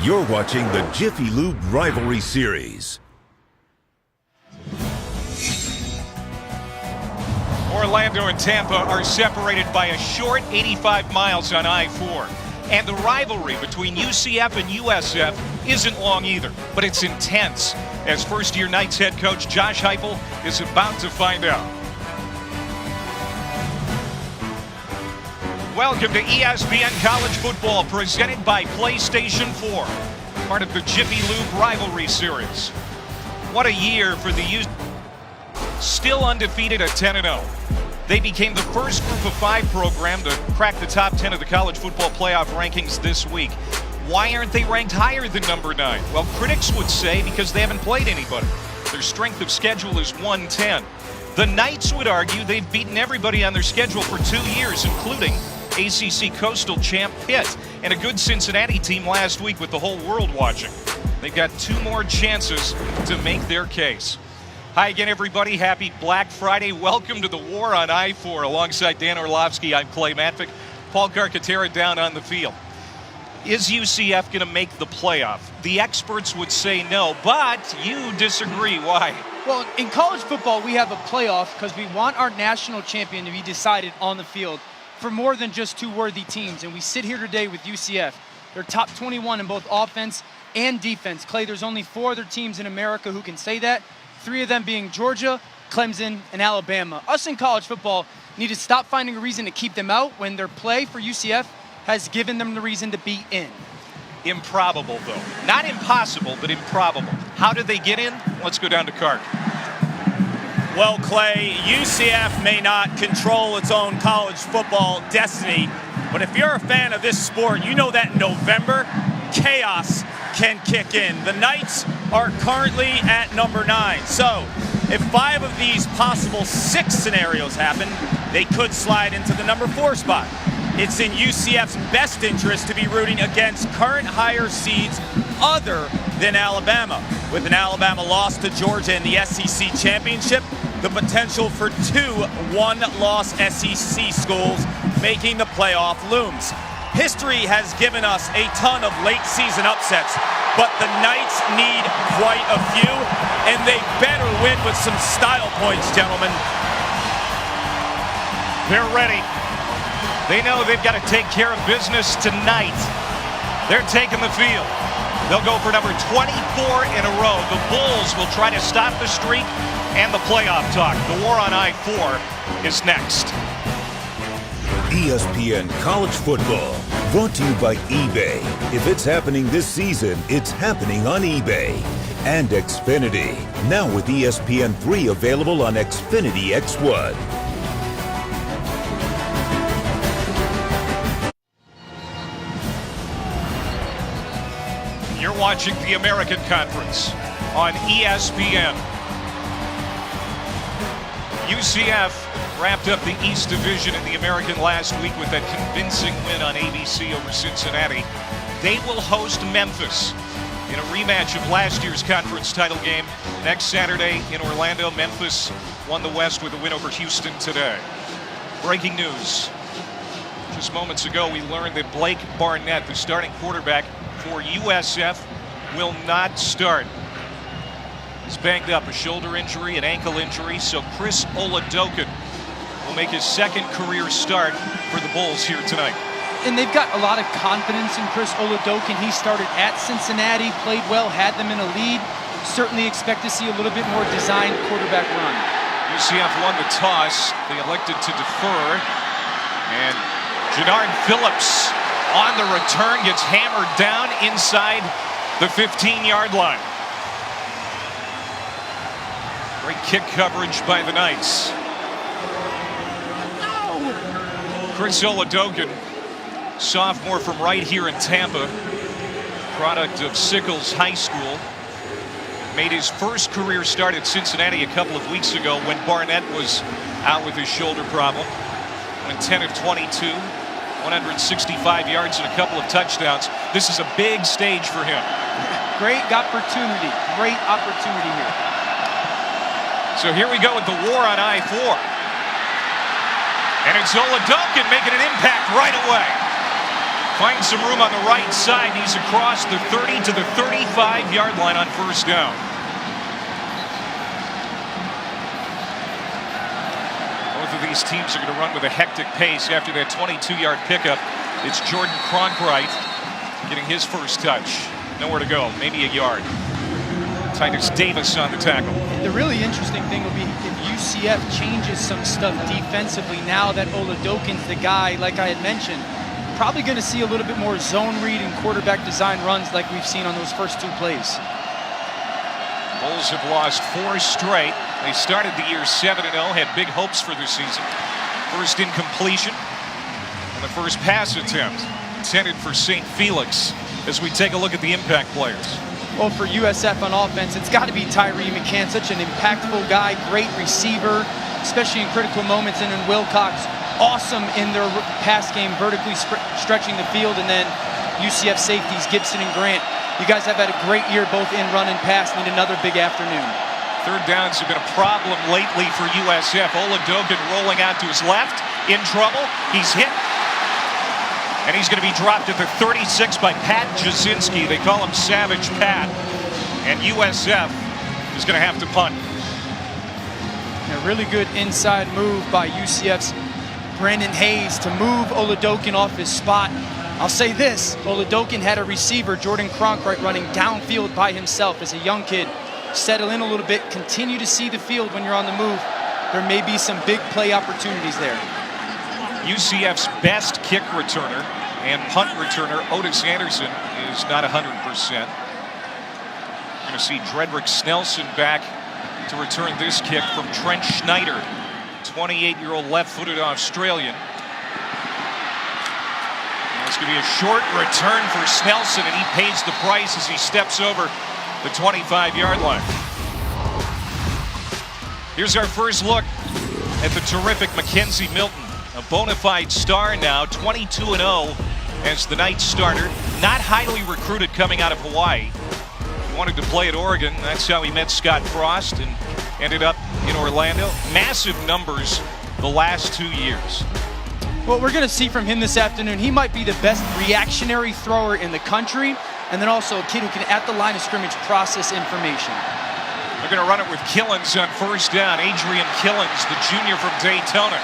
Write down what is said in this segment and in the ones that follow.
You're watching the Jiffy Lube Rivalry Series. Orlando and Tampa are separated by a short 85 miles on I-4. And the rivalry between UCF and USF isn't long either, but it's intense, as first-year Knights head coach Josh Heupel is about to find out. Welcome to ESPN College Football, presented by PlayStation 4, part of the Jiffy Lube Rivalry Series. What a year for the UCF. Still undefeated at 10-0. They became the first Group of 5 program to crack the top 10 of the college football playoff rankings this week. Why aren't they ranked higher than number 9? Well, critics would say because they haven't played anybody. Their strength of schedule is 110. The Knights would argue they've beaten everybody on their schedule for 2 years, including ACC Coastal champ Pitt and a good Cincinnati team last week with the whole world watching. They've got 2 more chances to make their case. Hi again, everybody. Happy Black Friday. Welcome to the War on I-4. Alongside Dan Orlovsky, I'm Clay Matvick. Paul Carcaterra down on the field. Is UCF going to make the playoff? The experts would say no, but you disagree. Why? Well, in college football, we have a playoff because we want our national champion to be decided on the field for more than just 2 worthy teams. And we sit here today with UCF. They're top 21 in both offense and defense. Clay, there's only 4 other teams in America who can say that. 3 of them being Georgia, Clemson, and Alabama. Us in college football need to stop finding a reason to keep them out when their play for UCF has given them the reason to be in. Improbable, though. Not impossible, but improbable. How did they get in? Let's go down to Cark. Well, Clay, UCF may not control its own college football destiny, but if you're a fan of this sport, you know that in November, chaos can kick in. The Knights are currently at number 9. So, if 5 of these possible 6 scenarios happen, they could slide into the number 4 spot. It's in UCF's best interest to be rooting against current higher seeds other than Alabama. With an Alabama loss to Georgia in the SEC championship, the potential for 2 one-loss SEC schools making the playoff looms. History has given us a ton of late-season upsets, but the Knights need quite a few, and they better win with some style points, gentlemen. They're ready. They know they've got to take care of business tonight. They're taking the field. They'll go for number 24 in a row. The Bulls will try to stop the streak and the playoff talk. The War on I-4 is next. ESPN College Football, brought to you by eBay. If it's happening this season, it's happening on eBay. And Xfinity, now with ESPN 3 available on Xfinity X1. You're watching the American Conference on ESPN. UCF wrapped up the East Division in the American last week with that convincing win on ABC over Cincinnati. They will host Memphis in a rematch of last year's conference title game next Saturday in Orlando. Memphis won the West with a win over Houston today. Breaking news. Just moments ago, we learned that Blake Barnett, the starting quarterback for USF, will not start. He's banged up, a shoulder injury, an ankle injury, so Chris Oladokin will make his 2nd career start for the Bulls here tonight. And they've got a lot of confidence in Chris Oladokin. He started at Cincinnati, played well, had them in a lead. Certainly expect to see a little bit more designed quarterback run. UCF won the toss. They elected to defer. And Jannard Phillips on the return gets hammered down inside the 15-yard line. Great kick coverage by the Knights. Chris Oladokin, sophomore from right here in Tampa, product of Sickles High School, made his first career start at Cincinnati a couple of weeks ago when Barnett was out with his shoulder problem. Went 10 of 22, 165 yards and a couple of touchdowns. This is a big stage for him. Great opportunity here. So here we go with the War on I-4. And it's Oladokin making an impact right away. Finds some room on the right side. He's across the 30 to the 35-yard line on first down. Both of these teams are going to run with a hectic pace after that 22-yard pickup. It's Jordan Cronkright getting his first touch. Nowhere to go, maybe a yard. Titus Davis on the tackle. The really interesting thing will be if UCF changes some stuff defensively now that Oladokin's the guy, like I had mentioned. Probably going to see a little bit more zone read and quarterback design runs like we've seen on those first two plays. Bulls have lost 4 straight. They started the year 7-0, had big hopes for this season. First incompletion on the first pass attempt, intended for St. Felix. As we take a look at the impact players. Well, for USF on offense, it's got to be Tyree McCann, such an impactful guy, great receiver, especially in critical moments. And then Wilcox, awesome in their pass game, vertically stretching the field. And then UCF safeties, Gibson and Grant. You guys have had a great year, both in run and pass. Need another big afternoon. Third downs have been a problem lately for USF. Oladokin rolling out to his left, in trouble. He's hit. And he's going to be dropped at the 36 by Pat Jasinski. They call him Savage Pat. And USF is going to have to punt. A really good inside move by UCF's Brandon Hayes to move Oladokin off his spot. I'll say this, Oladokin had a receiver, Jordan Cronkright, running downfield by himself as a young kid. Settle in a little bit, continue to see the field when you're on the move. There may be some big play opportunities there. UCF's best kick returner and punt returner, Otis Anderson, is not 100%. You're going to see Dredrick Snelson back to return this kick from Trent Schneider, 28-year-old left-footed Australian. And it's going to be a short return for Snelson, and he pays the price as he steps over the 25-yard line. Here's our first look at the terrific Mackenzie Milton. A bona fide star now, 22-0 as the night starter. Not highly recruited coming out of Hawaii. He wanted to play at Oregon. That's how he met Scott Frost and ended up in Orlando. Massive numbers the last 2 years. What we're going to see from him this afternoon, he might be the best reactionary thrower in the country, and then also a kid who can, at the line of scrimmage, process information. They're going to run it with Killens on first down. Adrian Killens, the junior from Daytona.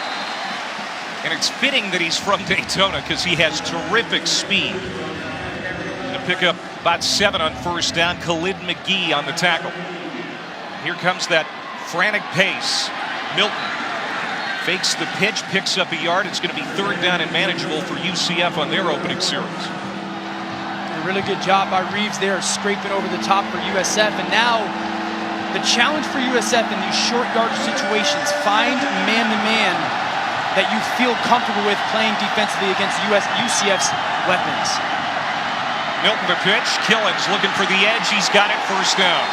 And it's fitting that he's from Daytona because he has terrific speed. Going to pick up about 7 on first down. Khalid McGee on the tackle. Here comes that frantic pace. Milton fakes the pitch, picks up a yard. It's going to be third down and manageable for UCF on their opening series. A really good job by Reeves there, scraping over the top for USF. And now the challenge for USF in these short yardage situations, find man-to-man that you feel comfortable with playing defensively against UCF's weapons. Milton the pitch. Killens looking for the edge. He's got it, first down.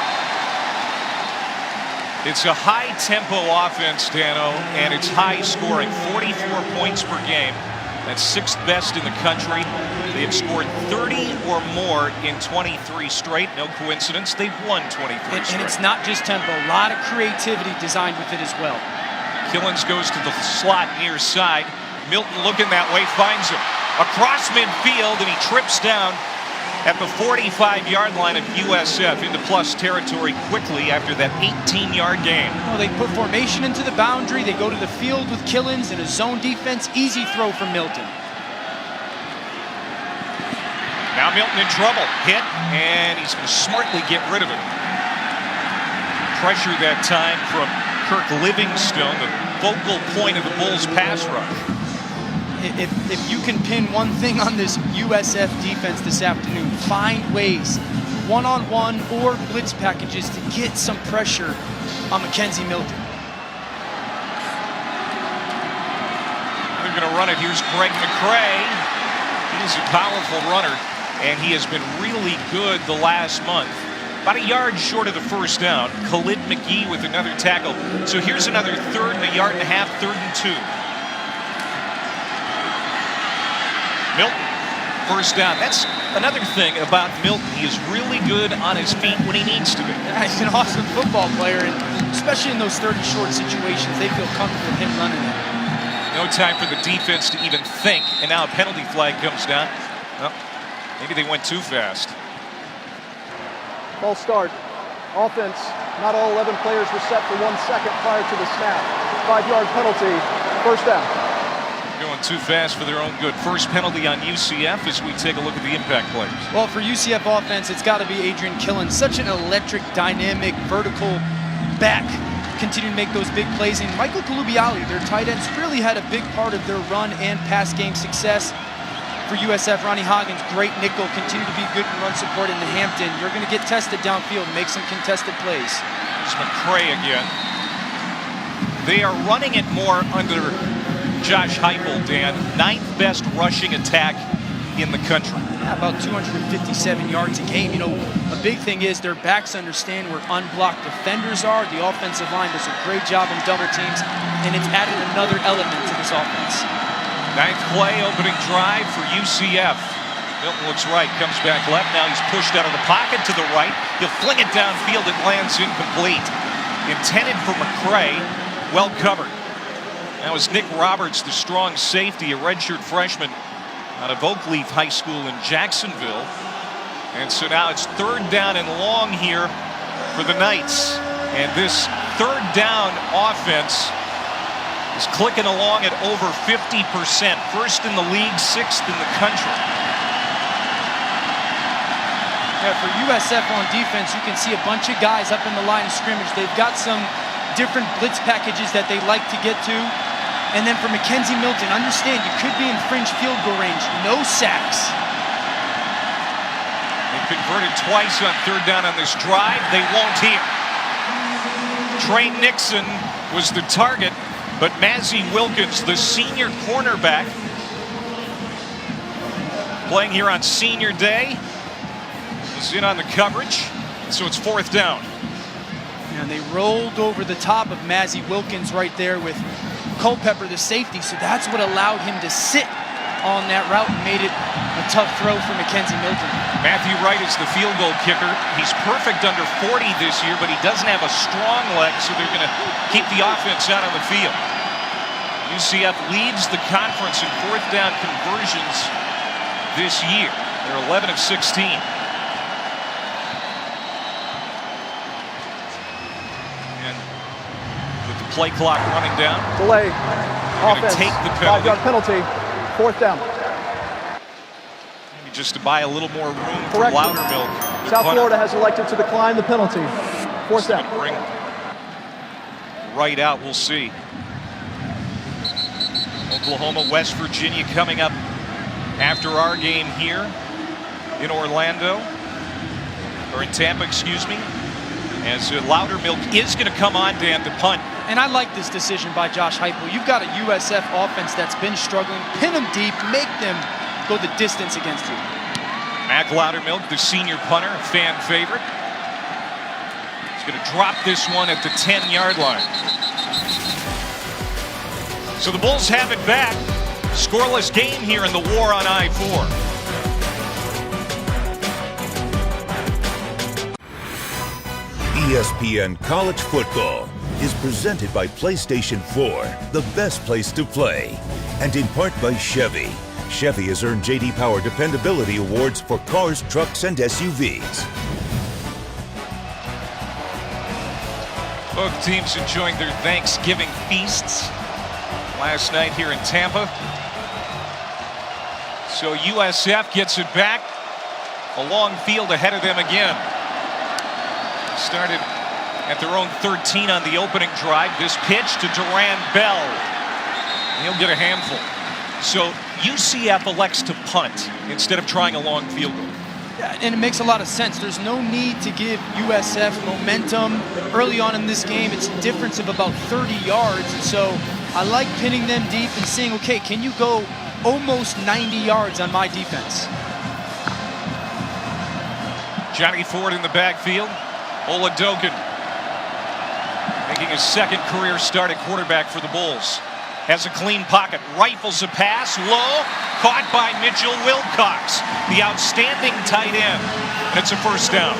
It's a high-tempo offense, Dano, and it's high-scoring. 44 points per game. That's 6th best in the country. They have scored 30 or more in 23 straight. No coincidence. They've won 23 straight. And it's not just tempo. A lot of creativity designed with it as well. Killens goes to the slot near side. Milton looking that way, finds him. Across midfield, and he trips down at the 45-yard line of USF into plus territory quickly after that 18-yard gain. Well, they put formation into the boundary. They go to the field with Killens in a zone defense. Easy throw from Milton. Now Milton in trouble. Hit, and he's going to smartly get rid of it. Pressure that time from Kirk Livingstone, the focal point of the Bulls' pass rush. If you can pin one thing on this USF defense this afternoon, find ways, one-on-one or blitz packages, to get some pressure on Mackenzie Milton. They're going to run it. Here's Greg McCray. He's a powerful runner, and he has been really good the last month. About a yard short of the first down. Khalid McGee with another tackle. So here's another third and a yard and a half, 3rd and 2. Milton, first down. That's another thing about Milton. He is really good on his feet when he needs to be. Yeah, he's an awesome football player, and especially in those 30 short situations, they feel comfortable with him running it. No time for the defense to even think, and now a penalty flag comes down. Well, maybe they went too fast. False start. Offense, not all 11 players were set for 1 second prior to the snap. 5-yard penalty, first down. Going too fast for their own good. First penalty on UCF as we take a look at the impact players. Well, for UCF offense, it's got to be Adrian Killen. Such an electric, dynamic, vertical back. Continue to make those big plays. And Michael Colubiali, their tight ends, really had a big part of their run and pass game success. For USF, Ronnie Hoggins, great nickel, continue to be good in run support in the Hampton. You're going to get tested downfield, make some contested plays. It's McCray again. They are running it more under Josh Heupel, Dan. 9th best rushing attack in the country. Yeah, about 257 yards a game. You know, a big thing is their backs understand where unblocked defenders are. The offensive line does a great job in double teams, and it's added another element to this offense. 9th play, opening drive for UCF. Milton looks right, comes back left. Now he's pushed out of the pocket to the right. He'll fling it downfield. It lands incomplete. Intended for McCray. Well covered. That was Nick Roberts, the strong safety, a redshirt freshman out of Oakleaf High School in Jacksonville. And so now it's 3rd down and long here for the Knights. And this 3rd down offense is clicking along at over 50%. First in the league, 6th in the country. Yeah, for USF on defense, you can see a bunch of guys up in the line of scrimmage. They've got some different blitz packages that they like to get to. And then for Mackenzie Milton, understand you could be in fringe field goal range. No sacks. They converted twice on 3rd down on this drive. They won't here. Trey Nixon was the target. But Mazzy Wilkins, the senior cornerback, playing here on senior day, is in on the coverage. So it's 4th down. And they rolled over the top of Mazzy Wilkins right there with Culpepper, the safety. So that's what allowed him to sit on that route and made it a tough throw for Mackenzie Milton. Matthew Wright is the field goal kicker. He's perfect under 40 this year, but he doesn't have a strong leg, so they're going to keep the offense out on the field. UCF leads the conference in 4th down conversions this year. They're 11 of 16. And with the play clock running down, Delay. Offense. Take the penalty. 5-yard penalty. 4th down. Maybe just to buy a little more room for Correct. Loudermilk. South Florida has elected to decline the penalty. 4th down. Bring right out, we'll see. Oklahoma, West Virginia coming up after our game here in Orlando, or in Tampa, excuse me, as Loudermilk is going to come on, Dan, to punt. And I like this decision by Josh Heupel. You've got a USF offense that's been struggling. Pin them deep, make them go the distance against you. Mac Loudermilk, the senior punter, a fan favorite. He's going to drop this one at the 10-yard line. So the Bulls have it back. Scoreless game here in the war on I-4. ESPN College Football is presented by PlayStation 4, the best place to play, and in part by Chevy. Chevy has earned J.D. Power Dependability Awards for cars, trucks, and SUVs. Both teams enjoying their Thanksgiving feasts last night here in Tampa. So USF gets it back. A long field ahead of them again. Started at their own 13 on the opening drive. This pitch to Duran Bell. He'll get a handful. So UCF elects to punt instead of trying a long field goal. Yeah, and it makes a lot of sense. There's no need to give USF momentum early on in this game. It's a difference of about 30 yards. And so I like pinning them deep and saying, okay, can you go almost 90 yards on my defense? Johnny Ford in the backfield. Oladokin making his second career start at quarterback for the Bulls. Has a clean pocket, rifles a pass, low, caught by Mitchell Wilcox, the outstanding tight end. And it's a first down.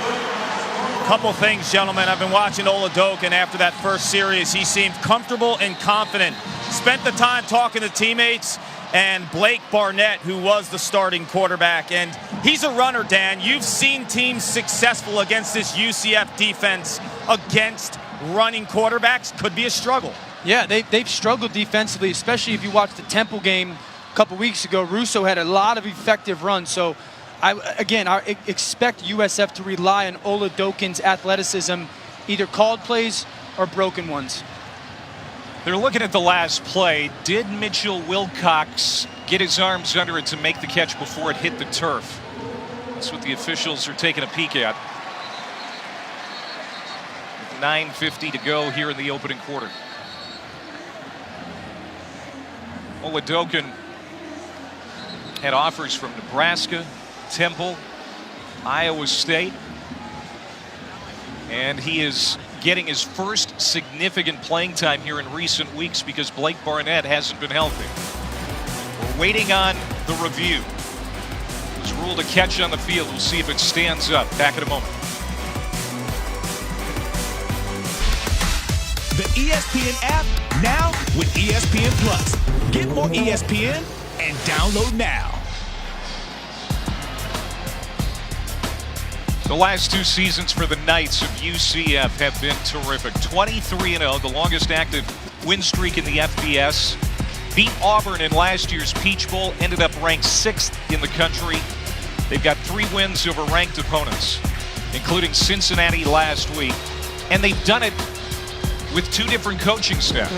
Couple things, gentlemen. I've been watching Oladokin after that first series. He seemed comfortable and confident. Spent the time talking to teammates. and Blake Barnett, who was the starting quarterback. And he's a runner, Dan. You've seen teams successful against this UCF defense against running quarterbacks. Could be a struggle. Yeah, they've struggled defensively, especially if you watch the Temple game a couple weeks ago. Russo had a lot of effective runs. So, I expect USF to rely on Oladokin's athleticism, either called plays or broken ones. They're looking at the last play. Did Mitchell Wilcox get his arms under it to make the catch before it hit the turf? That's what the officials are taking a peek at. With 9:50 to go here in the opening quarter. Oladokin had offers from Nebraska, Temple, Iowa State, and he is getting his first significant playing time here in recent weeks because Blake Barnett hasn't been healthy. We're waiting on the review. It was ruled a catch on the field. We'll see if it stands up. Back in a moment. The ESPN app, now with ESPN Plus. Get more ESPN and download now. The last two seasons for the Knights of UCF have been terrific. 23-0, the longest active win streak in the FBS. Beat Auburn in last year's Peach Bowl, ended up ranked 6th in the country. They've got 3 wins over ranked opponents, including Cincinnati last week. And they've done it with 2 different coaching staffs.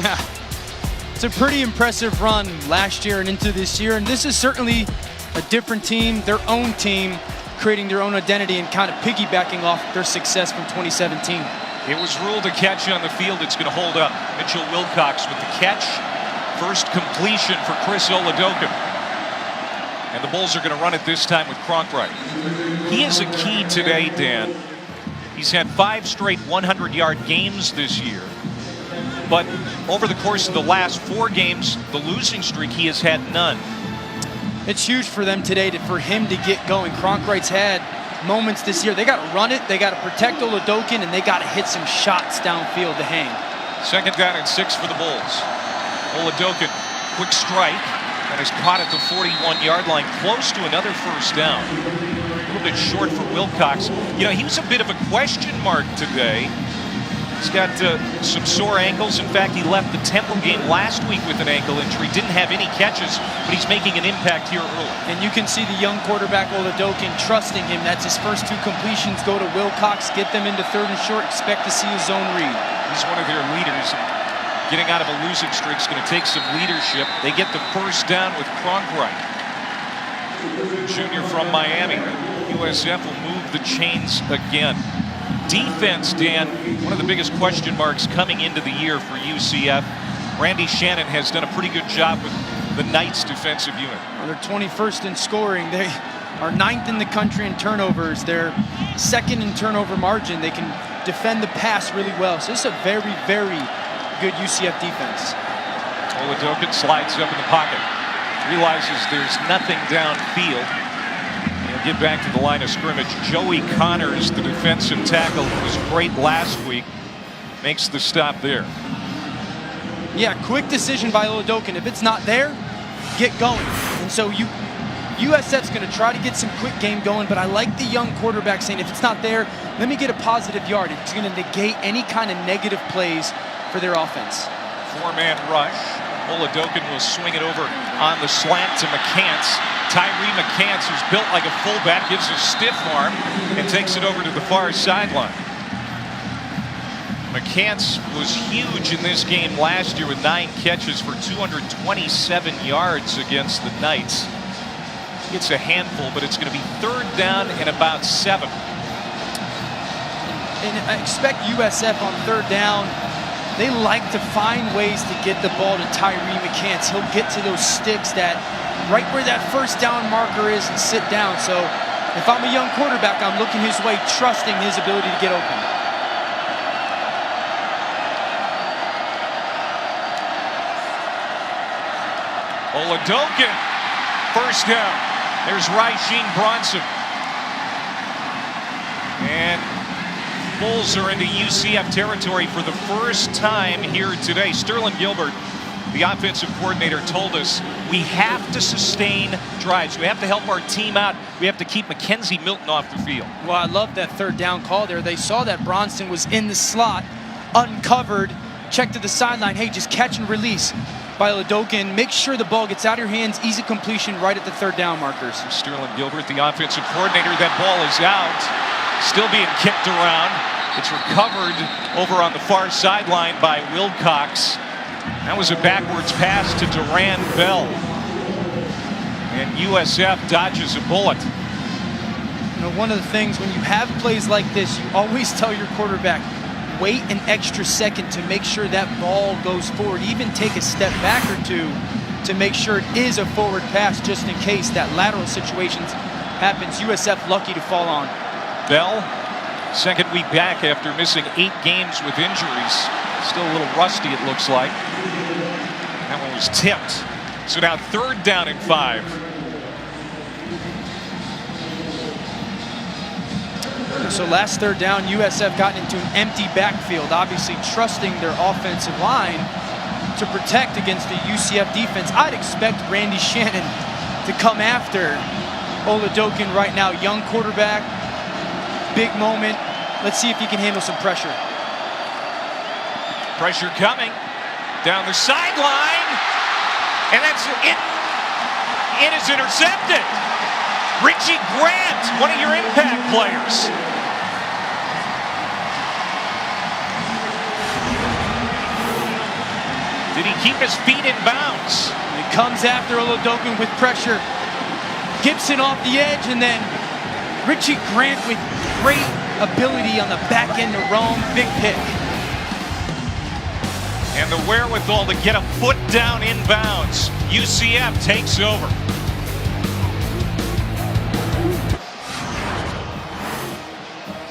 It's a pretty impressive run last year and into this year. And this is certainly a different team, their own team, creating their own identity and kind of piggybacking off their success from 2017. It was ruled a catch on the field. It's going to hold up. Mitchell Wilcox with the catch. First completion for Chris Oladokin. And the Bulls are going to run it this time with Cronkright. He is a key today, Dan. He's had 5 straight 100-yard games this year. But over the course of the last 4 games, the losing streak, he has had none. It's huge for them today for him to get going. Cronkright's had moments this year. They got to run it, they got to protect Oladokin, and they got to hit some shots downfield to hang. 2nd down and 6 for the Bulls. Oladokin, quick strike, and is caught at the 41-yard line, close to another first down. A little bit short for Wilcox. You know, he was a bit of a question mark today. He's got some sore ankles. In fact, he left the Temple game last week with an ankle injury. Didn't have any catches, but he's making an impact here early. And you can see the young quarterback Oladokin trusting him. That's his first 2 completions. Go to Wilcox, get them into 3rd and short. Expect to see his zone read. He's one of their leaders. Getting out of a losing streak is going to take some leadership. They get the first down with Cronkright, junior from Miami. USF will move the chains again. Defense, Dan, one of the biggest question marks coming into the year for UCF. Randy Shannon has done a pretty good job with the Knights defensive unit. Well, they're 21st in scoring. They are 9th in the country in turnovers. They're 2nd in turnover margin. They can defend the pass really well. So this is a very, very good UCF defense. Oladokin slides up in the pocket. Realizes there's nothing downfield. Get back to the line of scrimmage. Joey Connors, the defensive tackle, who was great last week, makes the stop there. Yeah, quick decision by Oladokin. If it's not there, get going. And so USF's going to try to get some quick game going, but I like the young quarterback saying, if it's not there, let me get a positive yard. It's going to negate any kind of negative plays for their offense. 4-man rush. Oladokin will swing it over on the slant to McCants. Tyree McCants, who's built like a fullback, gives a stiff arm and takes it over to the far sideline. McCants was huge in this game last year with 9 catches for 227 yards against the Knights. It's a handful, but it's going to be 3rd down and about 7. And I expect USF on 3rd down, they like to find ways to get the ball to Tyree McCants. He'll get to those sticks that right where that first down marker is and sit down. So if I'm a young quarterback, I'm looking his way, trusting his ability to get open. Oladokin, first down. There's Raishin Bronson. And Bulls are into UCF territory for the first time here today. Sterling Gilbert, the offensive coordinator, told us We have to sustain drives. We have to help our team out. We have to keep Mackenzie Milton off the field. Well, I love that third down call there. They saw that Bronson was in the slot, uncovered, check to the sideline. Hey, just catch and release by Ladokin. Make sure the ball gets out of your hands. Easy completion right at the third down markers. Sterling Gilbert, the offensive coordinator. That ball is out. Still being kicked around. It's recovered over on the far sideline by Wilcox. That was a backwards pass to Duran Bell. And USF dodges a bullet. You know, one of the things when you have plays like this, you always tell your quarterback, wait an extra second to make sure that ball goes forward. Even take a step back or two to make sure it is a forward pass just in case that lateral situation happens. USF lucky to fall on. Bell, second week back after missing 8 games with injuries. Still a little rusty, it looks like. That one was tipped. So now third down and 5. So last third down, USF got into an empty backfield, obviously trusting their offensive line to protect against the UCF defense. I'd expect Randy Shannon to come after Oladokin right now. Young quarterback, big moment. Let's see if he can handle some pressure. Pressure coming down the sideline, and that's it. It is intercepted. Richie Grant, one of your impact players. Did he keep his feet in bounds? He comes after Oladokin with pressure. Gibson off the edge, and then Richie Grant with great ability on the back end to roam. Big pick. And the wherewithal to get a foot down in bounds. UCF takes over.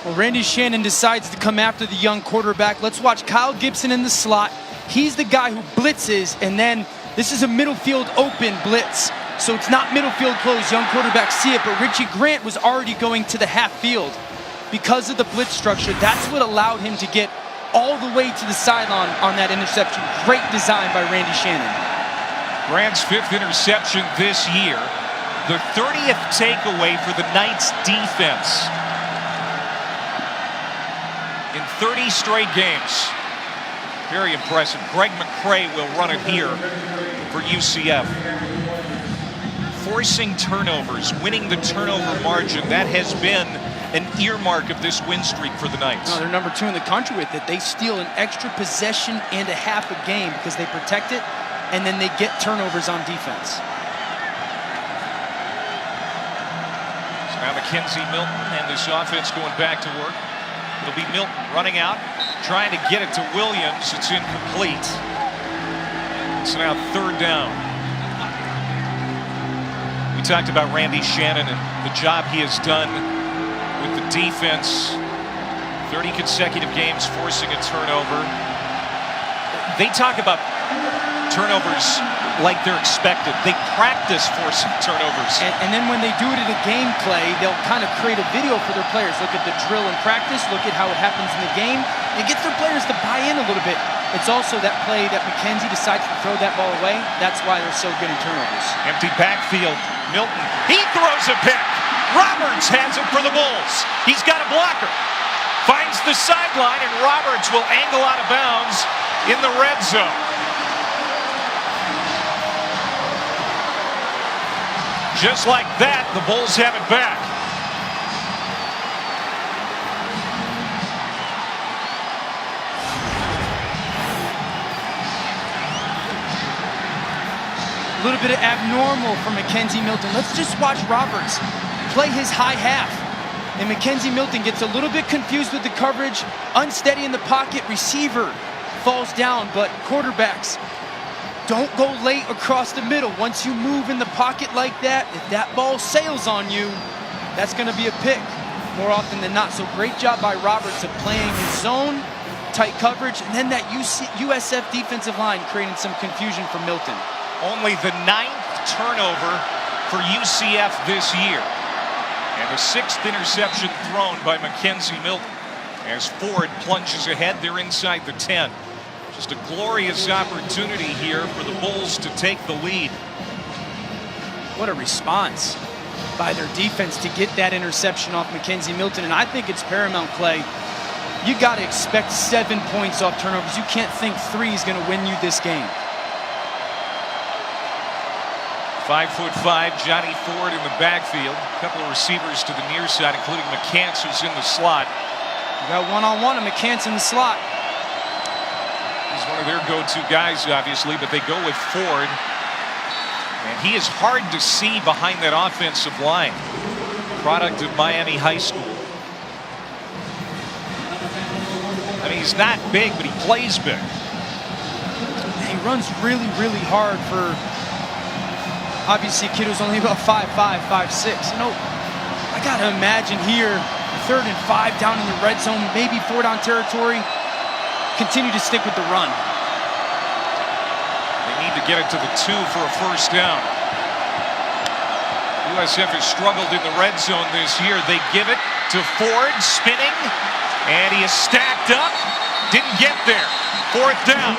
Well, Randy Shannon decides to come after the young quarterback. Let's watch Kyle Gibson in the slot. He's the guy who blitzes, and then this is a middle field open blitz. So it's not middle field closed. Young quarterbacks see it, but Richie Grant was already going to the half field. Because of the blitz structure, that's what allowed him to get all the way to the sideline on that interception. Great design by Randy Shannon. Grant's 5th interception this year. The 30th takeaway for the Knights defense in 30 straight games. Very impressive. Greg McCray will run it here for UCF. Forcing turnovers, winning the turnover margin, that has been an earmark of this win streak for the Knights. No, they're number 2 in the country with it. They steal an extra possession and a half a game because they protect it, and then they get turnovers on defense. So now Mackenzie Milton and this offense going back to work. It'll be Milton running out, trying to get it to Williams. It's incomplete. So now third down. We talked about Randy Shannon and the job he has done with the defense. 30 consecutive games forcing a turnover. They talk about turnovers like they're expected. They practice forcing turnovers. And then when they do it in a gameplay, they'll kind of create a video for their players. Look at the drill in practice, look at how it happens in the game, and get their players to buy in a little bit. It's also that play that McKenzie decides to throw that ball away. That's why they're so good in turnovers. Empty backfield. Milton, he throws a pick. Roberts has it for the Bulls. He's got a blocker. Finds the sideline, and Roberts will angle out of bounds in the red zone. Just like that, the Bulls have it back. A little bit of abnormal for Mackenzie Milton. Let's just watch Roberts play his high half. And Mackenzie Milton gets a little bit confused with the coverage, unsteady in the pocket, receiver falls down, but quarterbacks, don't go late across the middle. Once you move in the pocket like that, if that ball sails on you, that's gonna be a pick more often than not. So great job by Roberts of playing his zone, tight coverage, and then that USF defensive line creating some confusion for Milton. Only the 9th turnover for UCF this year. And the 6th interception thrown by Mackenzie Milton. As Ford plunges ahead, they're inside the 10. Just a glorious opportunity here for the Bulls to take the lead. What a response by their defense to get that interception off Mackenzie Milton. And I think it's paramount, Clay. You got to expect 7 points off turnovers. You can't think 3 is going to win you this game. 5'5" Johnny Ford in the backfield. A couple of receivers to the near side, including McCants, who's in the slot. You got one-on-one and McCants in the slot. He's one of their go-to guys, obviously, but they go with Ford. And he is hard to see behind that offensive line. Product of Miami High School. I mean, he's not big, but he plays big. He runs really, really hard for, obviously, a kid who's only about 5'5", 5'6". You know, I got to imagine here, 3rd and 5 down in the red zone, maybe 4 down territory, continue to stick with the run. They need to get it to the 2 for a first down. USF has struggled in the red zone this year. They give it to Ford, spinning, and he is stacked up. Didn't get there. 4th down.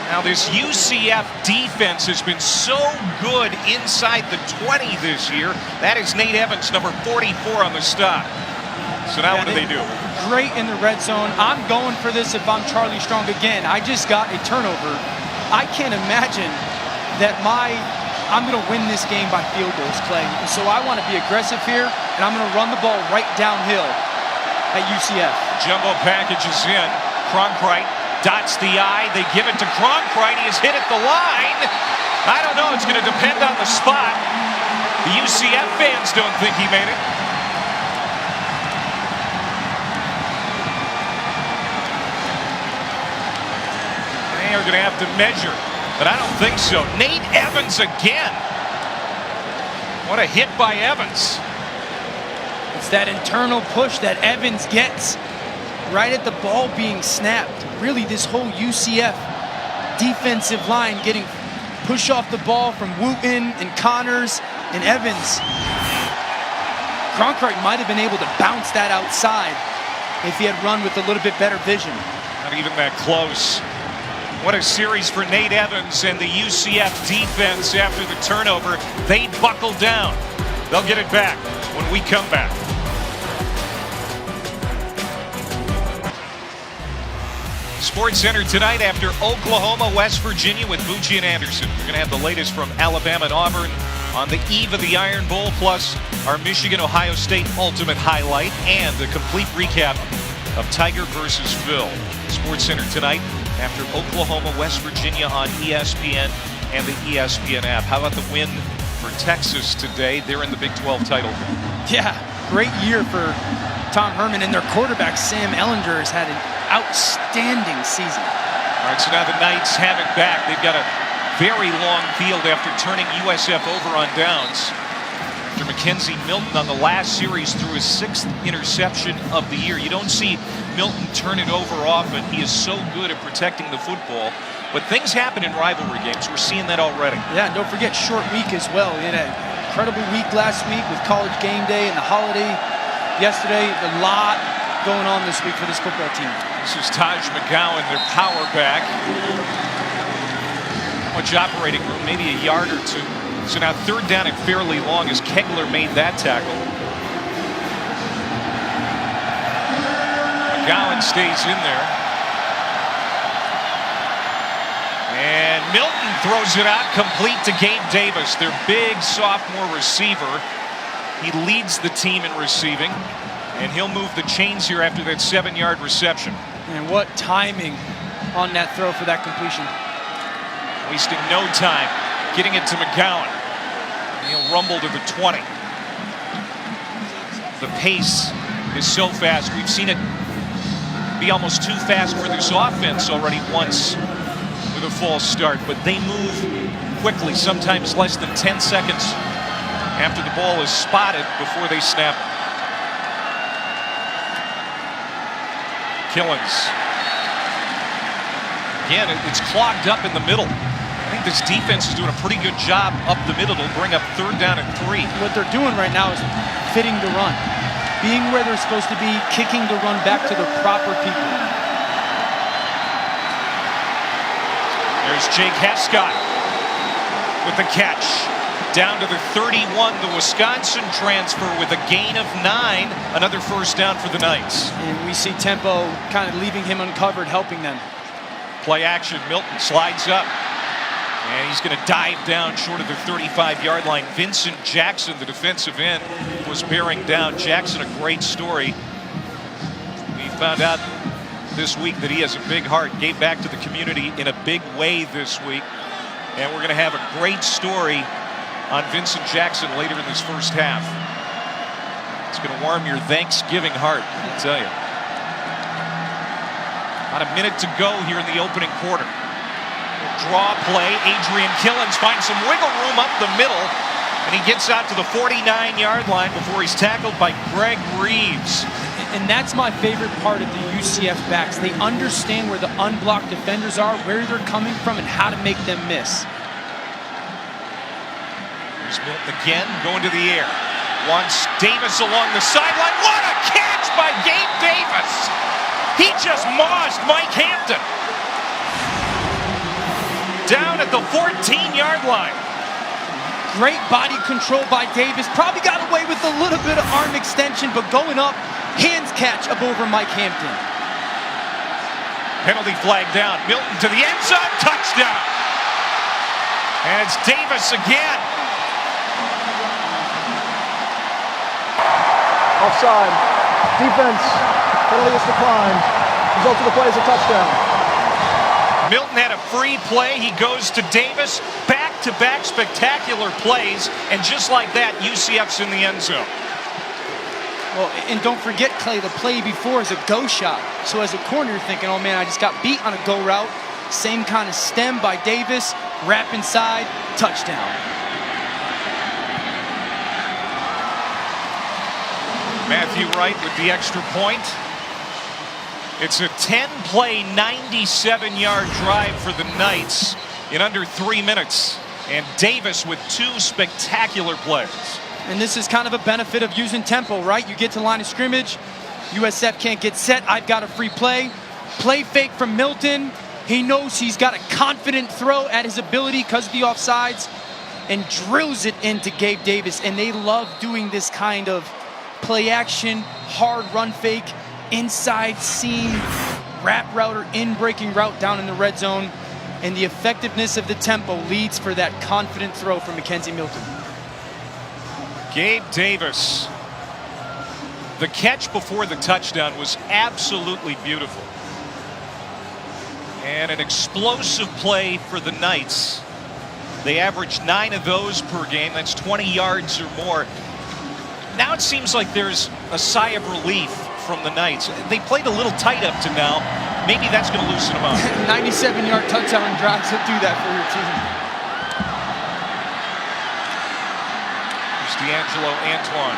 Now this UCF defense has been so good inside the 20 this year. That is Nate Evans, number 44 on the stop. So now what do they do? Great in the red zone. I'm going for this if I'm Charlie Strong again. I just got a turnover. I can't imagine that I'm going to win this game by field goals, Clay. And so I want to be aggressive here, and I'm going to run the ball right downhill at UCF. Jumbo package is in. Cronkrite dots the I. They give it to Cronkrite. He is hit at the line. I don't know. It's going to depend on the spot. The UCF fans don't think he made it. They are going to have to measure, but I don't think so. Nate Evans again. What a hit by Evans. It's that internal push that Evans gets right at the ball being snapped. Really, this whole UCF defensive line getting push off the ball from Wooten and Connors and Evans. Cronkrite might have been able to bounce that outside if he had run with a little bit better vision. Not even that close. What a series for Nate Evans and the UCF defense after the turnover. They buckle down. They'll get it back when we come back. Sports Center tonight after Oklahoma, West Virginia with Bucci and Anderson. We're going to have the latest from Alabama and Auburn on the eve of the Iron Bowl, plus our Michigan-Ohio State ultimate highlight and a complete recap of Tiger versus Phil. Sports Center tonight after Oklahoma, West Virginia on ESPN and the ESPN app. How about the win for Texas today? They're in the Big 12 title. Yeah, great year for Tom Herman, and their quarterback, Sam Ehlinger, has had an outstanding season. All right, so now the Knights have it back. They've got a very long field after turning USF over on downs. After Mackenzie Milton on the last series threw his 6th interception of the year. You don't see Milton turn it over often. He is so good at protecting the football. But things happen in rivalry games. We're seeing that already. Yeah, and don't forget short week as well. We had an incredible week last week with college game day and the holiday yesterday. A lot going on this week for this football team. This is Taj McGowan, their power back. Much operating room, maybe a yard or two. So now 3rd down and fairly long as Kegler made that tackle. McGowan stays in there. And Milton throws it out complete to Gabe Davis, their big sophomore receiver. He leads the team in receiving, and he'll move the chains here after that 7-yard reception. And what timing on that throw for that completion. Wasting no time getting it to McGowan. He'll rumble to the 20. The pace is so fast. We've seen it be almost too fast for this offense already once with a false start, but they move quickly, sometimes less than 10 seconds after the ball is spotted before they snap. Killens. Again, it's clogged up in the middle. I think this defense is doing a pretty good job up the middle to bring up 3rd down and 3. What they're doing right now is fitting the run. Being where they're supposed to be, kicking the run back to the proper people. There's Jake Hescott with the catch. Down to the 31, the Wisconsin transfer with a gain of 9. Another first down for the Knights. And we see tempo kind of leaving him uncovered, helping them. Play action, Milton slides up. And he's going to dive down short of the 35-yard line. Vincent Jackson, the defensive end, was bearing down. Jackson, a great story. We found out this week that he has a big heart, gave back to the community in a big way this week. And we're going to have a great story on Vincent Jackson later in this first half. It's going to warm your Thanksgiving heart, I'll tell you. About a minute to go here in the opening quarter. Draw play. Adrian Killens finds some wiggle room up the middle, and he gets out to the 49-yard line before he's tackled by Greg Reeves. And that's my favorite part of the UCF backs. They understand where the unblocked defenders are, where they're coming from, and how to make them miss. Here's Milton again, going to the air. Wants Davis along the sideline. What a catch by Gabe Davis! He just mossed Mike Hampton. Down at the 14-yard line. Great body control by Davis. Probably got away with a little bit of arm extension, but going up, hands catch up over Mike Hampton. Penalty flag down. Milton to the end zone. Touchdown. And it's Davis again. Offside. Defense. Penalty is declined. Result of the play is a touchdown. Milton had a free play. He goes to Davis. Back-to-back spectacular plays. And just like that, UCF's in the end zone. Well, and don't forget, Clay, the play before is a go shot. So as a corner, you're thinking, oh man, I just got beat on a go route. Same kind of stem by Davis. Wrap inside. Touchdown. Matthew Wright with the extra point. It's a 10-play, 97-yard drive for the Knights in under 3 minutes. And Davis with 2 spectacular plays. And this is kind of a benefit of using tempo, right? You get to the line of scrimmage. USF can't get set. I've got a free play. Play fake from Milton. He knows he's got a confident throw at his ability because of the offsides and drills it into Gabe Davis. And they love doing this kind of play action, hard run fake, inside seam, wrap route or in-breaking route down in the red zone. And the effectiveness of the tempo leads for that confident throw from Mackenzie Milton. Gabe Davis. The catch before the touchdown was absolutely beautiful. And an explosive play for the Knights. They averaged 9 of those per game. That's 20 yards or more. Now it seems like there's a sigh of relief from the Knights. They played a little tight up to now. Maybe that's going to loosen them up. 97-yard touchdown drives will do that for your team. D'Angelo Antoine,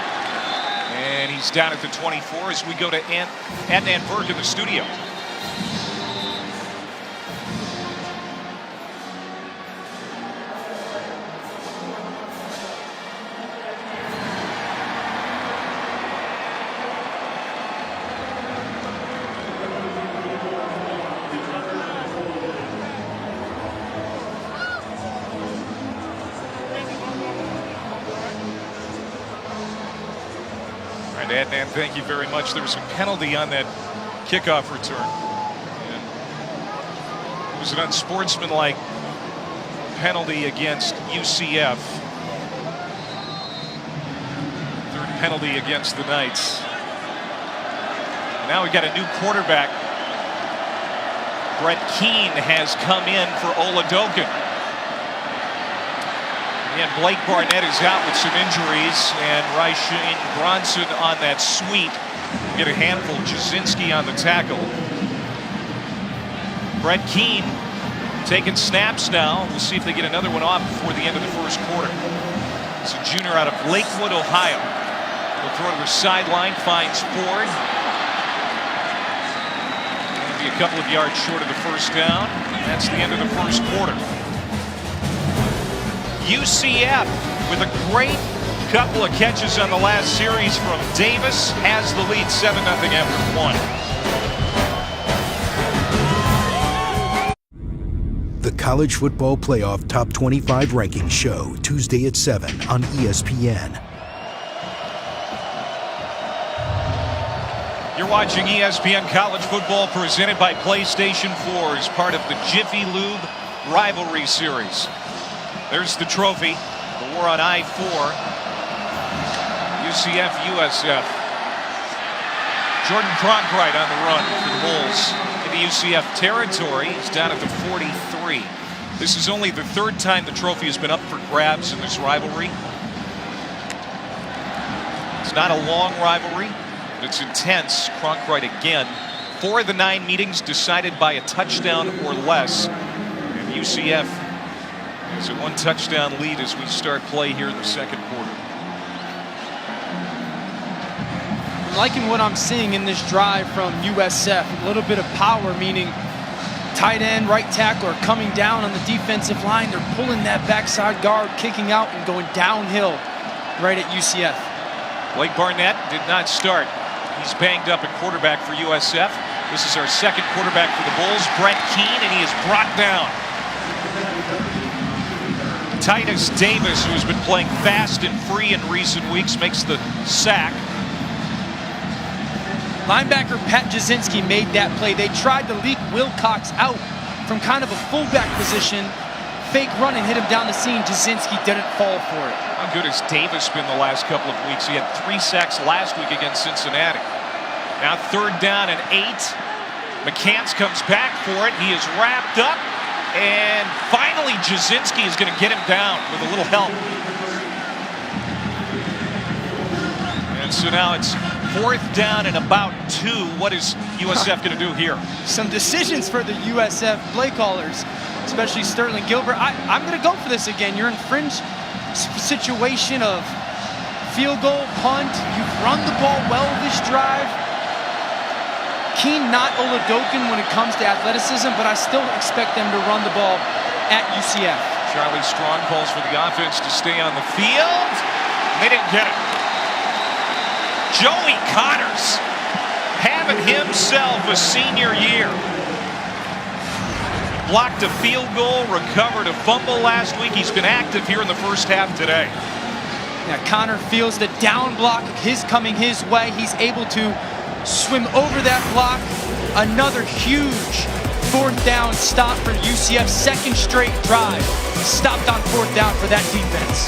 and he's down at the 24 as we go to Adnan Burke in the studio. Adnan, thank you very much. There was a penalty on that kickoff return. And it was an unsportsmanlike penalty against UCF. Third penalty against the Knights. And now we've got a new quarterback. Brett Keane has come in for Oladokin. And Blake Barnett is out with some injuries, and Ryshain Bronson on that sweep. Get a handful. Jasinski on the tackle. Brett Keane taking snaps now. We'll see if they get another one off before the end of the first quarter. It's a junior out of Lakewood, Ohio. He'll throw to the sideline, finds Ford. Maybe a couple of yards short of the first down. And that's the end of the first quarter. UCF with a great couple of catches on the last series from Davis has the lead 7-0 after 1. The College Football Playoff Top 25 Rankings Show, Tuesday at 7 on ESPN. You're watching ESPN College Football presented by PlayStation 4 as part of the Jiffy Lube Rivalry Series. There's the trophy, the war on I-4, UCF, USF. Jordan Cronkite on the run for the Bulls into UCF territory. He's down at the 43. This is only the third time the trophy has been up for grabs in this rivalry. It's not a long rivalry, but it's intense. Cronkite again. 4 of the 9 meetings decided by a touchdown or less. And UCF has a 1 touchdown lead as we start play here in the second quarter. I'm liking what I'm seeing in this drive from USF. A little bit of power, meaning tight end, right tackle are coming down on the defensive line. They're pulling that backside guard, kicking out and going downhill right at UCF. Blake Barnett did not start. He's banged up at quarterback for USF. This is our second quarterback for the Bulls, Brent Keene, and he is brought down. Titus Davis, who has been playing fast and free in recent weeks, makes the sack. Linebacker Pat Jasinski made that play. They tried to leak Wilcox out from kind of a fullback position. Fake run and hit him down the seam. Jasinski didn't fall for it. How good has Davis been the last couple of weeks? He had 3 sacks last week against Cincinnati. Now 3rd down and 8. McCants comes back for it. He is wrapped up. And finally Jasinski is going to get him down with a little help. And so now it's 4th down and about 2. What is USF going to do here? Some decisions for the USF play callers, especially Sterling Gilbert. I'm going to go for this again. You're in fringe situation of field goal, punt. You've run the ball well this drive. Keene not Oladokin when it comes to athleticism, but I still expect them to run the ball at UCF. Charlie Strong calls for the offense to stay on the field. They didn't get it. Joey Connors having himself a senior year. Blocked a field goal, recovered a fumble last week. He's been active here in the first half today. Now Connor feels the down block coming his way. He's able to swim over that block. Another huge 4th down stop for UCF. 2nd straight drive. Stopped on 4th down for that defense.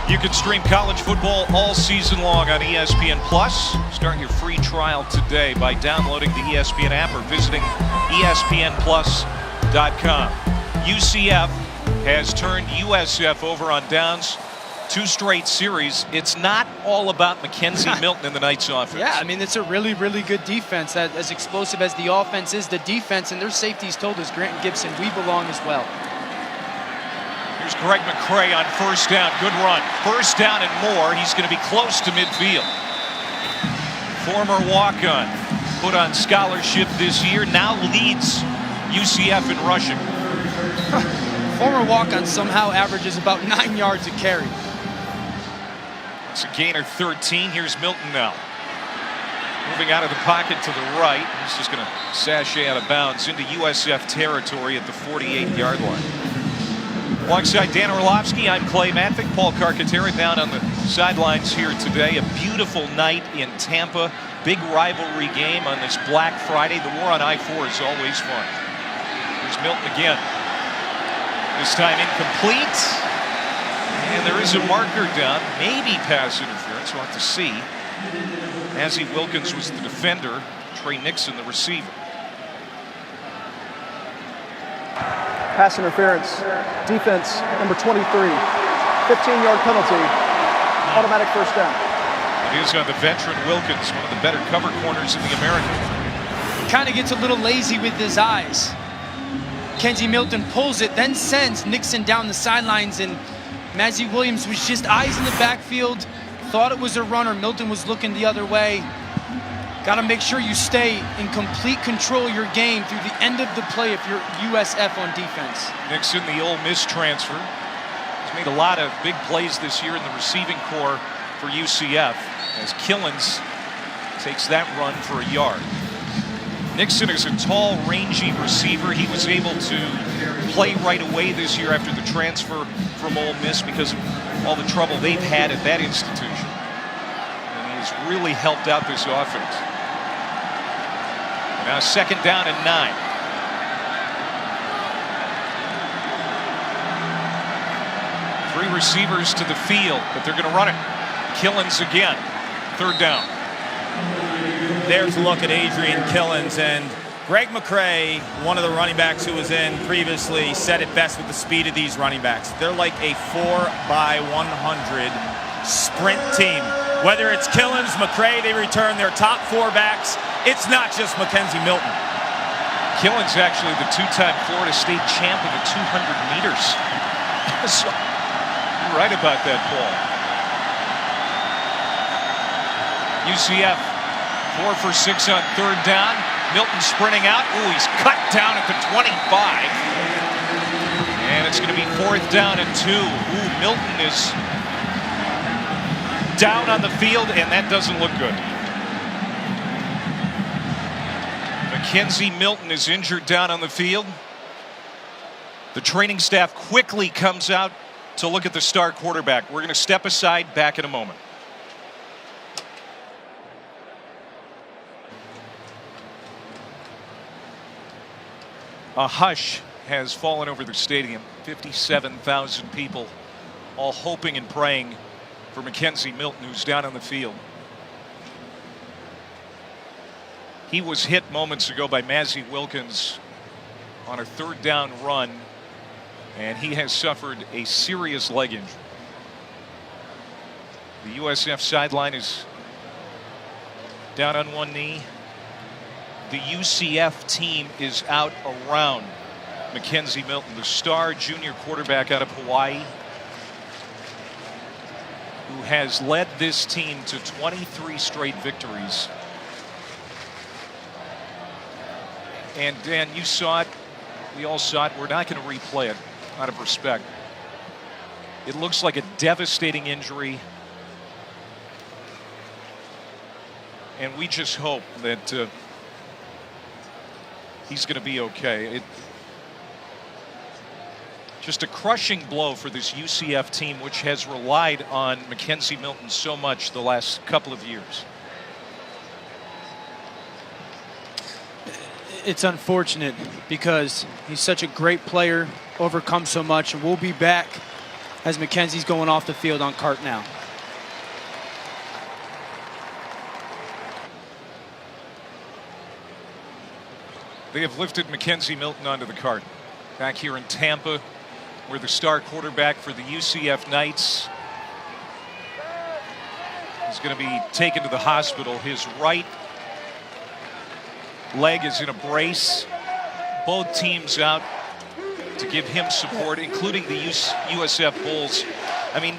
You can stream college football all season long on ESPN Plus. Start your free trial today by downloading the ESPN app or visiting ESPNplus.com. UCF has turned USF over on downs. 2 straight series. It's not all about Mackenzie Milton in the Knights offense. Yeah, I mean, it's a really, really good defense. As explosive as the offense is, the defense and their safeties told us, Grant and Gibson, we belong as well. Here's Greg McCray on 1st down. Good run. 1st down and more. He's going to be close to midfield. Former walk-on. Put on scholarship this year. Now leads UCF in rushing. Former walk-on somehow averages about 9 yards a carry. It's a gainer 13. Here's Milton now. Moving out of the pocket to the right. He's just going to sashay out of bounds into USF territory at the 48-yard line. Alongside Dan Orlovsky, I'm Clay Mathick. Paul Carcaterra down on the sidelines here today. A beautiful night in Tampa. Big rivalry game on this Black Friday. The war on I-4 is always fun. Here's Milton again. This time incomplete. And there is a marker down. Maybe pass interference. We'll have to see. Nazzy Wilkins was the defender. Trey Nixon the receiver. Pass interference. Defense, number 23. 15-yard penalty. Automatic 1st down. It is on the veteran Wilkins, one of the better cover corners in the American. Kind of gets a little lazy with his eyes. Kenzie Milton pulls it, then sends Nixon down the sidelines, and Mazzy Williams was just eyes in the backfield. Thought it was a runner. Milton was looking the other way. Got to make sure you stay in complete control of your game through the end of the play if you're USF on defense. Nixon, the Ole Miss transfer. He's made a lot of big plays this year in the receiving corps for UCF as Killens Takes that run for a yard. Nixon is a tall, rangy receiver. He was able to play right away this year after the transfer from Ole Miss because of all the trouble they've had at that institution. And he has really helped out this offense. Now 2nd down and 9. Three receivers to the field, but they're going to run it. Killins again. 3rd down. There's a look at Adrian Killins, and Greg McCray, one of the running backs who was in previously, said it best with the speed of these running backs. They're like a 4x100 sprint team. Whether it's Killins, McCray, they return their top 4 backs. It's not just Mackenzie Milton. Killins actually the 2-time Florida State champ in the 200 meters. So, you're right about that, Paul. UCF 4 for 6 on 3rd down. Milton sprinting out. Ooh, he's cut down at the 25. And it's going to be 4th down and 2. Ooh, Milton is down on the field, and that doesn't look good. Mackenzie Milton is injured down on the field. The training staff quickly comes out to look at the star quarterback. We're going to step aside, back in a moment. A hush has fallen over the stadium. 57,000 people all hoping and praying for Mackenzie Milton, who's down on the field. He was hit moments ago by Mazzy Wilkins on a 3rd down run, and he has suffered a serious leg injury. The USF sideline is down on one knee. The UCF team is out around Mackenzie Milton, the star junior quarterback out of Hawaii, who has led this team to 23 straight victories. And Dan, you saw it. We all saw it. We're not going to replay it out of respect. It looks like a devastating injury. And we just hope that he's going to be okay. Just a crushing blow for this UCF team, which has relied on Mackenzie Milton so much the last couple of years. It's unfortunate because he's such a great player, overcome so much, and we'll be back as Mackenzie's going off the field on cart now. They have lifted Mackenzie Milton onto the cart. Back here in Tampa, where the star quarterback for the UCF Knights is going to be taken to the hospital. His right leg is in a brace. Both teams out to give him support, including the USF Bulls. I mean,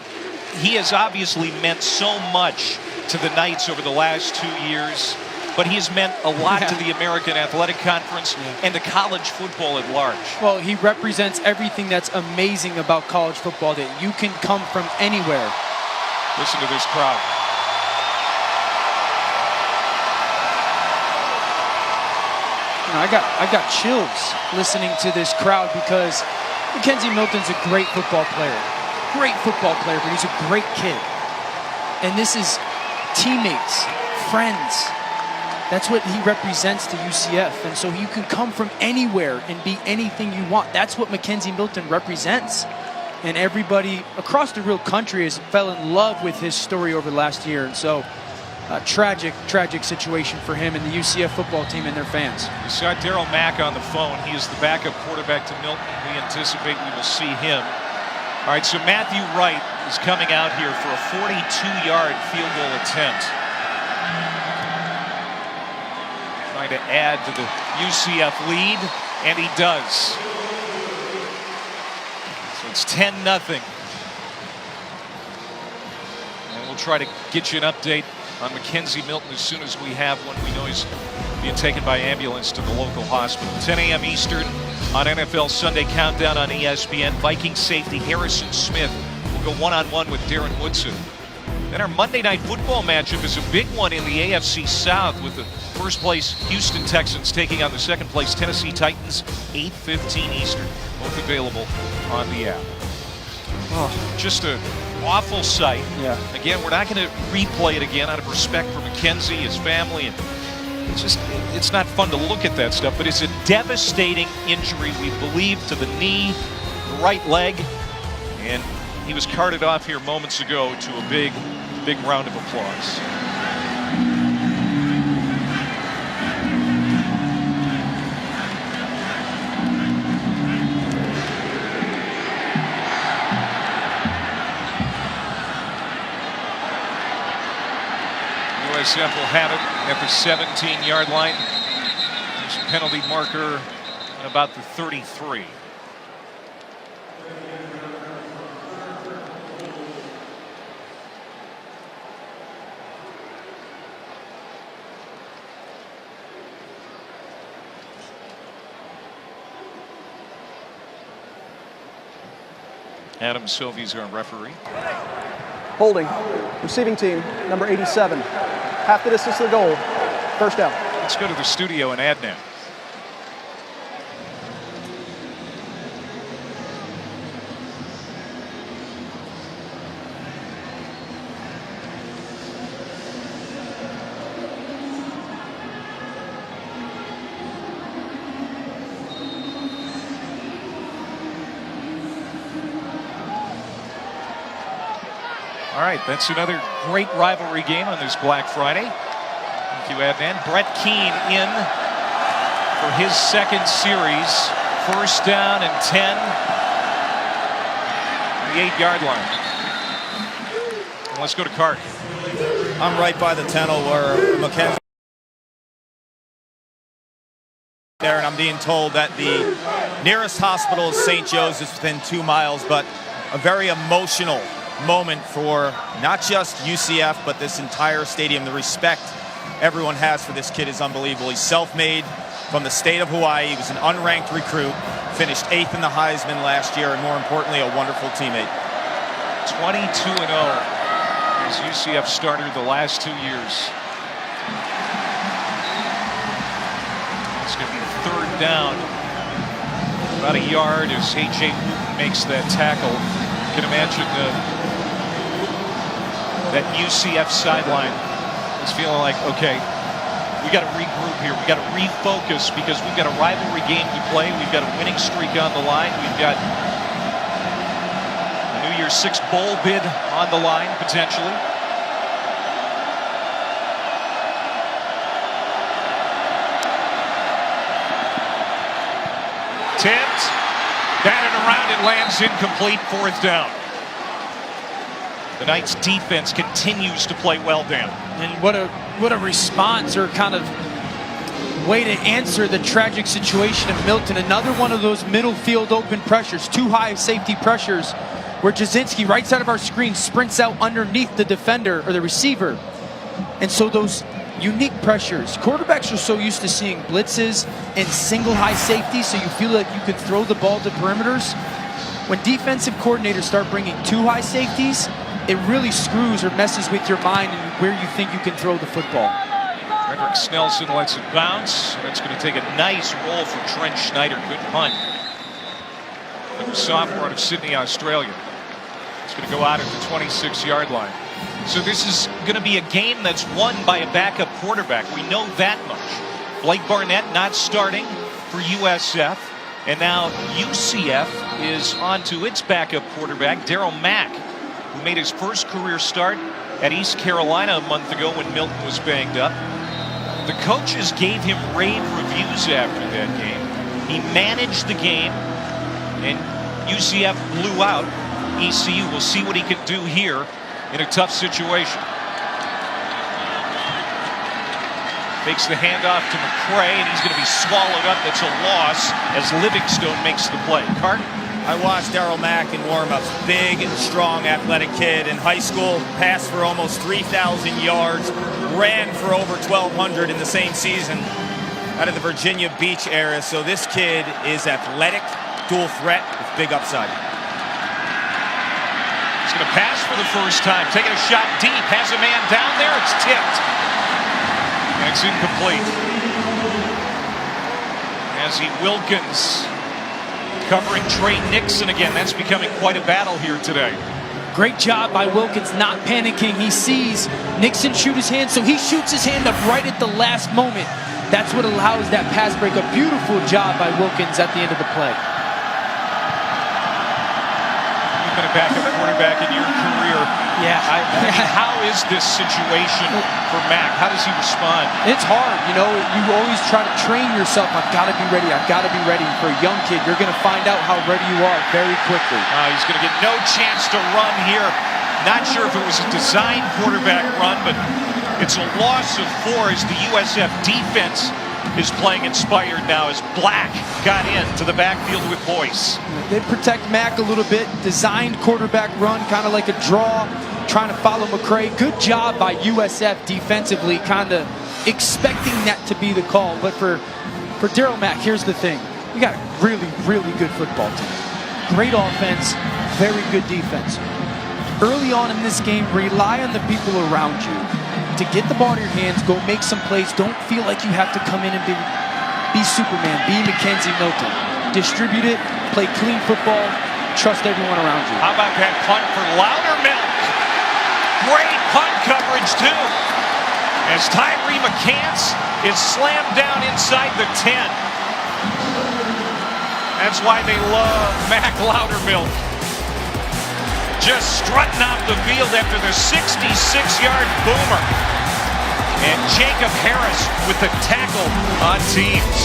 he has obviously meant so much to the Knights over the last 2 years, but he has meant a lot to the American Athletic Conference and to college football at large. Well, he represents everything that's amazing about college football, that you can come from anywhere. Listen to this crowd. You know, I got chills listening to this crowd because Mackenzie Milton's a great football player. Great football player, but he's a great kid. And this is teammates, friends. That's what he represents to UCF. And so you can come from anywhere and be anything you want. That's what Mackenzie Milton represents. And everybody across the real country has fell in love with his story over the last year. And so a tragic, tragic situation for him and the UCF football team and their fans. You saw Darryl Mack on the phone. He is the backup quarterback to Milton. We anticipate we will see him. All right, so Matthew Wright is coming out here for a 42-yard field goal attempt. Trying to add to the UCF lead, and he does. So it's 10-0. And we'll try to get you an update on Mackenzie Milton as soon as we have one. We know he's being taken by ambulance to the local hospital. 10 a.m. Eastern on NFL Sunday Countdown on ESPN. Viking safety Harrison Smith will go one-on-one with Darren Woodson. Then our Monday Night Football matchup is a big one in the AFC South with the first place Houston Texans taking on the second place Tennessee Titans, 8:15 Eastern. Both available on the app. Oh, just an awful sight. Yeah. Again, we're not going to replay it again out of respect for McKenzie, his family, and it's not fun to look at that stuff, but it's a devastating injury, we believe, to the knee, the right leg, and he was carted off here moments ago to a big round of applause. USF will have it at the 17-yard line. There's a penalty marker at about the 33. Adam Sylvie's our referee. Holding. Receiving team, number 87. Half the distance to the goal. First down. Let's go to the studio and add now. All right, that's another great rivalry game on this Black Friday. Thank you, Adnan. Brett Keane in for his second series. First down and 10. The 8-yard line. And let's go to Cart. I'm right by the tunnel where McKenzie there, and I'm being told that the nearest hospital is St. Joseph's within 2 miles, but a very emotional moment for not just UCF, but this entire stadium. The respect everyone has for this kid is unbelievable. He's self-made from the state of Hawaii. He was an unranked recruit, finished 8th in the Heisman last year, and more importantly, a wonderful teammate. 22-0 as UCF starter the last 2 years. It's going to be third down. About a yard as A.J. Wooten makes that tackle. You can imagine that UCF sideline is feeling like, okay, we got to regroup here. We got to refocus because we've got a rivalry game to play. We've got a winning streak on the line. We've got a New Year's Six bowl bid on the line, potentially. Tipped. Batted around, it lands incomplete, fourth down. The Knights defense continues to play well down. And what a response, or kind of way to answer the tragic situation of Milton. Another one of those middle field open pressures, 2 high safety pressures, where Jasinski, right side of our screen, sprints out underneath the defender or the receiver. And so those unique pressures, quarterbacks are so used to seeing blitzes and single high safety, so you feel like you could throw the ball to perimeters. When defensive coordinators start bringing 2 high safeties, it really screws or messes with your mind and where you think you can throw the football. Frederick Snelson lets it bounce. That's going to take a nice roll from Trent Schneider. Good punt. The sophomore out of Sydney, Australia. It's going to go out at the 26-yard line. So this is going to be a game that's won by a backup quarterback. We know that much. Blake Barnett not starting for USF. And now UCF is on to its backup quarterback, Darryl Mack, who made his first career start at East Carolina a month ago when Milton was banged up. The coaches gave him rave reviews after that game. He managed the game, and UCF blew out ECU. We'll see what he can do here in a tough situation. Makes the handoff to McCray, and he's going to be swallowed up. That's a loss as Livingstone makes the play. Cart? I watched Darryl Mack in warm-ups. Big and strong athletic kid. In high school, passed for almost 3,000 yards, ran for over 1,200 in the same season out of the Virginia Beach area. So this kid is athletic, dual threat with big upside. He's going to pass for the first time. Taking a shot deep. Has a man down there. It's tipped. And it's incomplete. As Wilkins covering Trey Nixon again. That's becoming quite a battle here today. Great job by Wilkins not panicking. He sees Nixon shoot his hand, so he shoots his hand up right at the last moment. That's what allows that pass break. A beautiful job by Wilkins at the end of the play. You've been a backup quarterback in your career. Yeah. How is this situation for Mac? How does he respond? It's hard, you know. You always try to train yourself. I've got to be ready. I've got to be ready. For a young kid, you're going to find out how ready you are very quickly. He's going to get no chance to run here. Not sure if it was a designed quarterback run, but it's a loss of 4 as the USF defense is playing inspired now as Black got into the backfield with Boyce. They protect Mac a little bit. Designed quarterback run, kind of like a draw, trying to follow McCray. Good job by USF defensively, kind of expecting that to be the call. But for Daryl Mack, here's the thing. You got a really, really good football team. Great offense, very good defense. Early on in this game, rely on the people around you to get the ball to your hands, go make some plays. Don't feel like you have to come in and be Superman, be Mackenzie Milton. Distribute it, play clean football, trust everyone around you. How about that punt for Loudermilk? Great punt coverage, too. As Tyree McCants is slammed down inside the 10. That's why they love Mac Loudermilk. Just strutting off the field after the 66-yard boomer. And Jacob Harris with the tackle on teams.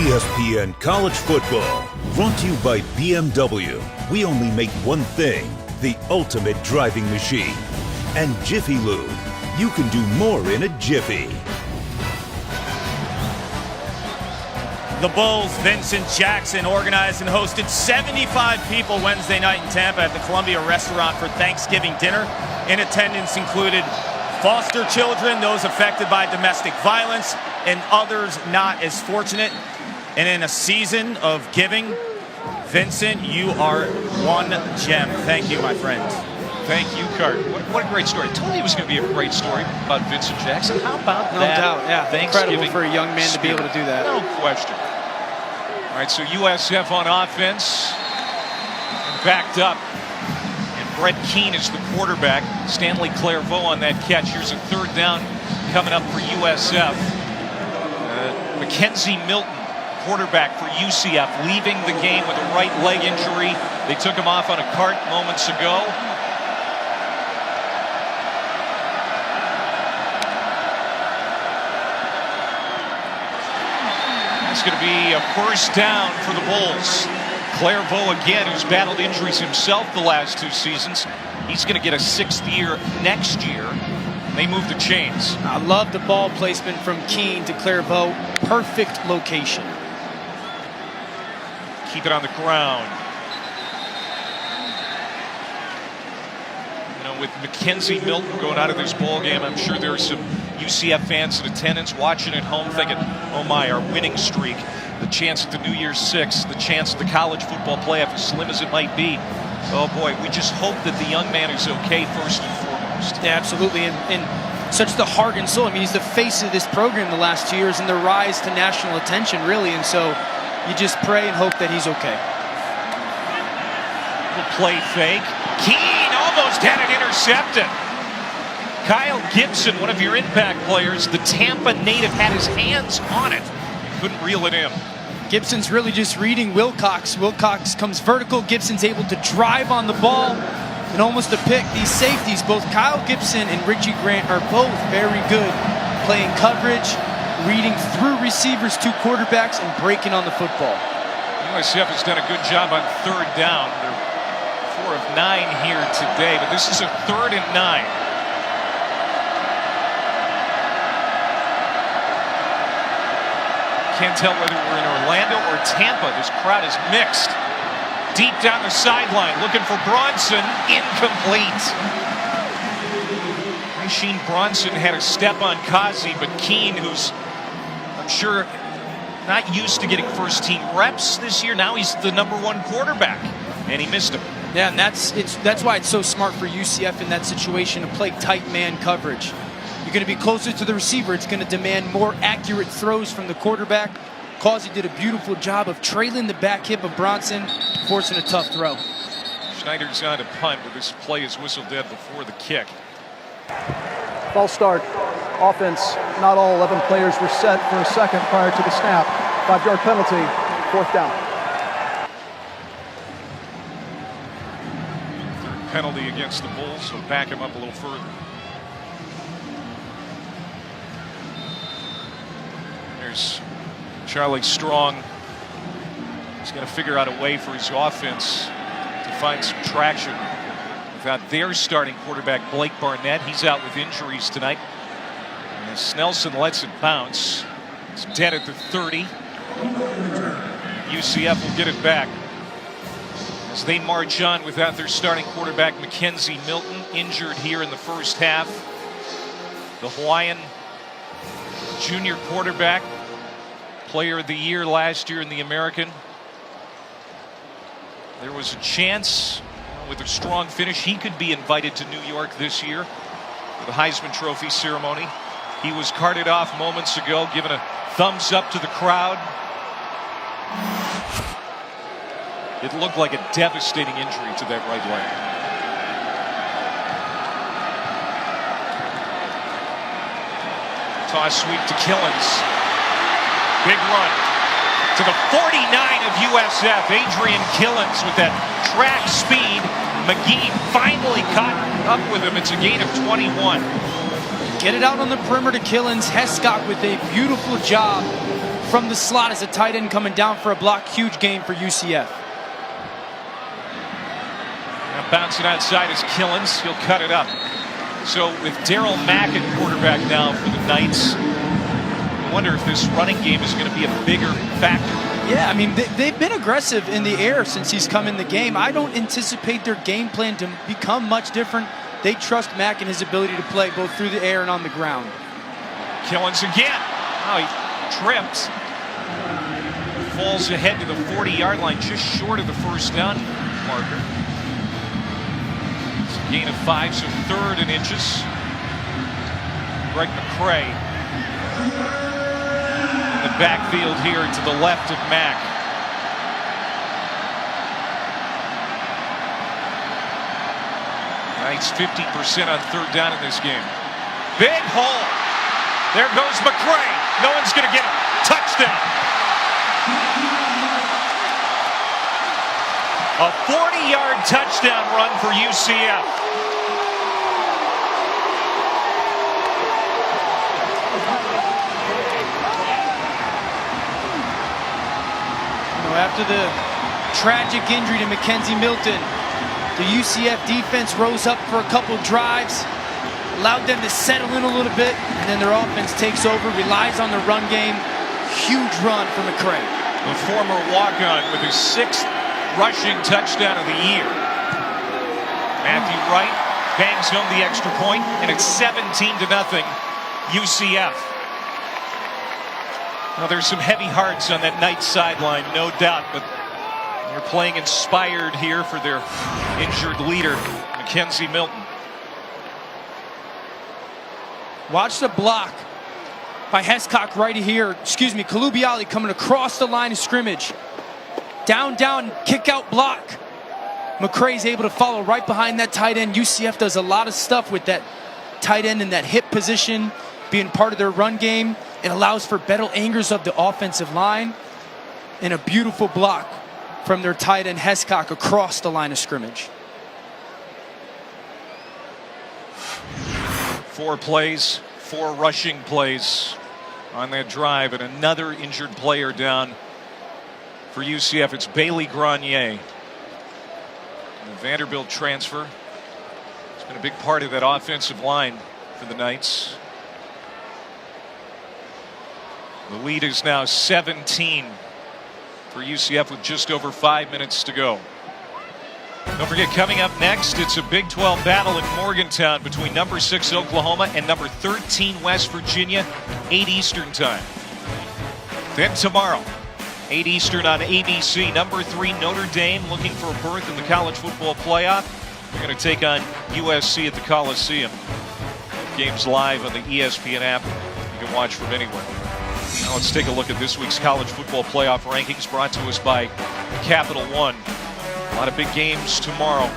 ESPN College Football, brought to you by BMW. We only make one thing, the ultimate driving machine. And Jiffy Lube, you can do more in a jiffy. The Bulls, Vincent Jackson, organized and hosted 75 people Wednesday night in Tampa at the Columbia Restaurant for Thanksgiving dinner. In attendance included foster children, those affected by domestic violence, and others not as fortunate. And in a season of giving, Vincent, you are one gem. Thank you, my friend. Thank you, Cart. What a great story. I told you it was going to be a great story about Vincent Jackson. How about No that? doubt, yeah. Thanksgiving Incredible for a young man to be able to do that. No question. All right, so USF on offense. Backed up. And Brett Keane is the quarterback. Stanley Clairvaux on that catch. Here's a third down coming up for USF. Mackenzie Milton, quarterback for UCF, leaving the game with a right leg injury. They took him off on a cart moments ago. It's going to be a first down for the Bulls. Clairvaux again, who's battled injuries himself the last 2 seasons. He's going to get a 6th year next year. They move the chains. I love the ball placement from Keane to Clairvaux. Perfect location. Keep it on the ground. You know, with Mackenzie Milton going out of this ball game, I'm sure there are some UCF fans in attendance watching at home thinking, oh my, our winning streak, the chance at the New Year's Six, the chance at the college football playoff, as slim as it might be. Oh boy, we just hope that the young man is okay first and foremost. Yeah, absolutely, and such the heart and soul. I mean, he's the face of this program the last 2 years and the rise to national attention, really, and so you just pray and hope that he's okay. Little play fake. Keane almost had it intercepted. Kyle Gibson, one of your impact players, the Tampa native, had his hands on it. Couldn't reel it in. Gibson's really just reading Wilcox. Wilcox comes vertical. Gibson's able to drive on the ball and almost a pick. These safeties, both Kyle Gibson and Richie Grant, are both very good playing coverage, reading through receivers to quarterbacks, and breaking on the football. USF has done a good job on third down. They're 4 of 9 here today, but this is a 3rd and 9. Can't tell whether we're in Orlando or Tampa. This crowd is mixed. Deep down the sideline, looking for Bronson. Incomplete. Sheen Bronson had a step on Kazi, but Keane, who's, I'm sure, not used to getting first-team reps this year. Now he's the #1 quarterback, and he missed him. Yeah, and that's why it's so smart for UCF in that situation to play tight man coverage. You're going to be closer to the receiver. It's going to demand more accurate throws from the quarterback. Causey did a beautiful job of trailing the back hip of Bronson, forcing a tough throw. Schneider's on a punt, but this play is whistled dead before the kick. False start. Offense, not all 11 players were set for a second prior to the snap. 5-yard penalty, 4th down. Third penalty against the Bulls, so back him up a little further. There's Charlie Strong. He's going to figure out a way for his offense to find some traction without their starting quarterback, Blake Barnett. He's out with injuries tonight. And as Snelson lets it bounce, it's dead at the 30. UCF will get it back as they march on without their starting quarterback, Mackenzie Milton, injured here in the first half. The Hawaiian junior quarterback, player of the year last year in the American. There was a chance with a strong finish he could be invited to New York this year for the Heisman Trophy ceremony. He was carted off moments ago, given a thumbs up to the crowd. It looked like a devastating injury to that right leg. Toss sweep to Killens. Big run to the 49 of USF. Adrian Killens with that track speed. McGee finally caught up with him. It's a gain of 21. Get it out on the perimeter, Killens. Hescock with a beautiful job from the slot as a tight end coming down for a block. Huge gain for UCF. Now bouncing outside is Killens. He'll cut it up. So with Daryl Mack at quarterback now for the Knights, I wonder if this running game is going to be a bigger factor. Yeah, I mean, they've been aggressive in the air since he's come in the game. I don't anticipate their game plan to become much different. They trust Mack and his ability to play both through the air and on the ground. Killens again. Oh, he trips. Falls ahead to the 40-yard line, just short of the first down marker. It's a gain of 5, so 3rd and inches. Greg McCray in the backfield here to the left of Mack. Knights 50% on 3rd down in this game. Big hole. There goes McCray. No one's going to get him. Touchdown. A 40-yard touchdown run for UCF. After the tragic injury to Mackenzie Milton, the UCF defense rose up for a couple drives, allowed them to settle in a little bit, and then their offense takes over, relies on the run game. Huge run for McCray. The former walk-on with his 6th rushing touchdown of the year. Matthew Wright bangs home the extra point, and it's 17-0 UCF. Now there's some heavy hearts on that Knights sideline, no doubt, but they're playing inspired here for their injured leader, Mackenzie Milton. Watch the block by Hescock right here. Kalubiali coming across the line of scrimmage. Down, kick out block. McCray's able to follow right behind that tight end. UCF does a lot of stuff with that tight end in that hip position, being part of their run game. It allows for better angles of the offensive line, and a beautiful block from their tight end Hescock across the line of scrimmage. 4 plays, 4 rushing plays on that drive, and another injured player down for UCF. It's Bailey Grenier, the Vanderbilt transfer. It's been a big part of that offensive line for the Knights. The lead is now 17 for UCF with just over 5 minutes to go. Don't forget, coming up next, it's a Big 12 battle in Morgantown between number 6 Oklahoma and number 13 West Virginia, 8 Eastern time. Then tomorrow, 8 Eastern on ABC, number 3 Notre Dame looking for a berth in the college football playoff. They're going to take on USC at the Coliseum. Games live on the ESPN app. You can watch from anywhere. Now let's take a look at this week's college football playoff rankings brought to us by Capital One. A lot of big games tomorrow.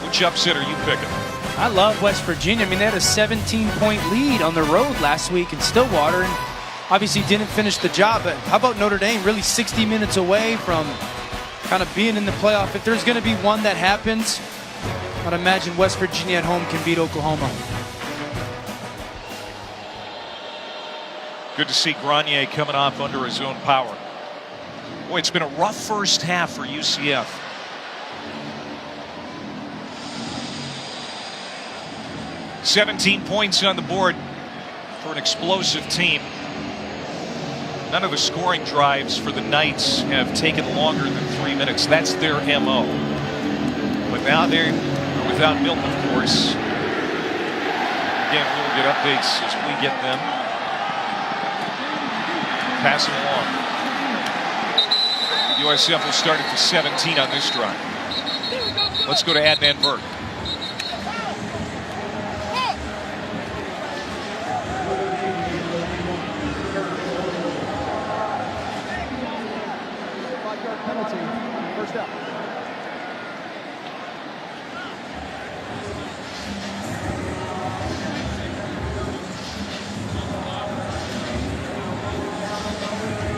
Which upset are you picking? I love West Virginia. I mean, they had a 17-point lead on the road last week in Stillwater, and obviously didn't finish the job. But how about Notre Dame? Really 60 minutes away from kind of being in the playoff. If there's going to be one that happens, I'd imagine West Virginia at home can beat Oklahoma. Good to see Grenier coming off under his own power. Boy, it's been a rough first half for UCF. "17 points on the board for an explosive team. None of the scoring drives for the Knights have taken longer than 3 minutes. That's their MO. But now they're without Milton, of course. Again, we'll get updates as we get them. Pass them along. USF will start at the 17 on this drive. Let's go to Adnan Burke. Penalty, first down.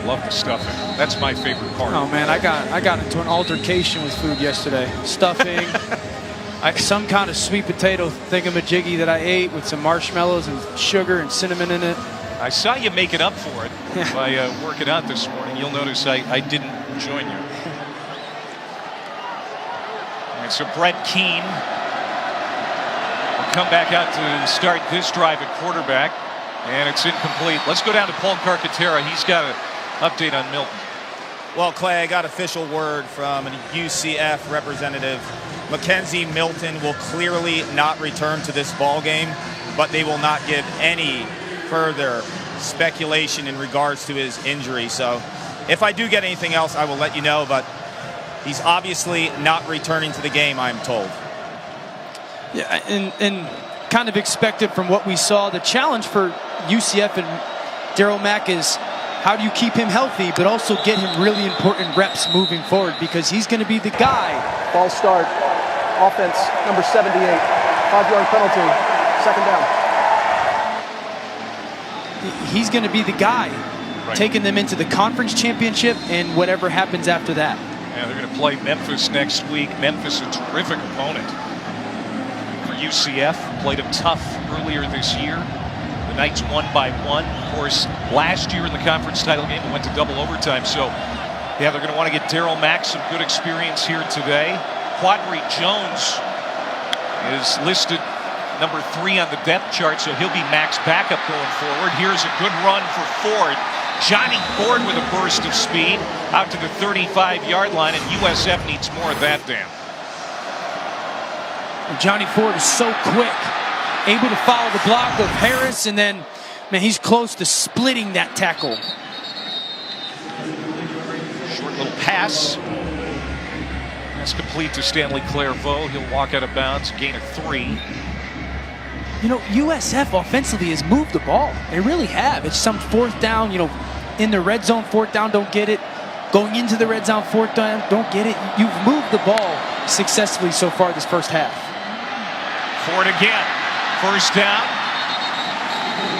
Love the stuffing. That's my favorite part. Oh man, I got into an altercation with food yesterday. Stuffing, some kind of sweet potato thingamajiggy that I ate with some marshmallows and sugar and cinnamon in it. I saw you making up for it by working out this morning. You'll notice I didn't join you. All right, so Brett Keane will come back out to start this drive at quarterback, and it's incomplete. Let's go down to Paul Carcaterra. He's got an update on Milton. Well, Clay, I got official word from a UCF representative. Mackenzie Milton will clearly not return to this ball game, but they will not give any further speculation in regards to his injury. So if I do get anything else, I will let you know, but he's obviously not returning to the game, I'm told. Yeah, and kind of expected from what we saw. The challenge for UCF and Darryl Mack is how do you keep him healthy, but also get him really important reps moving forward, because he's going to be the guy. False start. Offense, number 78. 5-yard penalty. Second down. He's going to be the guy, Right. taking them into the conference championship and whatever happens after that. Yeah, they're going to play Memphis next week. Memphis, a terrific opponent for UCF. Played them tough earlier this year. The Knights won by 1. Of course, last year in the conference title game, it went to double overtime. So, yeah, they're going to want to get Darryl Mack some good experience here today. Quadri Jones is listed number 3 on the depth chart, so he'll be Mack's backup going forward. Here's a good run for Ford. Johnny Ford with a burst of speed out to the 35-yard line, and USF needs more of that, Dan. Johnny Ford is so quick, able to follow the block of Harris, and then, man, he's close to splitting that tackle. Short little pass. That's complete to Stanley Clairvaux. He'll walk out of bounds, gain of 3. You know, USF offensively has moved the ball. They really have. It's some fourth down, you know, in the red zone, fourth down, don't get it. Going into the red zone, fourth down, don't get it. You've moved the ball successfully so far this first half. Ford again. First down.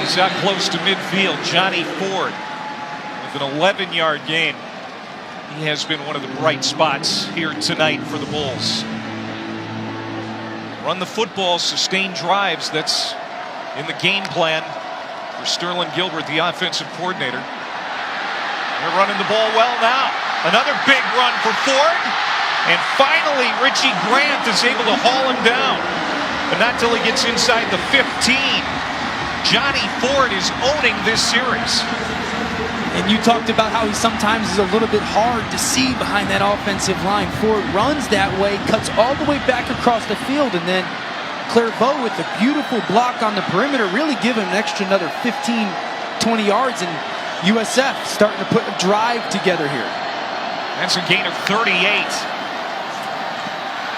He's out close to midfield. Johnny Ford with an 11-yard gain. He has been one of the bright spots here tonight for the Bulls. Run the football, sustain drives. That's in the game plan for Sterling Gilbert, the offensive coordinator. They're running the ball well now. Another big run for Ford. And finally, Richie Grant is able to haul him down. But not till he gets inside the 15. Johnny Ford is owning this series. And you talked about how he sometimes is a little bit hard to see behind that offensive line. Ford runs that way, cuts all the way back across the field, and then Clairvaux with a beautiful block on the perimeter really give him an extra another 15 20 yards, and USF starting to put a drive together here. That's a gain of 38.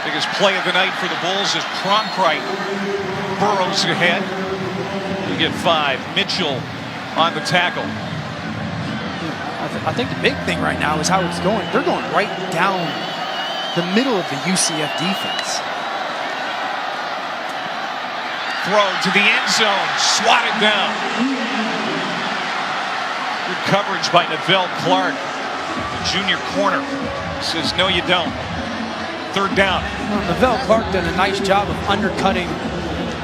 Biggest play of the night for the Bulls as Cronkrite burrows ahead. You get 5. Mitchell on the tackle. I think the big thing right now is how it's going. They're going right down the middle of the UCF defense. Throw to the end zone, swatted down. Good coverage by Neville Clark, the junior corner. Says, no, you don't. 3rd down. Well, Neville Clark done a nice job of undercutting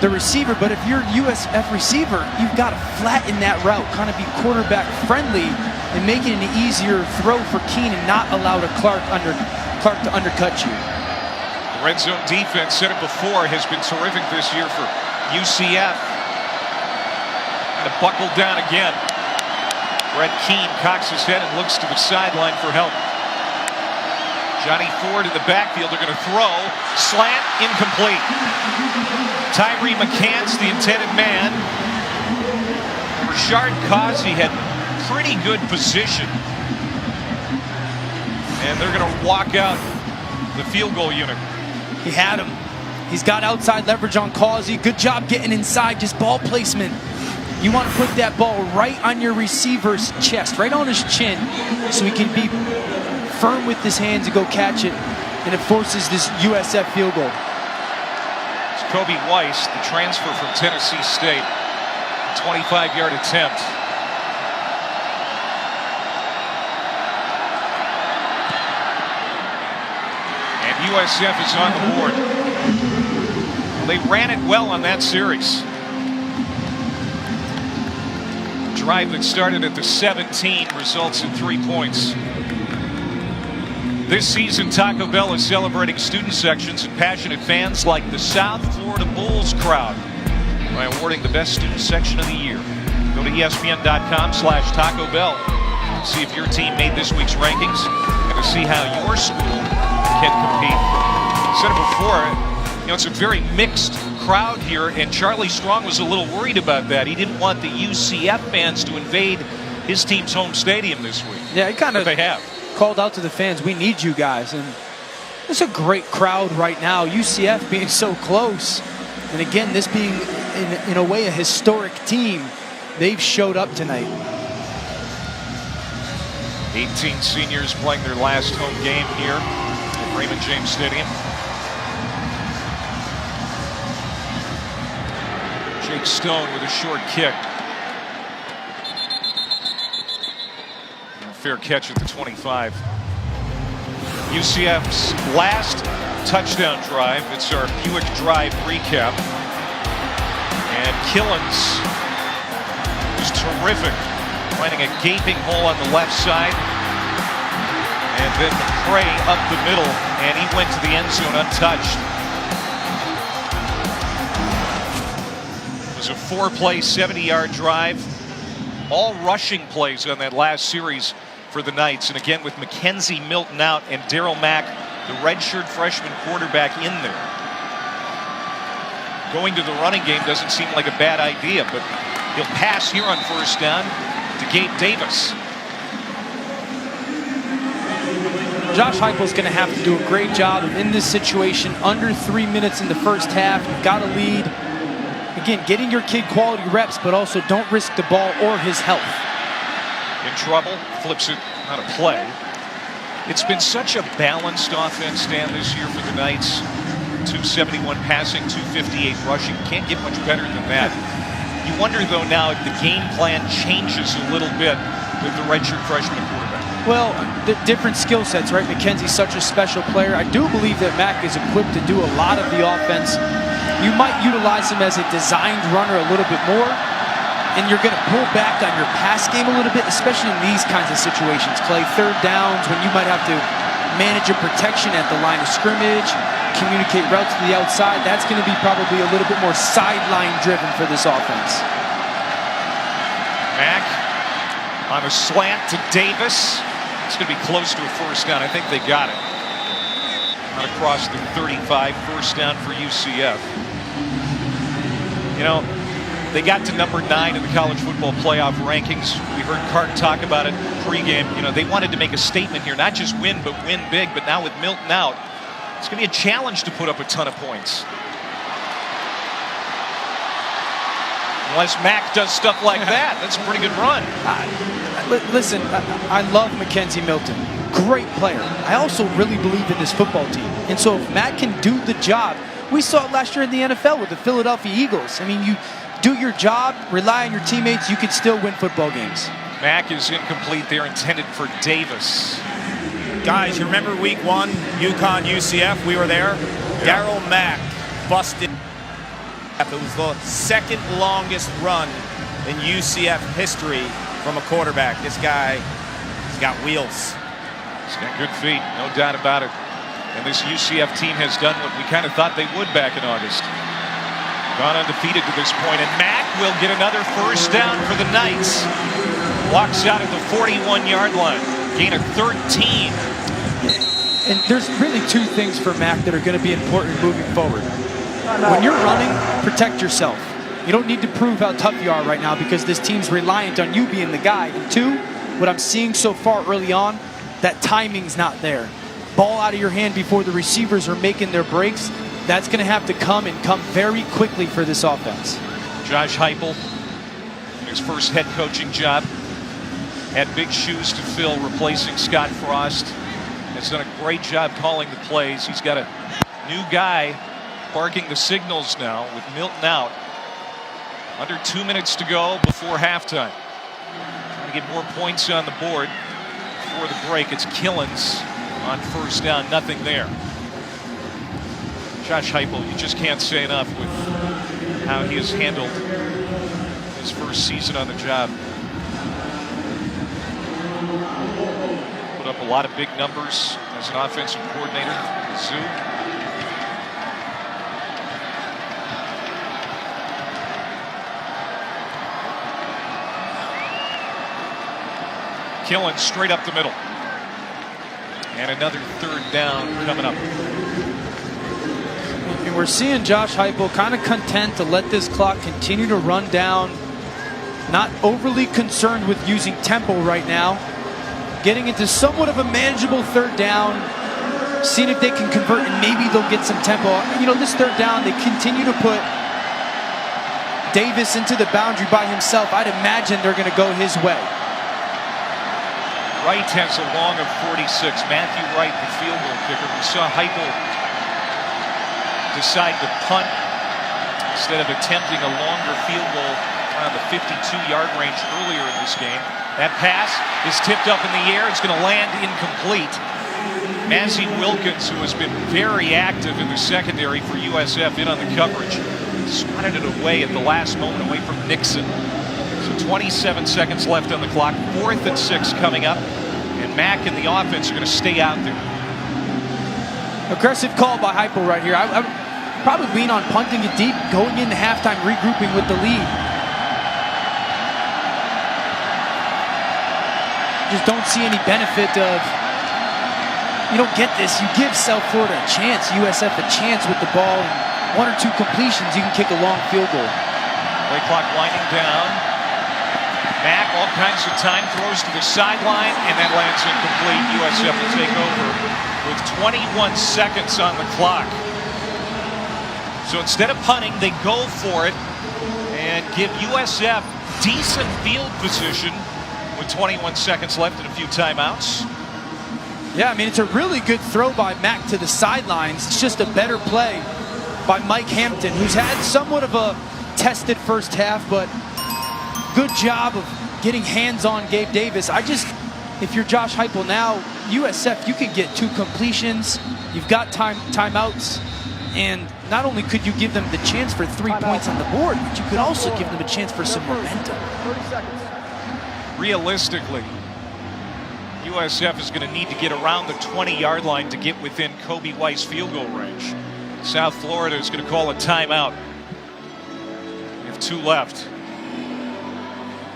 the receiver, but if you're a USF receiver, you've got to flatten that route, kind of be quarterback friendly and make it an easier throw for Keene and not allow Clark to undercut you. The red zone defense, said it before, has been terrific this year for UCF. And buckled down again. Brett Keene cocks his head and looks to the sideline for help. Johnny Ford in the backfield. They're going to throw. Slant, incomplete. Tyree McCants, the intended man. Rashard Causey had pretty good position. And they're going to walk out the field goal unit. He had him. He's got outside leverage on Causey. Good job getting inside, just ball placement. You want to put that ball right on your receiver's chest, right on his chin, so he can be firm with his hands and go catch it, and it forces this USF field goal. It's Kobe Weiss, the transfer from Tennessee State. 25-yard attempt. And USF is on the board. They ran it well on that series. Drive that started at the 17 results in 3 points. This season, Taco Bell is celebrating student sections and passionate fans like the South Florida Bulls crowd by awarding the best student section of the year. Go to ESPN.com/Taco Bell to see if your team made this week's rankings and to see how your school can compete. I said it before, you know, it's a very mixed crowd here, and Charlie Strong was a little worried about that. He didn't want the UCF fans to invade his team's home stadium this week. Yeah, he kind of they have called out to the fans, we need you guys. And it's a great crowd right now. UCF being so close. And again, this being, in a way, a historic team. They've showed up tonight. 18 seniors playing their last home game here at Raymond James Stadium. Jake Stone with a short kick. Fair catch at the 25. UCF's last touchdown drive. It's our Buick Drive recap. And Killens was terrific, finding a gaping hole on the left side. And then McCray up the middle, and he went to the end zone untouched. It was a 4-play, 70-yard drive. All rushing plays on that last series for the Knights. And again, with Mackenzie Milton out and Daryl Mack, the redshirt freshman quarterback, in there. Going to the running game doesn't seem like a bad idea, but he'll pass here on first down to Gabe Davis. Josh Heupel's going to have to do a great job of, in this situation, under 3 minutes in the first half. You've got to lead. Again, getting your kid quality reps, but also don't risk the ball or his health. In trouble, flips it on a play. It's been such a balanced offense, Dan, this year for the Knights. 271 passing, 258 rushing. Can't get much better than that. You wonder, though, now if the game plan changes a little bit with the redshirt freshman quarterback. Well, the different skill sets, right? McKenzie's such a special player. I do believe that Mack is equipped to do a lot of the offense. You might utilize him as a designed runner a little bit more, and you're going to pull back on your pass game a little bit, especially in these kinds of situations. Clay, third downs, when you might have to manage your protection at the line of scrimmage, communicate routes to the outside. That's going to be probably a little bit more sideline driven for this offense. Mack on a slant to Davis. It's going to be close to a first down. I think they got it. Not across the 35, first down for UCF. You know, They got to number 9 in the college football playoff rankings. We heard Cart talk about it pregame. You know, they wanted to make a statement here, not just win, but win big. But now with Milton out, it's going to be a challenge to put up a ton of points. Unless Mack does stuff like that. That's a pretty good run. Listen, I love Mackenzie Milton. Great player. I also really believe in this football team. And so if Matt can do the job, we saw it last year in the NFL with the Philadelphia Eagles. I mean, you do your job, rely on your teammates, you can still win football games. Mack is incomplete. They're intended for Davis. Guys, you remember week 1, UConn, UCF? We were there. Yeah. Darryl Mack busted. It was the second longest run in UCF history from a quarterback. This guy, he's got wheels. He's got good feet, no doubt about it. And this UCF team has done what we kind of thought they would back in August. Gone undefeated to this point, and Mack will get another first down for the Knights. Walks out at the 41-yard line. Gain of 13. And there's really 2 things for Mack that are going to be important moving forward. When you're running, protect yourself. You don't need to prove how tough you are right now because this team's reliant on you being the guy. And 2, what I'm seeing so far early on, that timing's not there. Ball out of your hand before the receivers are making their breaks, that's going to have to come very quickly for this offense. Josh Heupel, in his first head coaching job, had big shoes to fill replacing Scott Frost. Has done a great job calling the plays. He's got a new guy barking the signals now with Milton out. Under 2 minutes to go before halftime. Trying to get more points on the board before the break. It's Killens on first down. Nothing there. Josh Heupel, you just can't say enough with how he has handled his first season on the job. Put up a lot of big numbers as an offensive coordinator. Zoo. Killens straight up the middle. And another third down coming up. And we're seeing Josh Heupel kind of content to let this clock continue to run down. Not overly concerned with using tempo right now. Getting into somewhat of a manageable third down. Seeing if they can convert and maybe they'll get some tempo. You know, this third down, they continue to put Davis into the boundary by himself. I'd imagine they're going to go his way. Wright has a long of 46. Matthew Wright, the field goal kicker. We saw Heupel decide to punt instead of attempting a longer field goal around the 52-yard range earlier in this game. That pass is tipped up in the air. It's going to land incomplete. Mazzy Wilkins, who has been very active in the secondary for USF, in on the coverage, swatted it away at the last moment away from Nixon. So 27 seconds left on the clock. 4th and 6 coming up. And Mack and the offense are going to stay out there. Aggressive call by Heupel right here. I would probably lean on punting it deep, going into halftime, regrouping with the lead. Just don't see any benefit of, you don't get this. You give South Florida a chance, USF a chance with the ball, and 1 or 2 completions, you can kick a long field goal. Play clock winding down. Mack, all kinds of time, throws to the sideline, and that lands incomplete. USF will take over with 21 seconds on the clock. So instead of punting, they go for it and give USF decent field position with 21 seconds left and a few timeouts. Yeah, I mean, it's a really good throw by Mack to the sidelines. It's just a better play by Mike Hampton, who's had somewhat of a tested first half, but good job of getting hands on Gabe Davis. If you're Josh Heupel now, USF, you could get 2 completions. You've got timeouts. And not only could you give them the chance for 3 points on the board, but you could also give them a chance for some momentum. 30 seconds. Realistically, USF is going to need to get around the 20-yard line to get within Kobe White's field goal range. South Florida is going to call a timeout. We have 2 left.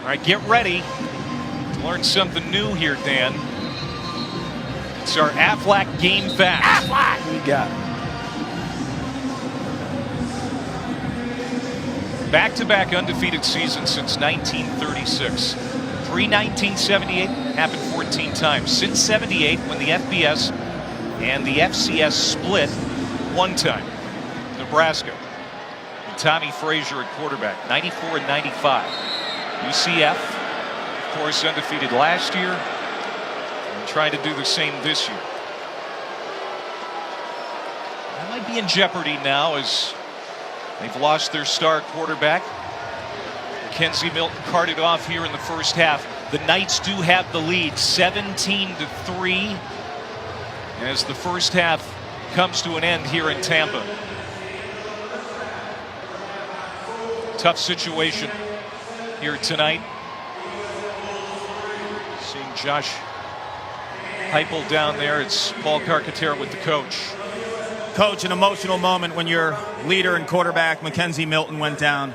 All right, get ready to learn something new here, Dan. It's our Aflac Game Fact. Aflac! We got it. Back-to-back undefeated seasons since 1936. Pre-1978 happened 14 times. Since 78, when the FBS and the FCS split, one time. Nebraska. And Tommy Frazier at quarterback, 94 and 95. UCF, of course, undefeated last year. And trying to do the same this year. That might be in jeopardy now as they've lost their star quarterback. Mackenzie Milton carted off here in the first half. The Knights do have the lead, 17-3, as the first half comes to an end here in Tampa. Tough situation here tonight. Seeing Josh Heupel down there. It's Paul Carcaterra with the coach. Coach, an emotional moment when your leader and quarterback, Mackenzie Milton, went down.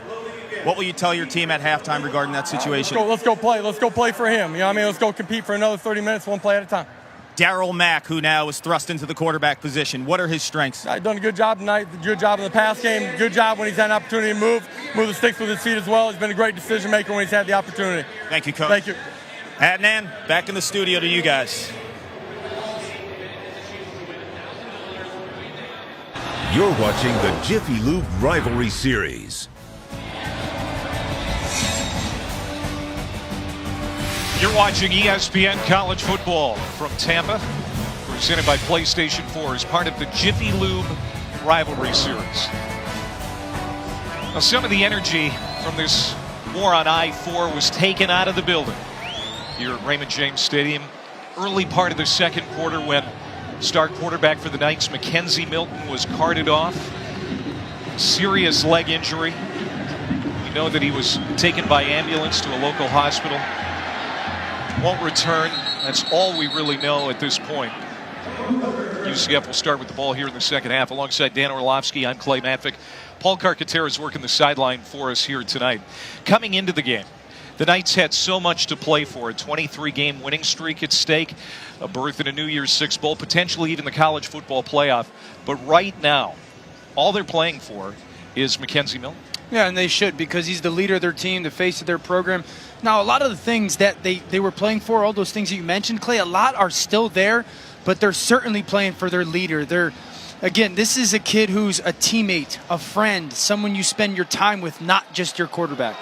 What will you tell your team at halftime regarding that situation? Let's go play. Let's go play for him. You know what I mean? Let's go compete for another 30 minutes, one play at a time. Darryl Mack, who now is thrust into the quarterback position. What are his strengths? He's done a good job tonight. Good job in the pass game. Good job when he's had an opportunity to move the sticks with his feet as well. He's been a great decision maker when he's had the opportunity. Thank you, Coach. Thank you. Adnan, back in the studio to you guys. You're watching the Jiffy Lube Rivalry Series. You're watching ESPN College Football from Tampa, presented by PlayStation 4 as part of the Jiffy Lube Rivalry Series. Now, some of the energy from this war on I-4 was taken out of the building here at Raymond James Stadium. Early part of the second quarter when star quarterback for the Knights, Mackenzie Milton, was carted off. Serious leg injury. We know that he was taken by ambulance to a local hospital. Won't return. That's all we really know at this point. UCF will start with the ball here in the second half. Alongside Dan Orlovsky, I'm Clay Matvick. Paul Carcaterra is working the sideline for us here tonight. Coming into the game, the Knights had so much to play for. A 23-game winning streak at stake, a berth in a New Year's Six Bowl, potentially even the college football playoff. But right now, all they're playing for is Mackenzie Milton. Yeah, and they should, because he's the leader of their team, the face of their program. Now, a lot of the things that they were playing for, all those things that you mentioned, Clay, a lot are still there, but they're certainly playing for their leader. Again, this is a kid who's a teammate, a friend, someone you spend your time with, not just your quarterback.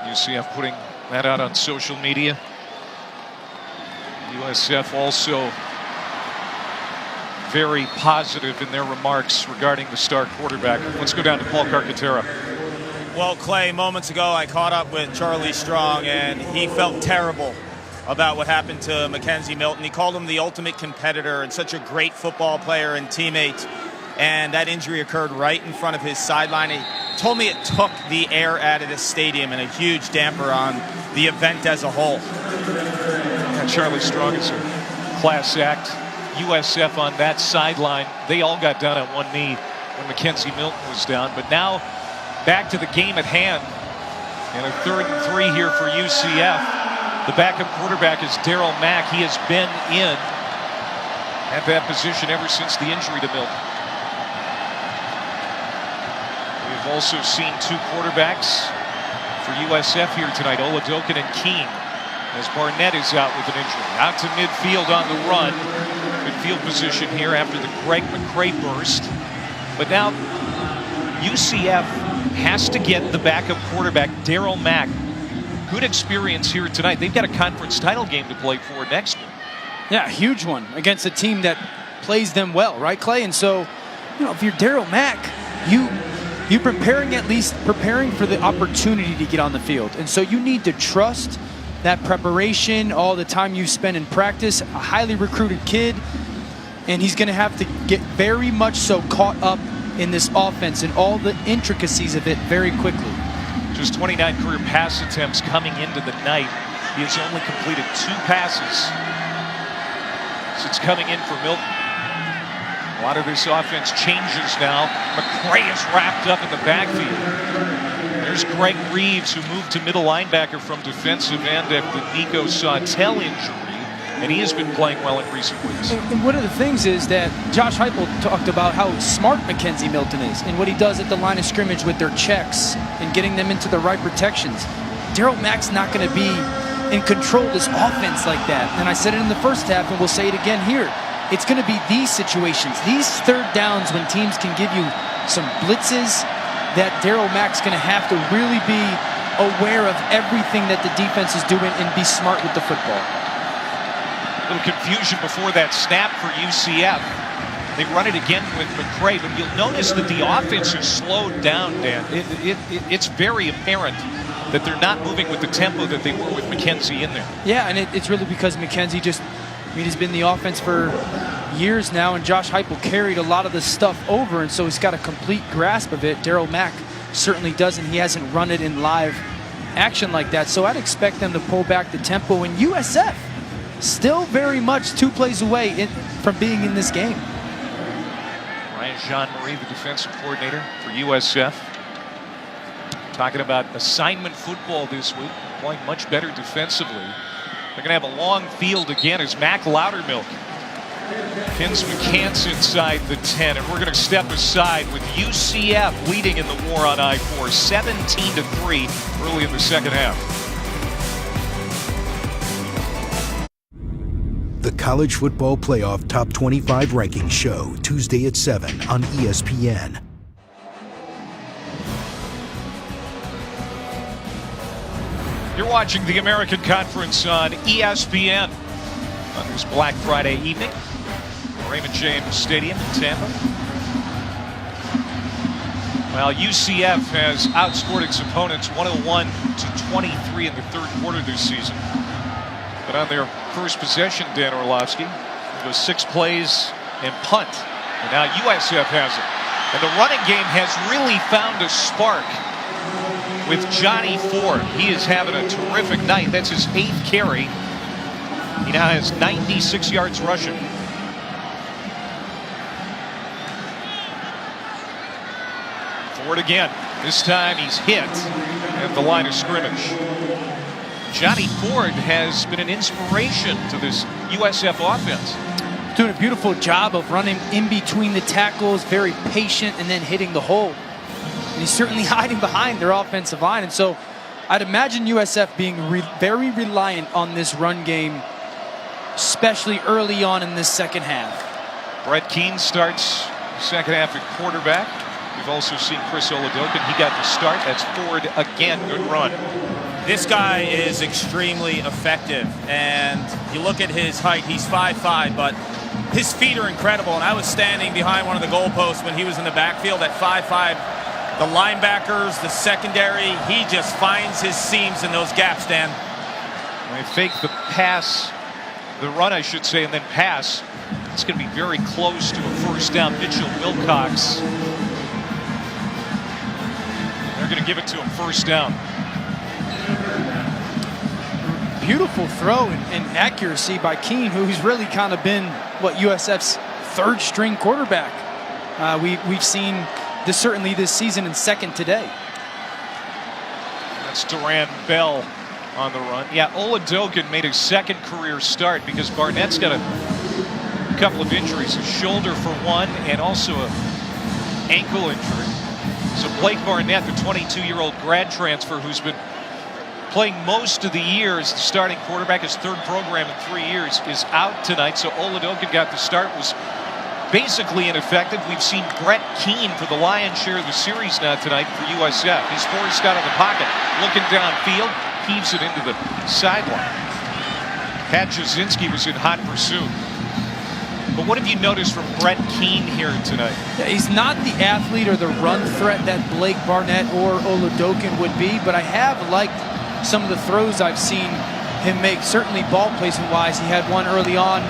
UCF putting that out on social media. USF also very positive in their remarks regarding the star quarterback. Let's go down to Paul Carcaterra. Well, Clay, moments ago I caught up with Charlie Strong, and he felt terrible about what happened to Mackenzie Milton. He called him the ultimate competitor and such a great football player and teammate. And that injury occurred right in front of his sideline. He told me it took the air out of the stadium and a huge damper on the event as a whole. And Charlie Strong is a class act. USF on that sideline, they all got down on one knee when Mackenzie Milton was down. But now back to the game at hand. And a 3rd and 3 here for UCF. The backup quarterback is Darryl Mack. He has been in at that position ever since the injury to Milton. We've also seen two quarterbacks for USF here tonight, Oladokin and Keene, as Barnett is out with an injury. Out to midfield on the run. Good field position here after the Greg McCray burst. But now UCF has to get the backup quarterback, Darryl Mack. Good experience here tonight. They've got a conference title game to play for next week. Yeah, huge one against a team that plays them well, right, Clay? And so, if you're Darryl Mack, you're preparing for the opportunity to get on the field. And so you need to trust that preparation, all the time you spend in practice, a highly recruited kid, and he's going to have to get very much so caught up in this offense and all the intricacies of it very quickly. Just 29 career pass attempts coming into the night. He has only completed 2 passes since coming in for Milton. A lot of this offense changes now. McCray is wrapped up in the backfield. There's Greg Reeves, who moved to middle linebacker from defensive end after the Nico Sautel injury. and he has been playing well in recent weeks. And one of the things is that Josh Heupel talked about how smart McKenzie Milton is and what he does at the line of scrimmage with their checks and getting them into the right protections. Darryl Mack's not going to be in control of this offense like that. And I said it in the first half, and we'll say it again here. It's going to be these situations, these third downs when teams can give you some blitzes, that Darryl Mack's going to have to really be aware of everything that the defense is doing and be smart with the football. A little confusion before that snap for UCF. They run it again with McCray, but you'll notice that the offense is slowed down, Dan. It's very apparent that they're not moving with the tempo that they were with McKenzie in there. Yeah, and it's really because McKenzie he's been the offense for years now, and Josh Heupel carried a lot of the stuff over, and so he's got a complete grasp of it. Darryl Mack certainly doesn't. He hasn't run it in live action like that, so I'd expect them to pull back the tempo. And USF still very much 2 plays away from being in this game. Ryan Jean-Marie, the defensive coordinator for USF, talking about assignment football this week, playing much better defensively. They're going to have a long field again as Mac Loudermilk pins McCants inside the 10, and we're going to step aside with UCF leading in the war on I-4, 17-3 early in the second half. The College Football Playoff Top 25 Rankings Show, Tuesday at 7 on ESPN. You're watching the American Conference on ESPN on this Black Friday evening. Raymond James Stadium in Tampa. Well, UCF has outscored its opponents 101-23 in the third quarter this season. But on their first possession, Dan Orlovsky, it goes 6 plays and punt. And now USF has it. And the running game has really found a spark with Johnny Ford. He is having a terrific night. That's his 8th carry. He now has 96 yards rushing. Ford again. This time he's hit at the line of scrimmage. Johnny Ford has been an inspiration to this USF offense. Doing a beautiful job of running in between the tackles, very patient, and then hitting the hole. And he's certainly hiding behind their offensive line. And so I'd imagine USF being very reliant on this run game, especially early on in this second half. Brett Keane starts the second half at quarterback. We've also seen Chris Oladokin. He got the start. That's Ford again. Good run. This guy is extremely effective. And you look at his height, he's 5'5", but his feet are incredible. And I was standing behind one of the goalposts when he was in the backfield at 5'5". The linebackers, the secondary, he just finds his seams in those gaps, Dan. They fake the pass, the run, I should say, and then pass. It's going to be very close to a first down. Mitchell Wilcox. They're going to give it to him first down. Beautiful throw and accuracy by Keane, who's really kind of been what USF's third string quarterback. We've seen this certainly this season and second today. That's Duran Bell on the run. Yeah, Oladokin made his second career start because Barnett's got a couple of injuries, a shoulder for one and also an ankle injury. So Blake Barnett, the 22-year-old grad transfer who's been playing most of the year as the starting quarterback, his third program in 3 years, is out tonight. So Oladokin got the start, was basically ineffective. We've seen Brett Keane for the lion's share of the series now tonight for USF. He's forced out of the pocket, looking downfield, heaves it into the sideline. Pat Jasinski was in hot pursuit. But what have you noticed from Brett Keane here tonight? Yeah, he's not the athlete or the run threat that Blake Barnett or Oladokin would be, but I have liked some of the throws I've seen him make. Certainly ball placement-wise, he had one early on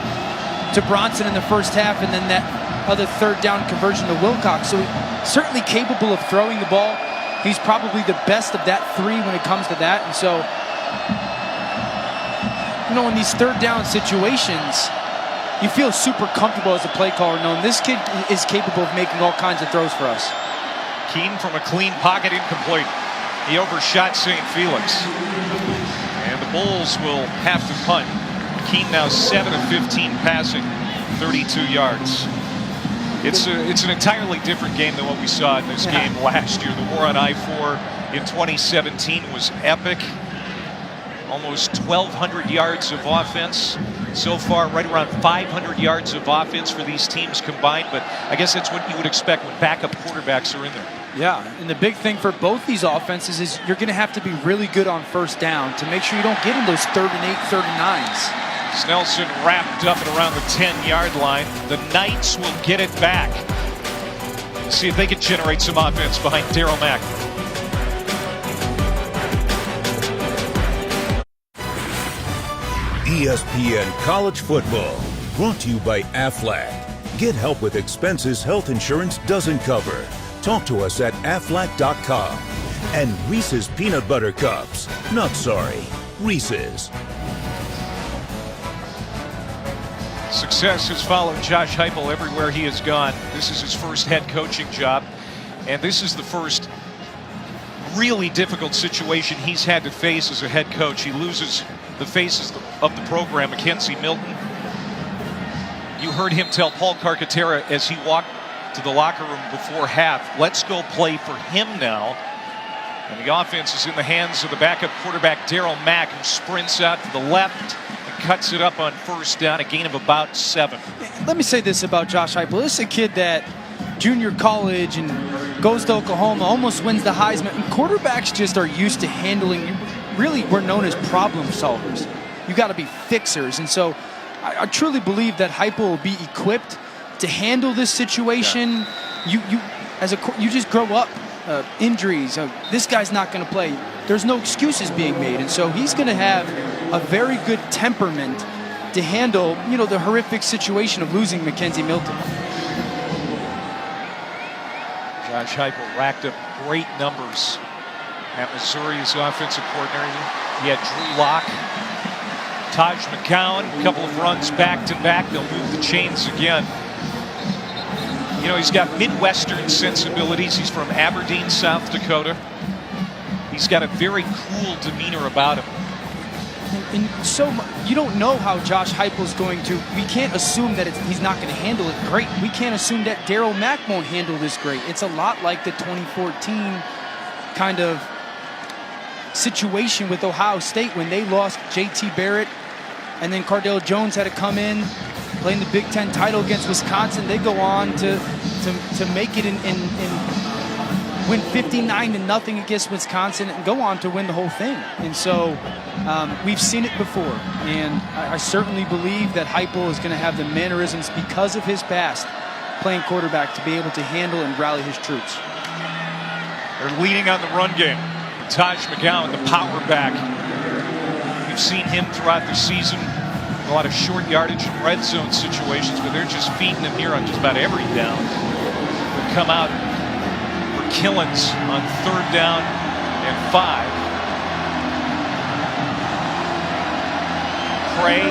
to Bronson in the first half, and then that other third down conversion to Wilcox. So certainly capable of throwing the ball. He's probably the best of that three when it comes to that. And so, you know, in these third down situations, you feel super comfortable as a play caller knowing this kid is capable of making all kinds of throws for us. Keane from a clean pocket, incomplete. He overshot St. Felix. And the Bulls will have to punt. Hakeem now 7 of 15 passing, 32 yards. It's an entirely different game than what we saw in this game last year. The war on I-4 in 2017 was epic. Almost 1,200 yards of offense so far, right around 500 yards of offense for these teams combined. But I guess that's what you would expect when backup quarterbacks are in there. Yeah, and the big thing for both these offenses is you're going to have to be really good on first down to make sure you don't get in those 3rd and 8, 3rd and 9s. Snelson wrapped up at around the 10-yard line. The Knights will get it back. See if they can generate some offense behind Darryl Mack. ESPN College Football, brought to you by Aflac. Get help with expenses health insurance doesn't cover. Talk to us at aflac.com. And Reese's Peanut Butter Cups. Not sorry, Reese's. Success has followed Josh Heupel everywhere he has gone. This is his first head coaching job, and this is the first really difficult situation he's had to face as a head coach. He loses the faces of the program, Mackenzie Milton. You heard him tell Paul Carcaterra as he walked to the locker room before half, let's go play for him now. And the offense is in the hands of the backup quarterback, Darryl Mack, who sprints out to the left and cuts it up on first down, a gain of about 7. Let me say this about Josh Heupel. This is a kid that junior college and goes to Oklahoma, almost wins the Heisman. And quarterbacks just are used to handling, really we're known as problem solvers. You got to be fixers. And so I truly believe that Heupel will be equipped to handle this situation. Yeah. You just grow up. Injuries, this guy's not going to play. There's no excuses being made, and so he's going to have a very good temperament to handle, the horrific situation of losing Mackenzie Milton. Josh Heupel racked up great numbers at Missouri as offensive coordinator. He had Drew Lock, Taj McCown, a couple of runs back-to-back. They'll move the chains again. He's got Midwestern sensibilities. He's from Aberdeen, South Dakota. He's got a very cool demeanor about him. And so you don't know how Josh Heupel's going to. We can't assume that he's not going to handle it great. We can't assume that Darryl Mack won't handle this great. It's a lot like the 2014 kind of situation with Ohio State when they lost J.T. Barrett, and then Cardale Jones had to come in, playing the Big Ten title against Wisconsin. They go on to make it and win 59-0 against Wisconsin and go on to win the whole thing. And so we've seen it before. And I certainly believe that Heupel is going to have the mannerisms because of his past playing quarterback to be able to handle and rally his troops. They're leading on the run game. Taj McCown, the power back. We've seen him throughout the season. A lot of short yardage and red zone situations, but they're just feeding him here on just about every down. They'll come out for Killins on 3rd down and 5. Cray.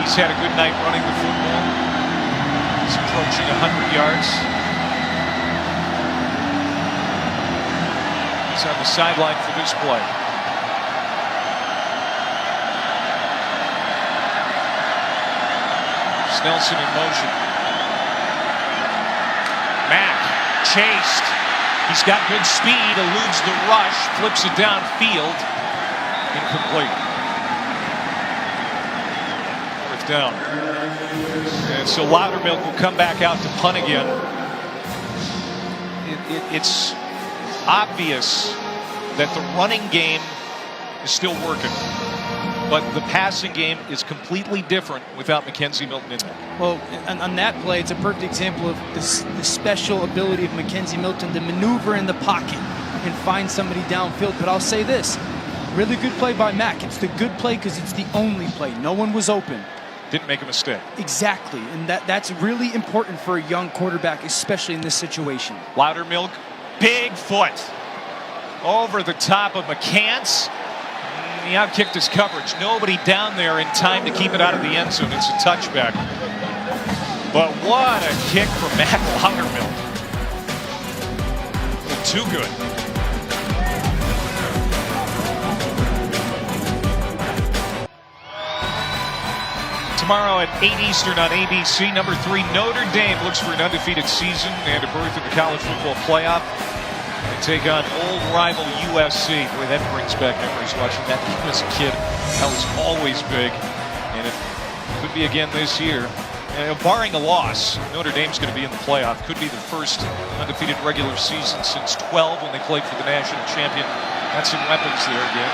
He's had a good night running the football. He's approaching 100 yards. He's on the sideline for this play. Snelson in motion. Mack chased. He's got good speed, eludes the rush, flips it downfield. Incomplete. 4th down. And so Loudermilk will come back out to punt again. It's obvious that the running game is still working. But the passing game is completely different without Mackenzie Milton in there. Well, on that play, it's a perfect example of the special ability of Mackenzie Milton to maneuver in the pocket and find somebody downfield. But I'll say this, really good play by Mack. It's the good play because it's the only play. No one was open. Didn't make a mistake. Exactly, and that's really important for a young quarterback, especially in this situation. Loudermilk, big foot over the top of McCants. He outkicked his coverage. Nobody down there in time to keep it out of the end zone. It's a touchback. But what a kick from Matt Loudermilk. Too good. tomorrow at 8 Eastern on ABC. Number 3, Notre Dame looks for an undefeated season and a berth in the college football playoff. They take on old rival USC. Boy, that brings back memories watching that game as a kid. That was always big, and it could be again this year. And barring a loss, Notre Dame's going to be in the playoff. Could be the first undefeated regular season since 12 when they played for the national champion. Got some weapons there again.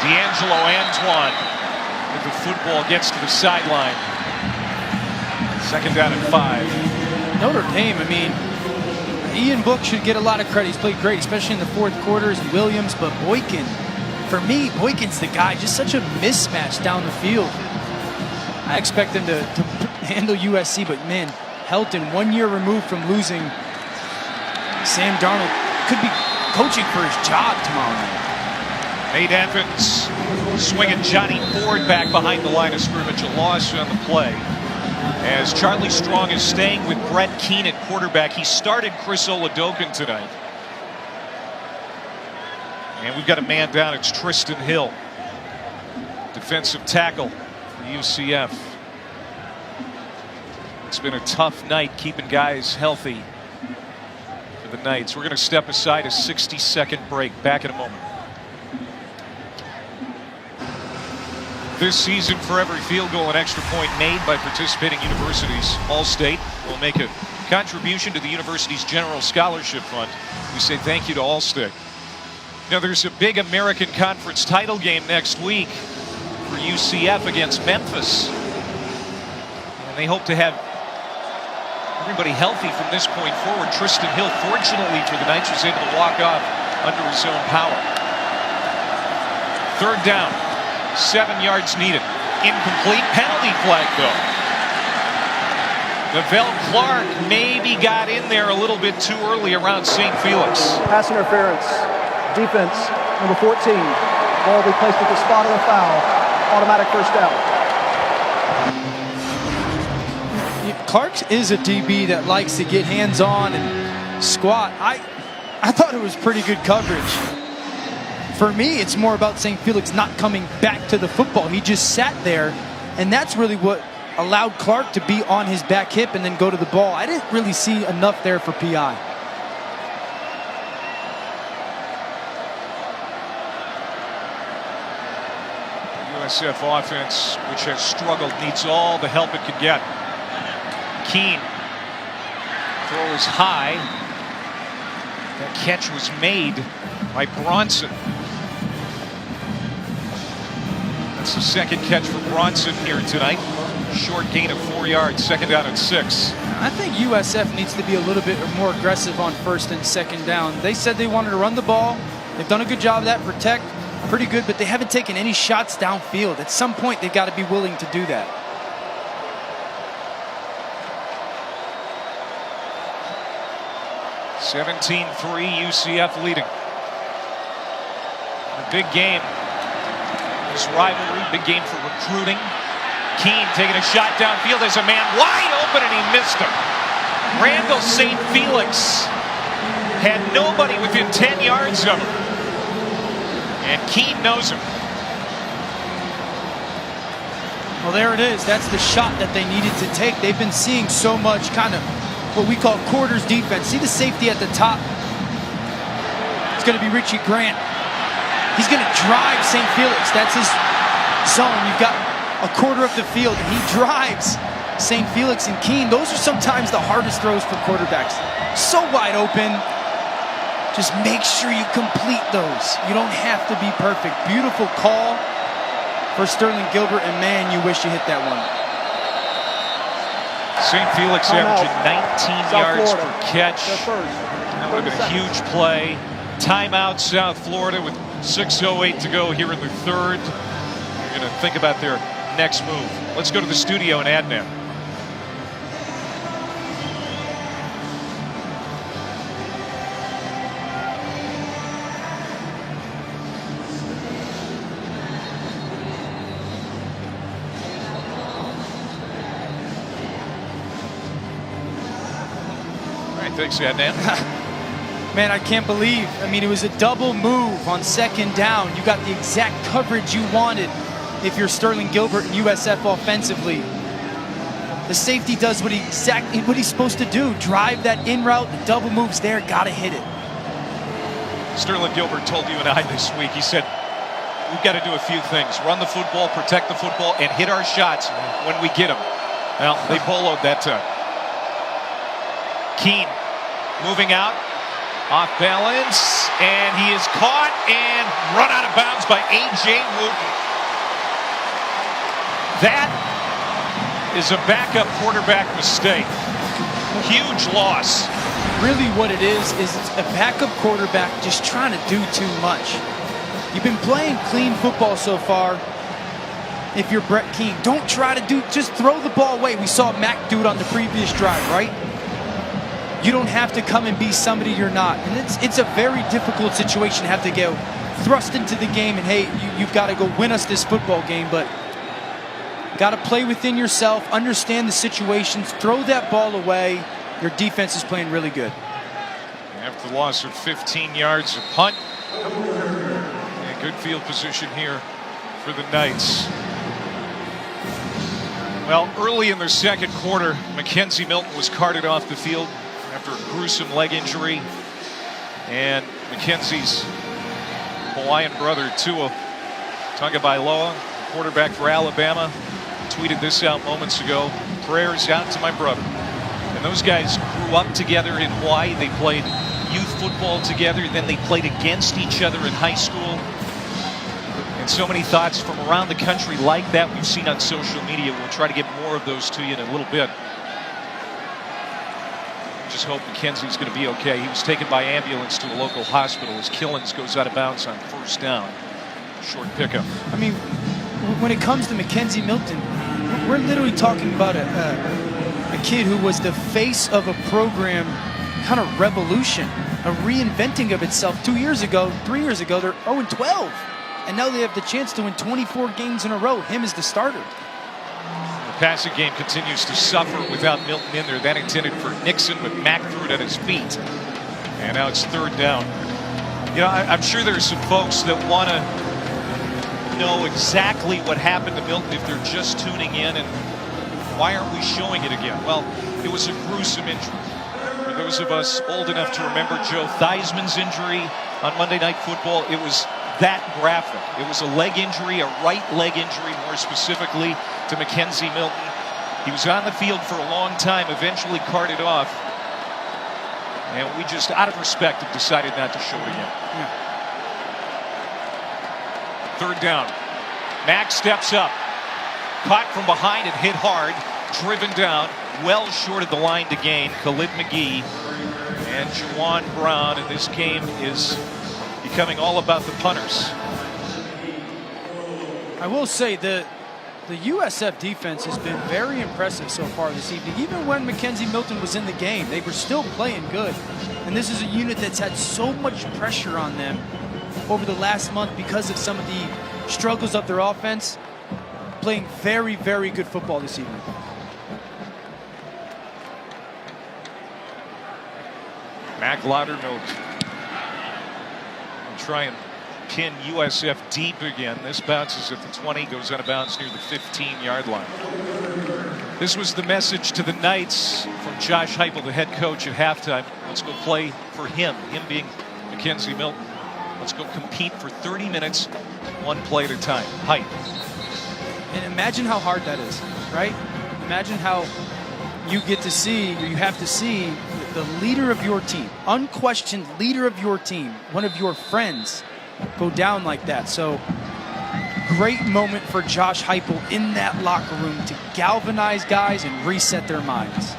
D'Angelo Antoine, if the football gets to the sideline. 2nd down and 5. Notre Dame, I mean, Ian Book should get a lot of credit. He's played great, especially in the fourth quarters, and Williams, but Boykin, for me, Boykin's the guy. Just such a mismatch down the field. I expect them to handle USC, but man, Helton, 1 year removed from losing, Sam Darnold could be coaching for his job tomorrow night. Nate Evans swinging Johnny Ford back behind the line of scrimmage. A loss on the play. As Charlie Strong is staying with Brett Keane at quarterback. He started Chris Oladokin tonight. And we've got a man down. It's Tristan Hill, defensive tackle for UCF. It's been a tough night keeping guys healthy for the Knights. We're going to step aside, a 60-second break. Back in a moment. This season, for every field goal and extra point made by participating universities, Allstate will make a contribution to the university's general scholarship fund. We say thank you to Allstate. Now, there's a big American Conference title game next week for UCF against Memphis. And they hope to have everybody healthy from this point forward. Tristan Hill, fortunately for the Knights, was able to walk off under his own power. 3rd down. 7 yards needed. Incomplete. Penalty flag, though. Lavelle Clark maybe got in there a little bit too early around St. Felix. Pass interference. Defense, number 14. Ball will be placed at the spot of the foul. Automatic first down. Clark is a DB that likes to get hands-on and squat. I thought it was pretty good coverage. For me, it's more about St. Felix not coming back to the football. He just sat there, and that's really what allowed Clark to be on his back hip and then go to the ball. I didn't really see enough there for PI. USF offense, which has struggled, needs all the help it can get. Keane throws high. That catch was made by Bronson. That's the 2nd catch for Bronson here tonight. Short gain of 4 yards, 2nd down and 6. I think USF needs to be a little bit more aggressive on 1st and 2nd down. They said they wanted to run the ball. They've done a good job of that. Protect, pretty good, but they haven't taken any shots downfield. At some point, they've got to be willing to do that. (17-3) UCF leading. A big game. This rivalry, big game for recruiting. Keane taking a shot downfield. There's a man wide open and he missed him. Randall St. Felix had nobody within 10 yards of him. And Keane knows him. Well, there it is. That's the shot that they needed to take. They've been seeing so much kind of what we call quarters defense. See the safety at the top? It's going to be Richie Grant. He's going to drive St. Felix. That's his zone. You've got a quarter of the field, and he drives St. Felix and Keane. Those are sometimes the hardest throws for quarterbacks. So wide open. Just make sure you complete those. You don't have to be perfect. Beautiful call for Sterling Gilbert, and man, you wish you hit that one. St. Felix averaging 19 yards per catch. That would have been a huge play. Timeout, South Florida, with 6:08 to go here in the 3rd. You're going to think about their next move. Let's go to the studio and add now. All right, thanks, Adnan. Man, I can't believe. I mean, it was a double move on 2nd down. You got the exact coverage you wanted. if you're Sterling Gilbert and USF offensively, the safety does what he's supposed to do. Drive that in route, the double moves there, gotta hit it. Sterling Gilbert told you and I this week, he said, we've got to do a few things. Run the football, protect the football, and hit our shots when we get them. Well, they poloed that time. Keene moving out, off balance, and he is caught and run out of bounds by A.J. Wooten. That is a backup quarterback mistake. Huge loss. Really what it is a backup quarterback just trying to do too much. You've been playing clean football so far. If you're Brett Keene, don't try to just throw the ball away. We saw Mac do it on the previous drive, right? You don't have to come and be somebody you're not. And it's a very difficult situation to have to go thrust into the game and, hey, you've got to go win us this football game, but got to play within yourself, understand the situations, throw that ball away. Your defense is playing really good. After the loss of 15 yards, a punt. And good field position here for the Knights. Well, early in the second quarter, Mackenzie Milton was carted off the field after a gruesome leg injury. And Mackenzie's Hawaiian brother, Tua Tagovailoa, quarterback for Alabama, tweeted this out moments ago. Prayers out to my brother. And those guys grew up together in Hawaii. They played youth football together. Then they played against each other in high school. And so many thoughts from around the country like that we've seen on social media. We'll try to get more of those to you in a little bit. Just hope Mackenzie's going to be okay. He was taken by ambulance to a local hospital as Killens goes out of bounds on first down. Short pickup. I mean, when it comes to Mackenzie Milton, we're literally talking about a kid who was the face of a program kind of revolution, a reinventing of itself 2 years ago, 3 years ago. They're 0-12. And now they have the chance to win 24 games in a row. Him as the starter. The passing game continues to suffer without Milton in there. That intended for Nixon, but Mack threw it at his feet. And now it's third down. You know, I'm sure there's some folks that want to know exactly what happened to Milton if they're just tuning in, and why aren't we showing it again? Well, it was a gruesome injury. For those of us old enough to remember Joe Theismann's injury on Monday Night Football, it was that graphic. It was a leg injury, a right leg injury more specifically to Mackenzie Milton. He was on the field for a long time, eventually carted off, and we just, out of respect, have decided not to show it again. Yeah. Third down. Mack steps up. Caught from behind and hit hard. Driven down. Well short of the line to gain. Khalid McGee and Juwan Brown. And this game is becoming all about the punters. I will say the USF defense has been very impressive so far this evening. Even when Mackenzie Milton was in the game, they were still playing good. And this is a unit that's had so much pressure on them over the last month because of some of the struggles of their offense. Playing very, very good football this evening. Mack Loudermilk will try and pin USF deep again. This bounces at the 20, goes out of bounds near the 15-yard line. This was the message to the Knights from Josh Heupel, the head coach, at halftime. Let's go play for him being Mackenzie Milton. Let's go compete for 30 minutes, one play at a time. Hype. And imagine how hard that is, right? Imagine how you get to see, or you have to see, the leader of your team, unquestioned leader of your team, one of your friends, go down like that. So, great moment for Josh Heupel in that locker room to galvanize guys and reset their minds.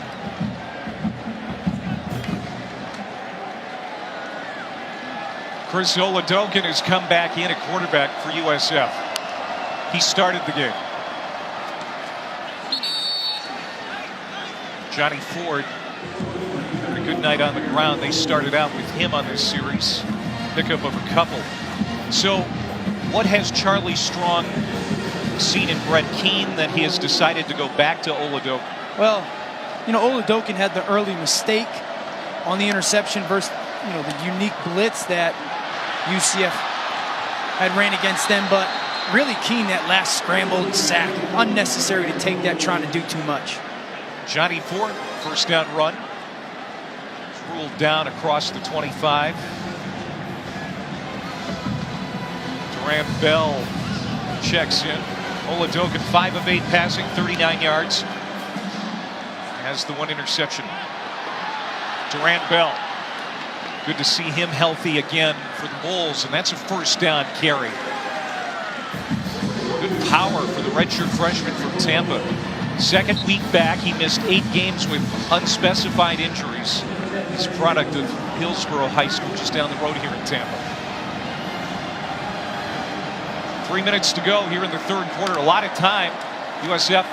Chris Oladokin has come back in at quarterback for USF. He started the game. Johnny Ford had a good night on the ground. They started out with him on this series. Pickup of a couple. So what has Charlie Strong seen in Brett Keene that he has decided to go back to Oladokin? Well, you know, Oladokin had the early mistake on the interception versus, you know, the unique blitz that UCF had ran against them, but really keen that last scramble and sack. Unnecessary to take that trying to do too much. Johnny Ford, first down run. Ruled down across the 25. Durant Bell checks in. Oladokin 5 of 8 passing, 39 yards. Has the one interception. Durant Bell. Good to see him healthy again for the Bulls, and that's a first down carry. Good power for the redshirt freshman from Tampa. Second week back, he missed 8 games with unspecified injuries. He's a product of Hillsborough High School just down the road here in Tampa. 3 minutes to go here in the third quarter. A lot of time. USF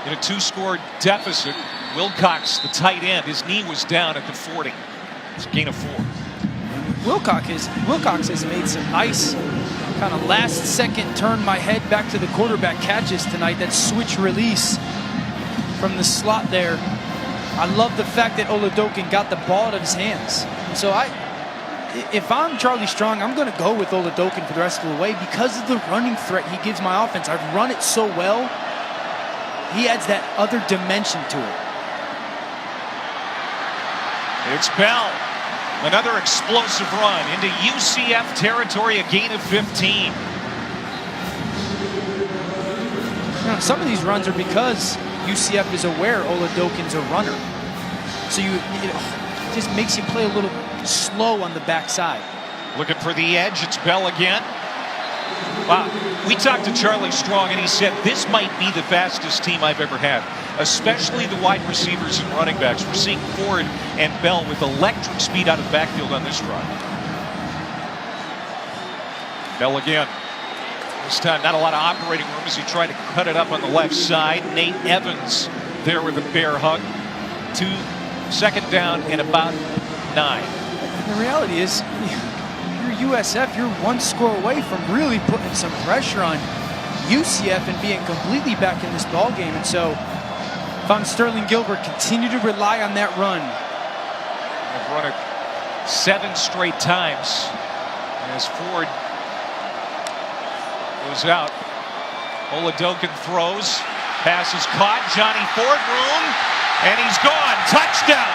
in a 2-score deficit. Wilcox, the tight end, his knee was down at the 40. It's a gain of 4. Wilcox has made some nice kind of last-second turn my head back to the quarterback catches tonight. That switch release from the slot there. I love the fact that Oladokin got the ball out of his hands. And so if I'm Charlie Strong, I'm going to go with Oladokin for the rest of the way because of the running threat he gives my offense. I've run it so well. He adds that other dimension to it. It's Bell. Another explosive run into UCF territory, a gain of 15. Now, some of these runs are because UCF is aware Oladokin's a runner. So it just makes you play a little slow on the backside. Looking for the edge. It's Bell again. Wow. We talked to Charlie Strong, and he said this might be the fastest team I've ever had, especially the wide receivers and running backs. We're seeing Ford and Bell with electric speed out of the backfield on this drive. Bell again. This time not a lot of operating room as he tried to cut it up on the left side. Nate Evans there with a bear hug. 2nd down and about 9. The reality is, you're USF, you're 1 score away from really putting some pressure on UCF and being completely back in this ball game. And so if I'm Sterling Gilbert, continue to rely on that run. I've run it 7 straight times as Ford goes out. Oladokin throws. Pass is caught. Johnny Ford room. And he's gone. Touchdown.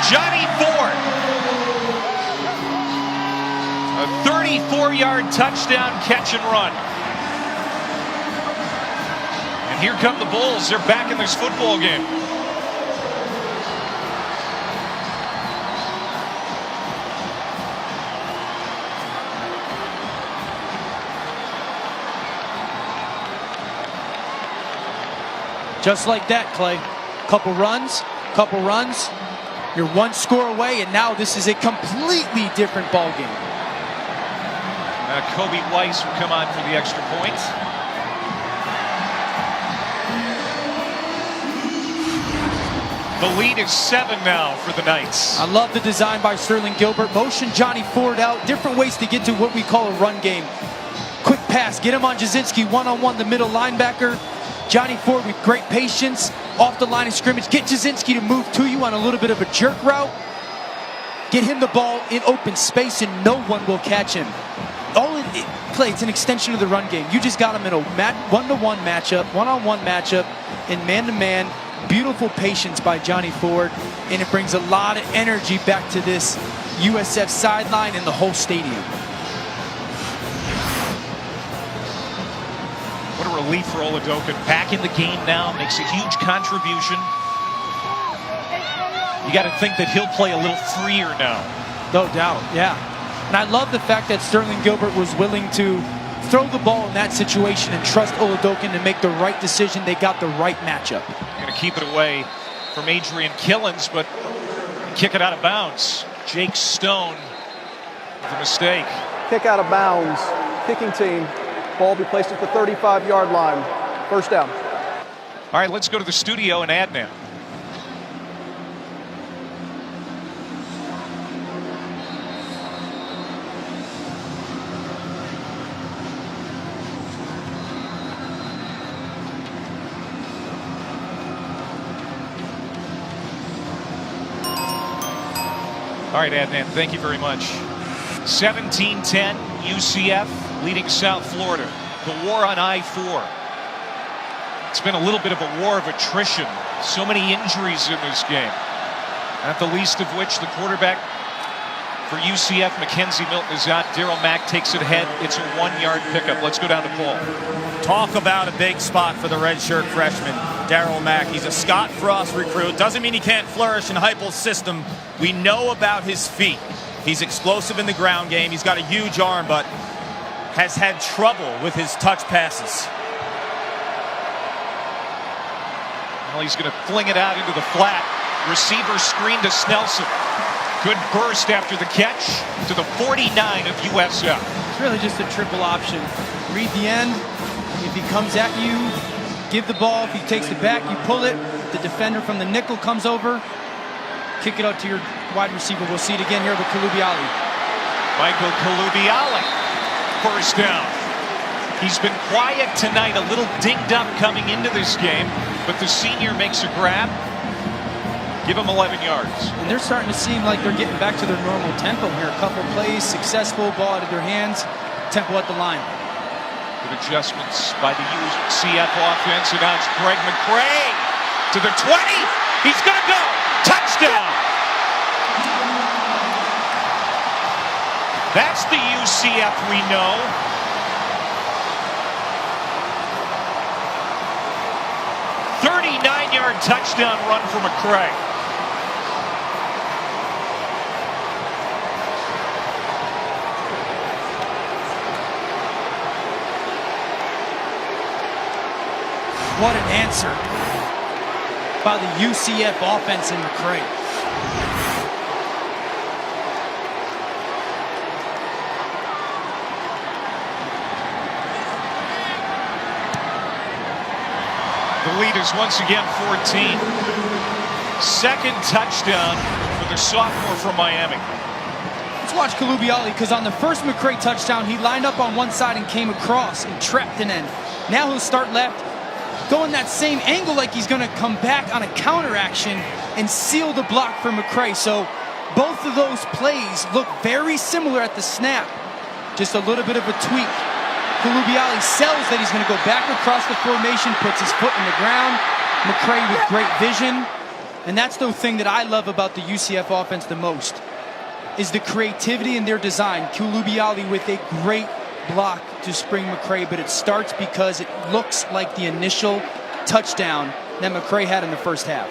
Johnny Ford. A 34-yard touchdown catch and run. And here come the Bulls. They're back in this football game. Just like that, Clay. Couple runs. You're 1 score away, and now this is a completely different ball game. Kobe Weiss will come on for the extra point. The lead is 7 now for the Knights. I love the design by Sterling Gilbert. Motion Johnny Ford out. Different ways to get to what we call a run game. Quick pass. Get him on Jasinski. One-on-one, the middle linebacker. Johnny Ford with great patience. Off the line of scrimmage. Get Jasinski to move to you on a little bit of a jerk route. Get him the ball in open space and no one will catch him. Clay, it's an extension of the run game. You just got him in a one-to-one matchup, one-on-one matchup, and man-to-man. Beautiful patience by Johnny Ford, and it brings a lot of energy back to this USF sideline and the whole stadium. What a relief for Oladokin. Back in the game now, makes a huge contribution. You got to think that he'll play a little freer now. No doubt, yeah. And I love the fact that Sterling Gilbert was willing to throw the ball in that situation and trust Oladokin to make the right decision. They got the right matchup. Going to keep it away from Adrian Killens, but kick it out of bounds. Jake Stone with a mistake. Kick out of bounds. Kicking team. Ball be placed at the 35-yard line. First down. All right, let's go to the studio and Adnan. All right, Adnan, thank you very much. 17-10. UCF leading South Florida. The war on I-4. It's been a little bit of a war of attrition. So many injuries in this game. Not the least of which the quarterback for UCF, Mackenzie Milton, is out. Darryl Mack takes it ahead. It's a 1-yard pickup. Let's go down to Paul. Talk about a big spot for the redshirt freshman, Darryl Mack. He's a Scott Frost recruit. Doesn't mean he can't flourish in Heupel's system. We know about his feet. He's explosive in the ground game. He's got a huge arm, but has had trouble with his touch passes. Well, he's going to fling it out into the flat. Receiver screen to Snelson. Good burst after the catch to the 49 of USF. It's really just a triple option. Read the end. If he comes at you, give the ball. If he takes it back, you pull it. The defender from the nickel comes over. Kick it out to your wide receiver. We'll see it again here with Kalubiali. Michael Kalubiali. First down. He's been quiet tonight, a little dinged up coming into this game, but the senior makes a grab. Give him 11 yards. And they're starting to seem like they're getting back to their normal tempo here. A couple plays, successful, ball out of their hands, tempo at the line. Good adjustments by the UCF offense, and now it's Greg McCray to the 20. He's going to go. Touchdown. That's the UCF we know. A 39-yard touchdown run for McCray. What an answer by the UCF offense and McCray. The lead is once again 14. Second touchdown for the sophomore from Miami. Let's watch Kalubiali, because on the first McCray touchdown, he lined up on one side and came across and trapped an end. Now he'll start left, going that same angle like he's going to come back on a counter action and seal the block for McCray. So both of those plays look very similar at the snap. Just a little bit of a tweak. Kalubiali sells that he's going to go back across the formation, puts his foot in the ground. McCray with great vision. And that's the thing that I love about the UCF offense the most, is the creativity in their design. Kalubiali with a great block to spring McCray, but it starts because it looks like the initial touchdown that McCray had in the first half.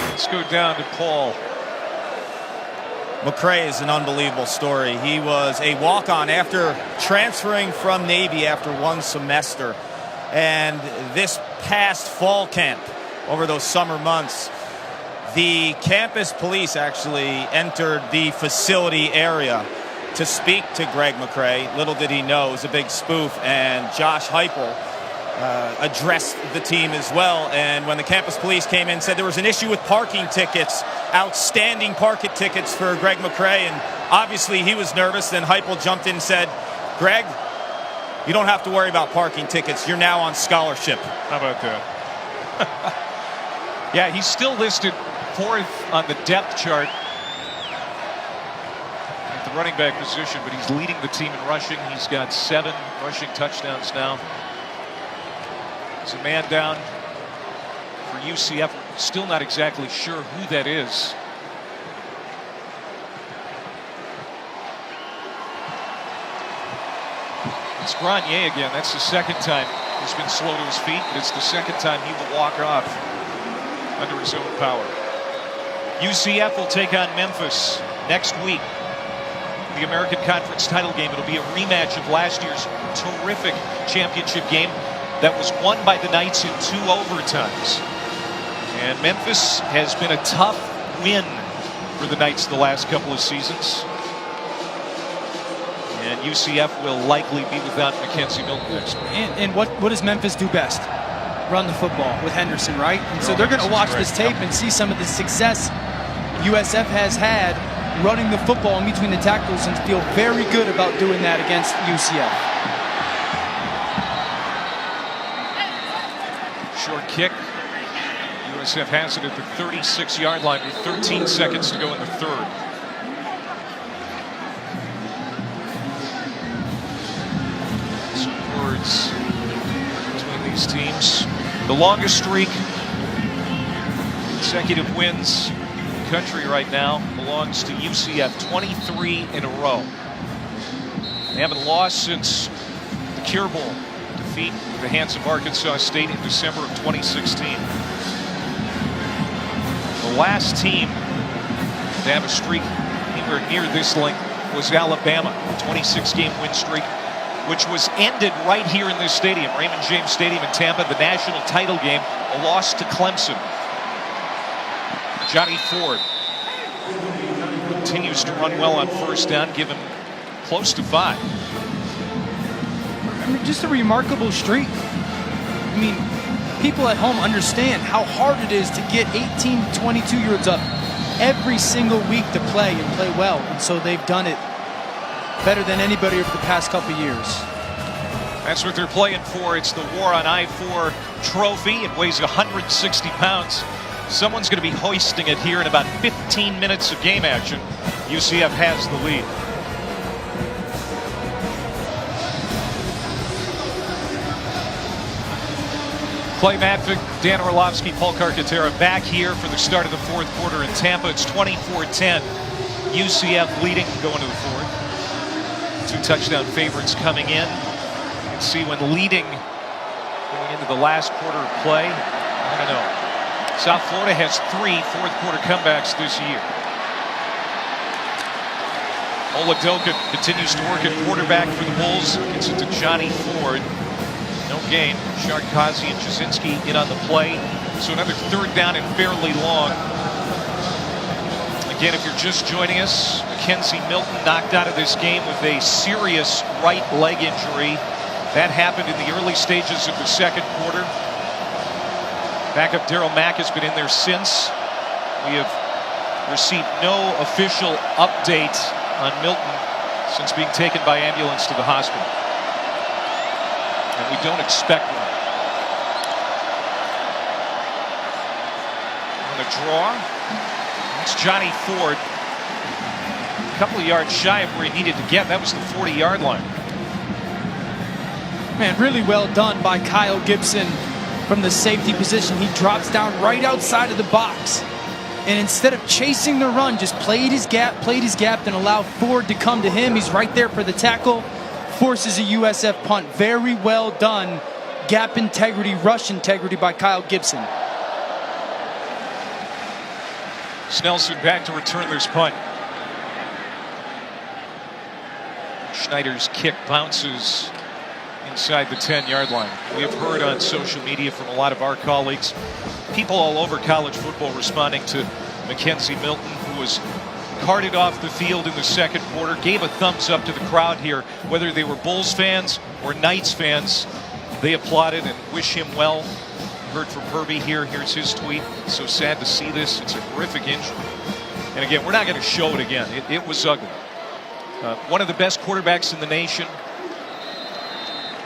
Let's go down to Paul. McCray is an unbelievable story. He was a walk-on after transferring from Navy after one semester. And this past fall camp, over those summer months, the campus police actually entered the facility area to speak to Greg McCray. Little did he know, it was a big spoof, and Josh Heupel addressed the team as well. And when the campus police came in, said there was an issue with parking tickets, outstanding parking tickets for Greg McCray, and obviously he was nervous. Then Heupel jumped in and said, Greg, you don't have to worry about parking tickets. You're now on scholarship. How about that? Yeah, he's still listed 4th on the depth chart at the running back position, but he's leading the team in rushing. He's got 7 rushing touchdowns now. It's a man down for UCF. Still not exactly sure who that is. It's Grenier again. That's the second time he's been slow to his feet, but it's the second time he will walk off under his own power. UCF will take on Memphis next week. The American Conference title game. It'll be a rematch of last year's terrific championship game that was won by the Knights in 2 overtimes. And Memphis has been a tough win for the Knights the last couple of seasons. And UCF will likely be without Mackenzie Milton next week. And what does Memphis do best? Run the football with Henderson, right? And so they're going to watch this tape and see some of the success USF has had running the football in between the tackles and feel very good about doing that against UCF. Short kick. USF has it at the 36-yard line with 13 seconds to go in the third. The longest streak, consecutive wins in the country right now, belongs to UCF, 23 in a row. They haven't lost since the Cure Bowl defeat at the hands of Arkansas State in December of 2016. The last team to have a streak anywhere near this length was Alabama, a 26-game win streak, which was ended right here in this stadium, Raymond James Stadium in Tampa, the national title game, a loss to Clemson. Johnny Ford continues to run well on first down, given close to 5. I mean, just a remarkable streak. I mean, people at home understand how hard it is to get 18 to 22-year-olds up every single week to play and play well. And so they've done it better than anybody over the past couple years. That's what they're playing for. It's the War on I-4 trophy. It weighs 160 pounds. Someone's going to be hoisting it here in about 15 minutes of game action. UCF has the lead. Clay Matvick, Dan Orlovsky, Paul Carcaterra back here for the start of the fourth quarter in Tampa. It's 24-10. UCF leading going to the fourth. 2 touchdown favorites coming in. You can see when leading going into the last quarter of play. I don't know. South Florida has 3 fourth quarter comebacks this year. Oladoka continues to work at quarterback for the Bulls. Gets it to Johnny Ford. No gain. Sharkazi and Jasinski in on the play. So another 3rd down and fairly long. Again, if you're just joining us, Mackenzie Milton knocked out of this game with a serious right leg injury. That happened in the early stages of the second quarter. Backup Darryl Mack has been in there since. We have received no official update on Milton since being taken by ambulance to the hospital. And we don't expect one. On the draw, it's Johnny Ford. A couple of yards shy of where he needed to get. That was the 40-yard line. Man, really well done by Kyle Gibson from the safety position. He drops down right outside of the box. And instead of chasing the run, just played his gap, and allowed Ford to come to him. He's right there for the tackle. Forces a USF punt. Very well done. Gap integrity, rush integrity by Kyle Gibson. Snelson back to return this punt. Schneider's kick bounces inside the 10-yard line. We have heard on social media from a lot of our colleagues, people all over college football responding to Mackenzie Milton, who was carted off the field in the second quarter, gave a thumbs up to the crowd here, whether they were Bulls fans or Knights fans. They applauded and wish him well. Heard from Herbie here. Here's his tweet. So sad to see this. It's a horrific injury. And again, we're not going to show it again. It was ugly. One of the best quarterbacks in the nation.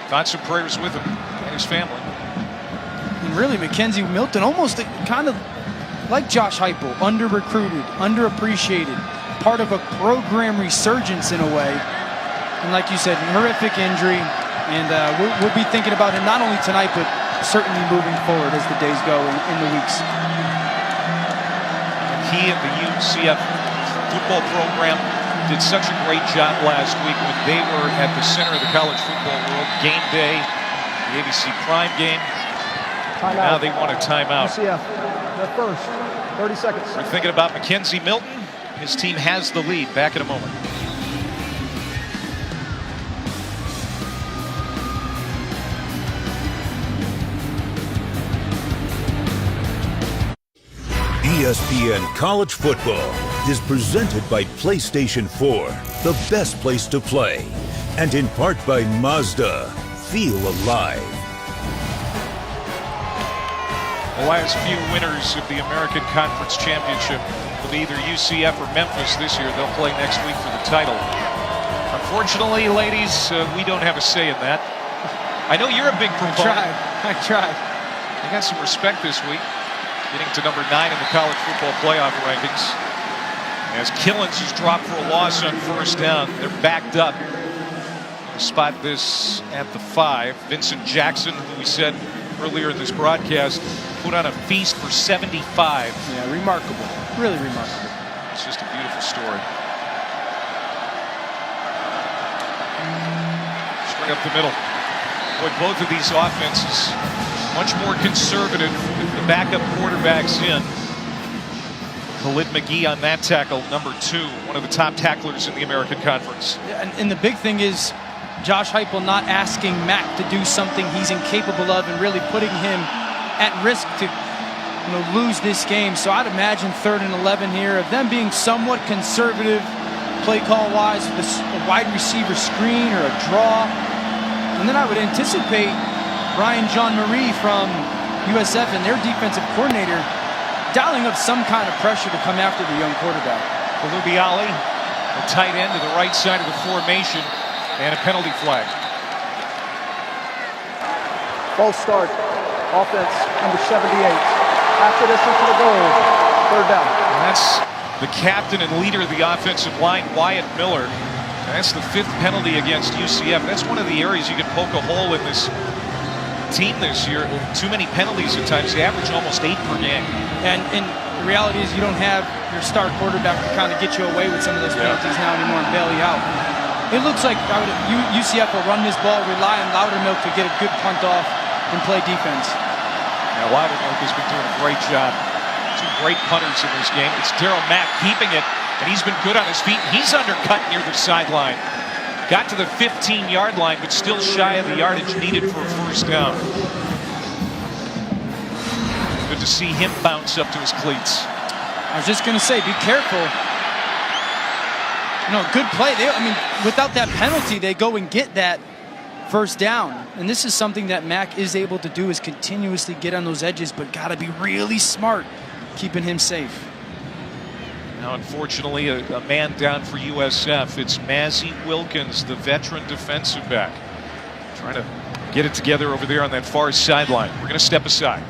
Thoughts and prayers with him and his family. And really, Mackenzie Milton, almost kind of like Josh Heupel, under-recruited, underappreciated, part of a program resurgence in a way. And like you said, horrific injury. And we'll be thinking about him not only tonight, but certainly moving forward as the days go in the weeks. He and the UCF football program did such a great job last week when they were at the center of the college football world. Game day, the ABC Prime game. Timeout. Now they want a timeout. UCF, the first, 30 seconds. We're thinking about Mackenzie Milton. His team has the lead. Back in a moment. ESPN College Football is presented by PlayStation 4, the best place to play, and in part by Mazda. Feel alive. The last few winners of the American Conference Championship will be either UCF or Memphis this year. They'll play next week for the title. Unfortunately, ladies, we don't have a say in that. I know you're a big proponent. I tried. You got some respect this week, getting to number 9 in the college football playoff rankings. As Killens has dropped for a loss on first down, they're backed up. Spot this at the 5. Vincent Jackson, who we said earlier in this broadcast, put on a feast for 75. Yeah, remarkable. Really remarkable. It's just a beautiful story. Straight up the middle. Boy, both of these offenses much more conservative with the backup quarterbacks in. Khalid McGee on that tackle, number 2, one of the top tacklers in the American Conference. Yeah, and the big thing is Josh Heupel not asking Mac to do something he's incapable of and really putting him at risk to lose this game. So I'd imagine 3rd and 11 here of them being somewhat conservative play call wise with a wide receiver screen or a draw. And then I would anticipate Brian Jean-Marie from USF and their defensive coordinator dialing up some kind of pressure to come after the young quarterback. Olubiali, the tight end to the right side of the formation, and a penalty flag. False start. Offense, number 78. After this into the goal. 3rd down. And that's the captain and leader of the offensive line, Wyatt Miller. And that's the 5th penalty against UCF. That's one of the areas you can poke a hole in this team this year. Too many penalties at times. They average almost 8 per game. And the reality is you don't have your star quarterback to kind of get you away with some of those penalties now anymore and bail you out. It looks like UCF will run this ball, rely on Loudermilk to get a good punt off and play defense. Now, Loudermilk has been doing a great job. 2 great punters in this game. It's Darryl Mack keeping it, and he's been good on his feet. He's undercut near the sideline. Got to the 15-yard line, but still shy of the yardage needed for a 1st down. Good to see him bounce up to his cleats. I was just going to say, be careful. Good play. Without that penalty, they go and get that 1st down. And this is something that Mac is able to do, is continuously get on those edges, but got to be really smart keeping him safe. Now, unfortunately, a man down for USF. It's Mazzy Wilkins, the veteran defensive back, trying to get it together over there on that far sideline. We're going to step aside.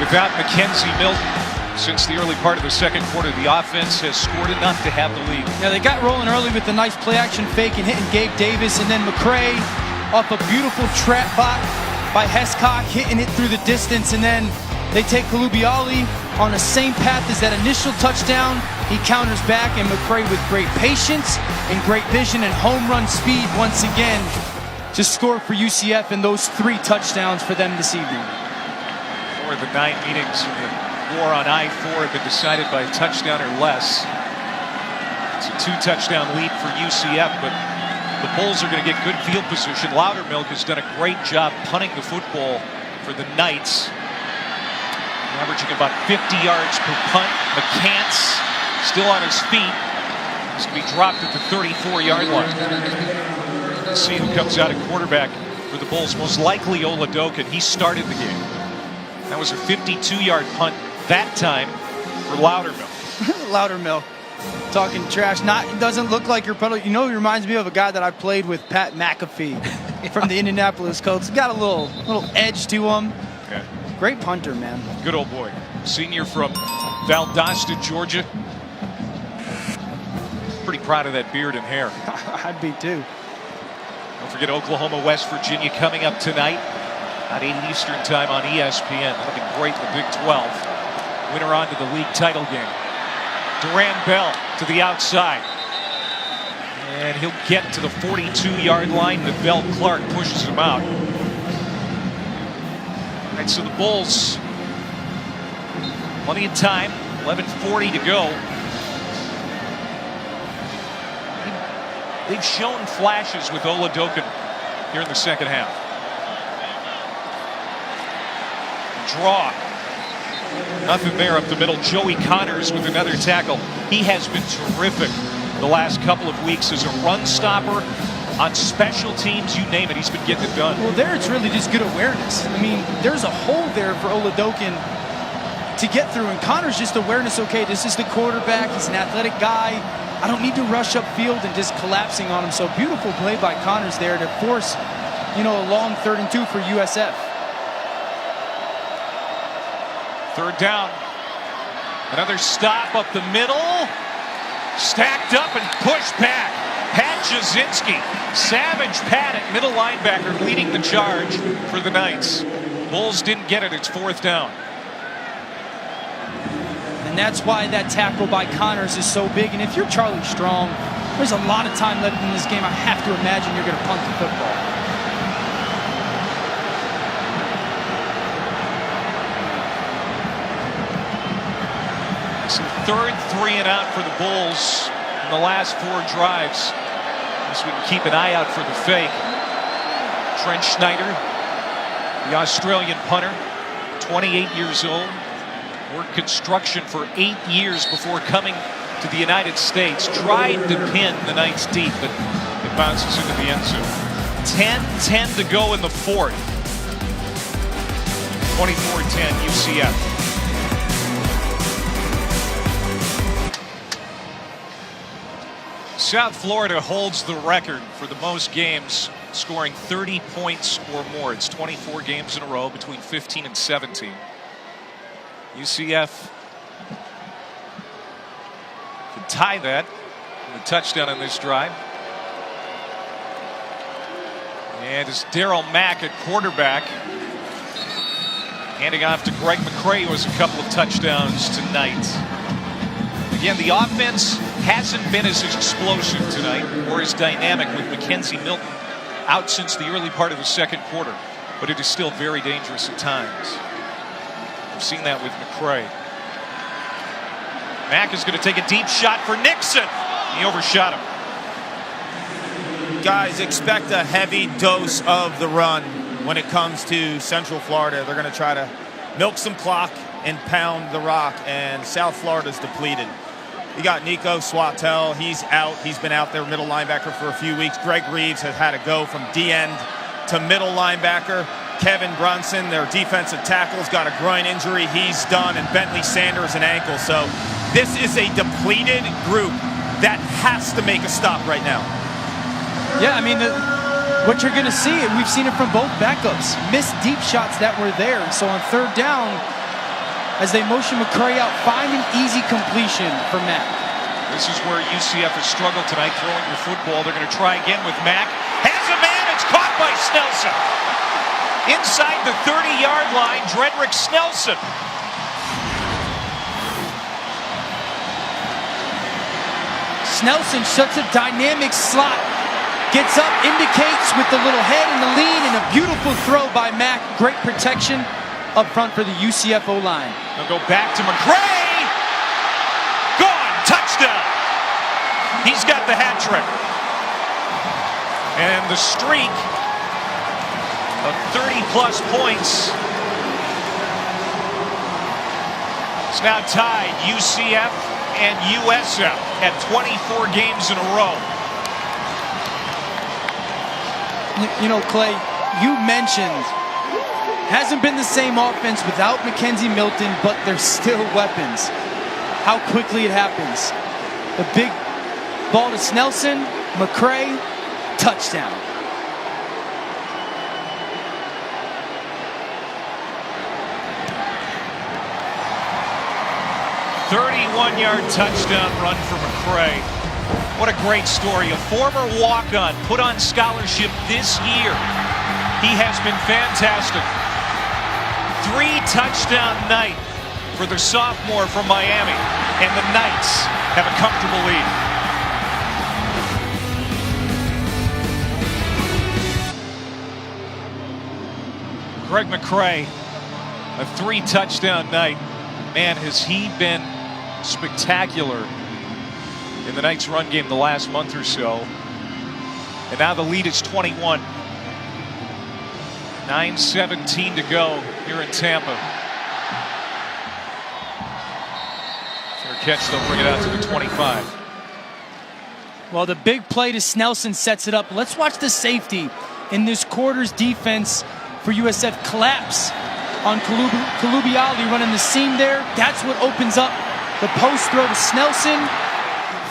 Without Mackenzie Milton, since the early part of the 2nd quarter, the offense has scored enough to have the lead. Yeah, they got rolling early with the nice play-action fake and hitting Gabe Davis, and then McCray off a beautiful trap bot by Hescock, hitting it through the distance, and then they take Olubiali on the same path as that initial touchdown. He counters back, and McCray with great patience and great vision and home run speed once again to score for UCF, and those 3 touchdowns for them this evening. 4 of the 9 meetings in the war on I-4 have been decided by a touchdown or less. It's a 2-touchdown lead for UCF, but the Bulls are going to get good field position. Loudermilk has done a great job punting the football for the Knights, averaging about 50 yards per punt. McCants still on his feet. He's going to be dropped at the 34-yard line. Let's see who comes out at quarterback for the Bulls. Most likely Oladokin. He started the game. That was a 52-yard punt that time for Loudermilk. Loudermilk talking trash. Doesn't look like your puddle. He reminds me of a guy that I played with, Pat McAfee from the Indianapolis Colts. Got a little edge to him. Okay. Great punter, man. Good old boy. Senior from Valdosta, Georgia. Pretty proud of that beard and hair. I'd be too. Don't forget Oklahoma, West Virginia coming up tonight at 8 Eastern time on ESPN. Looking great in the Big 12. Winner on to the league title game. Duran Bell to the outside. And he'll get to the 42-yard line. Bell Clark pushes him out. All right, so the Bulls, plenty of time, 11:40 to go. They've shown flashes with Oladokin here in the 2nd half. Draw. Nothing there up the middle. Joey Connors with another tackle. He has been terrific the last couple of weeks as a run stopper, on special teams, you name it, he's been getting it done. Well, there it's really just good awareness. I mean, there's a hole there for Oladokin to get through, and Connors just awareness, okay, this is the quarterback, he's an athletic guy, I don't need to rush upfield and just collapsing on him. So beautiful play by Connors there to force, a long 3rd and 2 for USF. 3rd down. Another stop up the middle. Stacked up and pushed back. Had Jasinski. Savage Pat at middle linebacker leading the charge for the Knights. Bulls didn't get it. It's 4th down. And that's why that tackle by Connors is so big. And if you're Charlie Strong, there's a lot of time left in this game. I have to imagine you're going to punt the football. So 3rd 3 and out for the Bulls in the last 4 drives. So we can keep an eye out for the fake. Trent Schneider, the Australian punter, 28 years old. Worked construction for 8 years before coming to the United States. Tried to pin the Knights deep, but it bounces into the end zone. 10-10 to go in the 4th. 24-10 UCF. South Florida holds the record for the most games scoring 30 points or more. It's 24 games in a row between 15 and 17. UCF could tie that with a touchdown on this drive. And it's Darryl Mack at quarterback, handing off to Greg McCray, who has a couple of touchdowns tonight. Again, the offense hasn't been as explosive tonight or as dynamic with Mackenzie Milton out since the early part of the 2nd quarter, but it is still very dangerous at times. We've seen that with McCray. Mack is going to take a deep shot for Nixon. He overshot him. Guys, expect a heavy dose of the run when it comes to Central Florida. They're going to try to milk some clock and pound the rock, and South Florida's depleted. You got Nico Swatel. He's out. He's been out there, middle linebacker, for a few weeks. Greg Reeves has had to go from D-end to middle linebacker. Kevin Brunson, their defensive tackle's got a groin injury. He's done. And Bentley Sanders, an ankle. So this is a depleted group that has to make a stop right now. Yeah, I mean, what you're going to see, and we've seen it from both backups, missed deep shots that were there. So on 3rd down, as they motion McCray out, find an easy completion for Mack. This is where UCF has struggled tonight throwing the football. They're going to try again with Mack. Has a man. It's caught by Snelson. Inside the 30-yard line, Dredrick Snelson. Snelson shuts a dynamic slot. Gets up, indicates with the little head and the lead, and a beautiful throw by Mack. Great protection up front for the UCF O-line. They'll go back to McCray. Gone. Touchdown. He's got the hat trick. And the streak of 30-plus points is now tied. UCF and USF at 24 games in a row. You know, Clay, you mentioned hasn't been the same offense without Mackenzie Milton, but there's still weapons. How quickly it happens. The big ball to Snelson, McCray, touchdown. A 31-yard touchdown run for McCray. What a great story. A former walk-on put on scholarship this year. He has been fantastic. 3-touchdown night for the sophomore from Miami, and the Knights have a comfortable lead. Greg McCray, a 3-touchdown night. Man, has he been spectacular in the Knights' run game the last month or so. And now the lead is 21. 9:17 to go here in Tampa. Fair catch, they'll bring it out to the 25. Well, the big play to Snelson sets it up. Let's watch the safety in this quarter's defense for USF collapse on Kalubiali running the seam there. That's what opens up the post throw to Snelson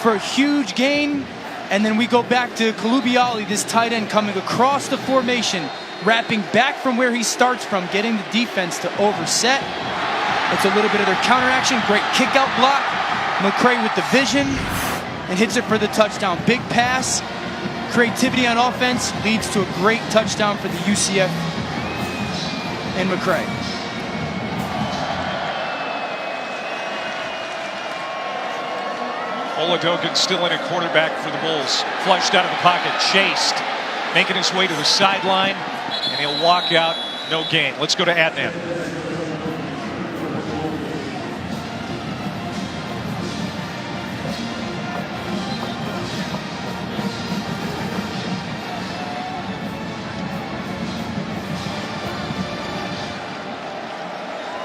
for a huge gain. And then we go back to Kalubiali, this tight end coming across the formation, wrapping back from where he starts from, getting the defense to overset. It's a little bit of their counteraction. Great kick out block. McCray with the vision and hits it for the touchdown. Big pass creativity on offense leads to a great touchdown for the UCF and McCray. Oladokin still in at quarterback for the Bulls. Flushed out of the pocket, chased, making his way to the sideline, and he'll walk out, no gain. Let's go to Adnan.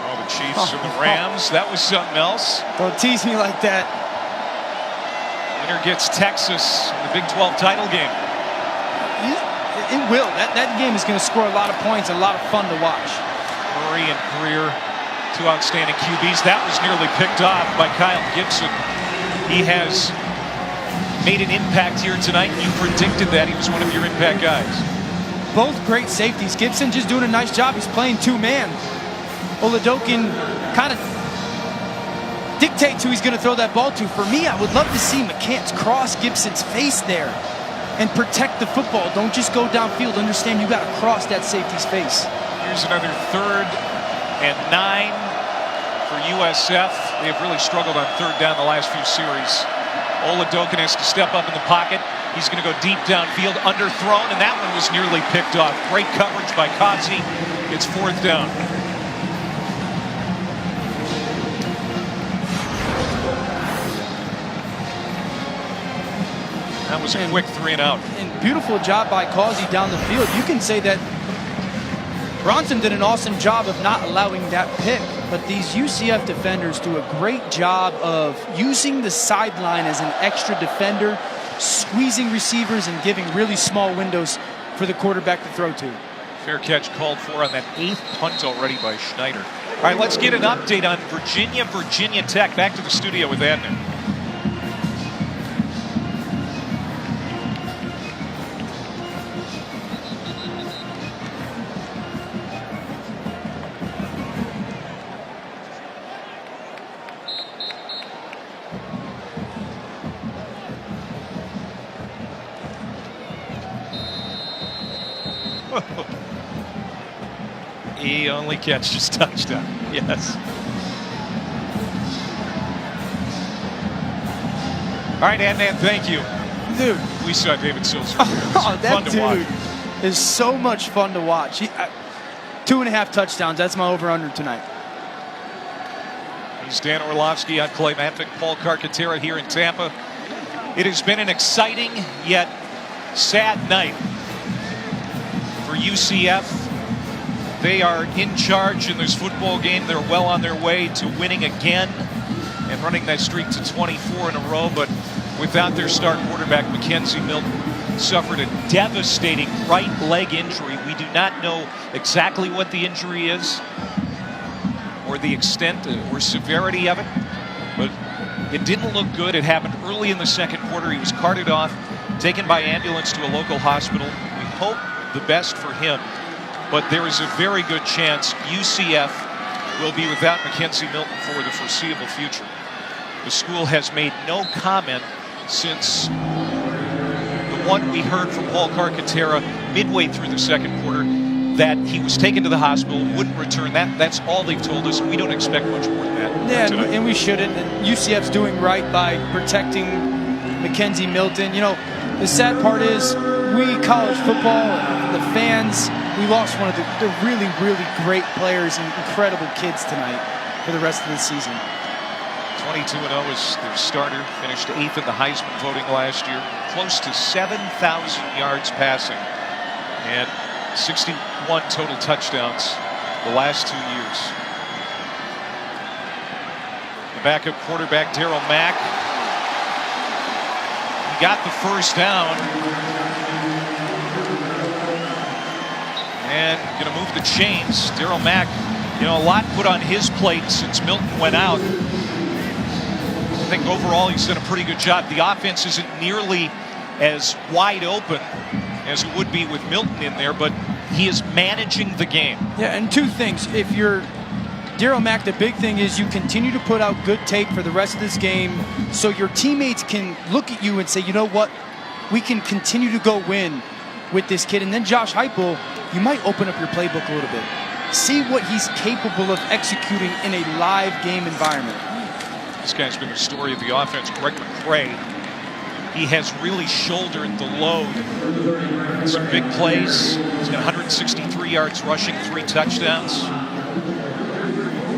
Oh, the Chiefs or the Rams, that was something else. Don't tease me like that. Winner gets Texas in the Big 12 title game. It will. That game is going to score a lot of points and a lot of fun to watch. Murray and Greer, two outstanding QBs. That was nearly picked off by Kyle Gibson. He has made an impact here tonight. You predicted that he was one of your impact guys. Both great safeties. Gibson just doing a nice job. He's playing two-man. Oladokin kind of dictates who he's going to throw that ball to. For me, I would love to see McCants cross Gibson's face there and protect the football. Don't just go downfield. Understand you got to cross that safety's face. Here's another 3rd and 9 for USF. They have really struggled on 3rd down the last few series. Oladokin has to step up in the pocket. He's going to go deep downfield, underthrown, and that one was nearly picked off. Great coverage by Kazi. It's 4th down. That was a quick 3 and out. And beautiful job by Causey down the field. You can say that Bronson did an awesome job of not allowing that pick, but these UCF defenders do a great job of using the sideline as an extra defender, squeezing receivers and giving really small windows for the quarterback to throw to. Fair catch called for on that 8th punt already by Schneider. All right, let's get an update on Virginia Tech. Back to the studio with Adnan. He only catches touchdown. Yes. All right, Adnan, thank you. Dude. We saw David Sills. Oh, that dude is so much fun to watch. 2.5 touchdowns. That's my over-under tonight. He's Dan Orlovsky on Clay Matvick, Paul Carcaterra here in Tampa. It has been an exciting yet sad night for UCF. They are in charge in this football game. They're well on their way to winning again and running that streak to 24 in a row. But without their star quarterback, Mackenzie Milton, suffered a devastating right leg injury. We do not know exactly what the injury is or the extent or severity of it, but it didn't look good. It happened early in the 2nd quarter. He was carted off, taken by ambulance to a local hospital. We hope the best for him. But there is a very good chance UCF will be without Mackenzie Milton for the foreseeable future. The school has made no comment since the one we heard from Paul Carcaterra midway through the 2nd quarter that he was taken to the hospital, wouldn't return. That's all they've told us, and we don't expect much more than that. Yeah, and we shouldn't. And UCF's doing right by protecting Mackenzie Milton. You know, the sad part is we college football, the fans, we lost one of the really, really great players and incredible kids tonight for the rest of the season. 22-0 is their starter, finished 8th in the Heisman voting last year, close to 7,000 yards passing, and 61 total touchdowns the last 2 years. The backup quarterback, Darryl Mack, he got the 1st down. And going to move the chains. Darryl Mack, you know, a lot put on his plate since Milton went out. I think overall he's done a pretty good job. The offense isn't nearly as wide open as it would be with Milton in there, but he is managing the game. Yeah, and 2 things. If you're Darryl Mack, the big thing is you continue to put out good tape for the rest of this game so your teammates can look at you and say, you know what, we can continue to go win with this kid. And then Josh Heupel, you might open up your playbook a little bit. See what he's capable of executing in a live game environment. This guy's been the story of the offense. Greg McCray, he has really shouldered the load. Some big plays. He's got 163 yards rushing, 3 touchdowns.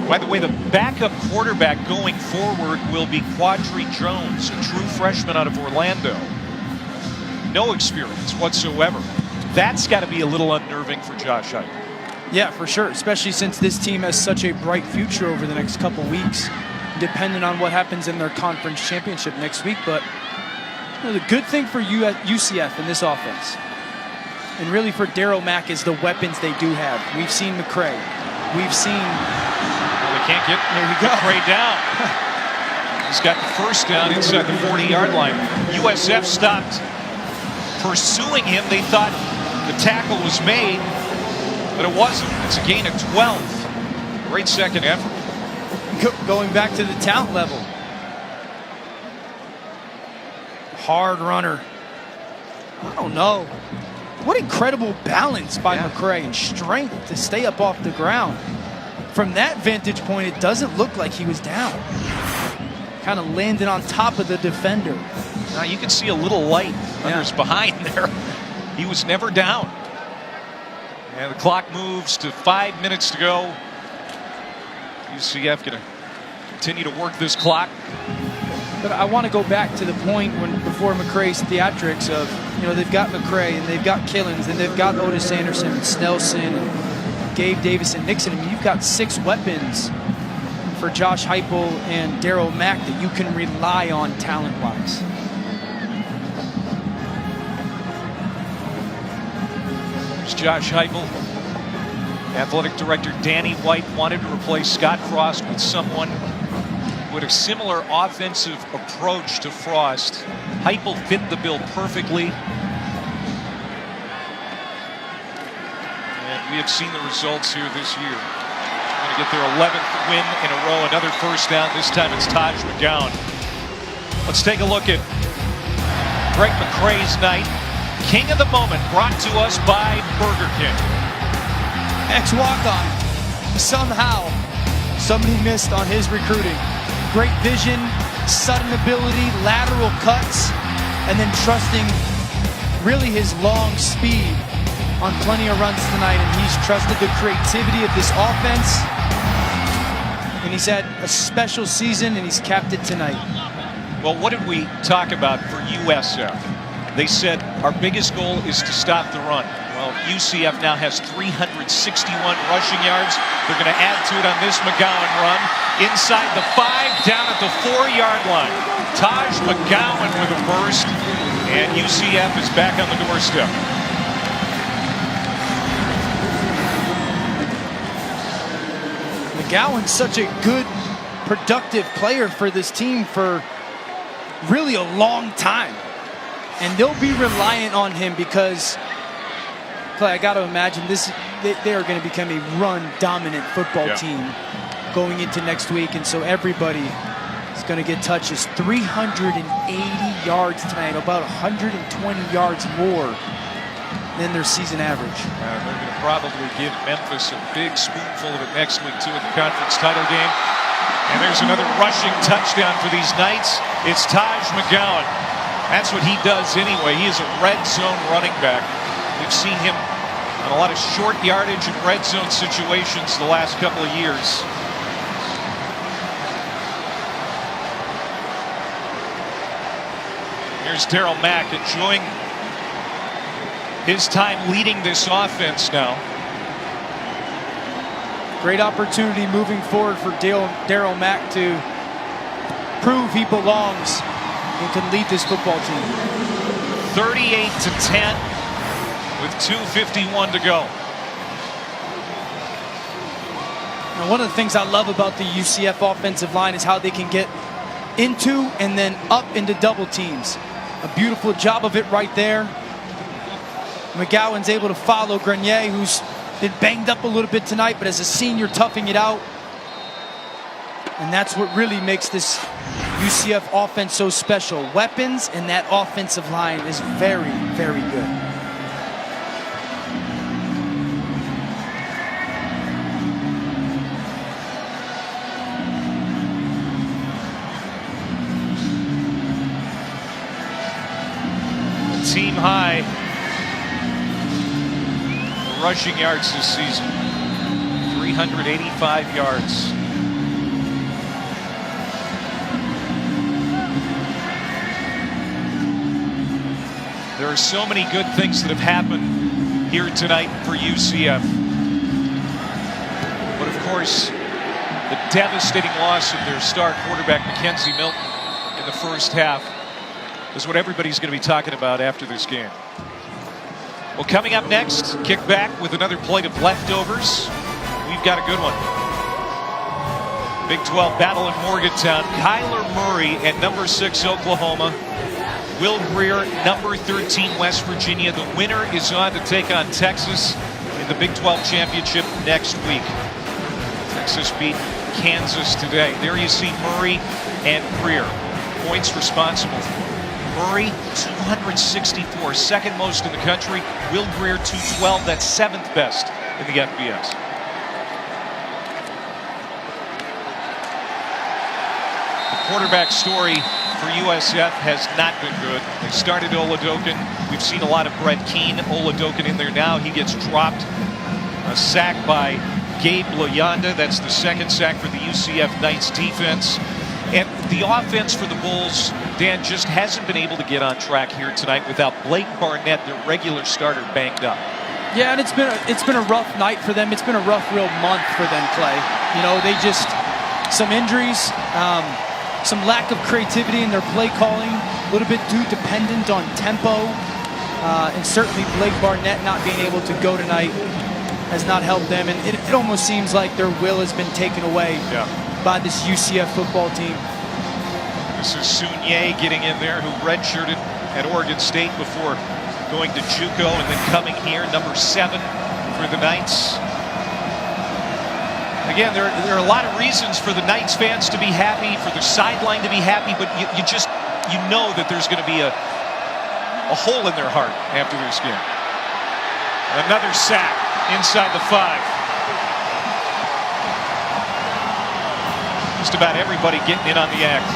By the way, the backup quarterback going forward will be Quadri Jones, a true freshman out of Orlando. No experience whatsoever. That's got to be a little unnerving for Josh Heupel. Yeah, for sure, especially since this team has such a bright future over the next couple weeks, depending on what happens in their conference championship next week. But the good thing for UCF in this offense, and really for Darryl Mack, is the weapons they do have. We've seen McCray. We've seen... Well, they can't get McCray down. He's got the first down inside the 40-yard line. USF stopped pursuing him. They thought the tackle was made, but it wasn't. It's a gain of 12. Great second effort. Going back to the talent level. Hard runner. I don't know. What incredible balance by McCray and strength to stay up off the ground. From that vantage point, it doesn't look like he was down. Kind of landed on top of the defender. Now you can see a little light unders behind there. He was never down. And the clock moves to 5 minutes to go. UCF going to continue to work this clock. But I want to go back to the point before McCray's theatrics of, they've got McCray and they've got Killins and they've got Otis Anderson and Snelson and Gabe Davis and Nixon. I mean, you've got 6 weapons for Josh Heupel and Darryl Mack that you can rely on talent-wise. There's Josh Heupel. Athletic director Danny White wanted to replace Scott Frost with someone with a similar offensive approach to Frost. Heupel fit the bill perfectly. And we have seen the results here this year. They're going to get their 11th win in a row. Another first down. This time it's Taj McGowan. Let's take a look at Greg McCray's night. King of the moment, brought to us by Burger King. Ex-walk-on. Somehow, somebody missed on his recruiting. Great vision, sudden ability, lateral cuts, and then trusting really his long speed on plenty of runs tonight. And he's trusted the creativity of this offense. And he's had a special season, and he's capped it tonight. Well, what did we talk about for USF? They said our biggest goal is to stop the run. Well, UCF now has 361 rushing yards. They're going to add to it on this McGowan run. Inside the 5, down at the 4-yard line. Taj McGowan with a burst, and UCF is back on the doorstep. McGowan's such a good, productive player for this team for really a long time. And they'll be reliant on him because, Clay, I got to imagine they are going to become a run-dominant football team going into next week. And so everybody is going to get touches. 380 yards tonight, about 120 yards more than their season average. They're going to probably give Memphis a big spoonful of it next week, too, in the conference title game. And there's another rushing touchdown for these Knights. It's Taj McGowan. That's what he does anyway. He is a red zone running back. We've seen him on a lot of short yardage and red zone situations the last couple of years. Here's Darryl Mack enjoying his time leading this offense now. Great opportunity moving forward for Darryl Mack to prove he belongs and can lead this football team. 38-10 with 2:51 to go. Now, one of the things I love about the UCF offensive line is how they can get into and then up into double teams. A beautiful job of it right there. McGowan's able to follow Grenier, who's been banged up a little bit tonight, but as a senior, toughing it out. And that's what really makes this UCF offense so special. Weapons, and that offensive line is very, very good. Team high rushing yards this season, 385 yards. There are so many good things that have happened here tonight for UCF. But of course, the devastating loss of their star quarterback, Mackenzie Milton, in the first half is what everybody's going to be talking about after this game. Well, coming up next, kick back with another plate of leftovers. We've got a good one. Big 12 battle in Morgantown. Kyler Murray at number 6 Oklahoma. Will Greer, number 13 West Virginia. The winner is on to take on Texas in the Big 12 championship next week. Texas beat Kansas today. There you see Murray and Greer. Points responsible for. Murray, 264, second most in the country. Will Greer, 212, that's 7th best in the FBS. The quarterback story for USF has not been good. They started Oladokin. We've seen a lot of Brett Keane. Oladokin in there now. He gets dropped. A sack by Gabe Loyanda. That's the second sack for the UCF Knights defense. And the offense for the Bulls, Dan, just hasn't been able to get on track here tonight without Blake Barnett, their regular starter, banged up. Yeah, and it's been a rough night for them. It's been a rough real month for them, Clay. You know, they just, some injuries, some lack of creativity in their play calling, a little bit too dependent on tempo, and certainly Blake Barnett not being able to go tonight has not helped them. And it almost seems like their will has been taken away by this UCF football team. This is Sunye getting in there, who redshirted at Oregon State before going to JUCO and then coming here, number 7 for the Knights. Again, there are a lot of reasons for the Knights fans to be happy, for the sideline to be happy, but you know that there's going to be a hole in their heart after this game. Another sack inside the 5. Just about everybody getting in on the act.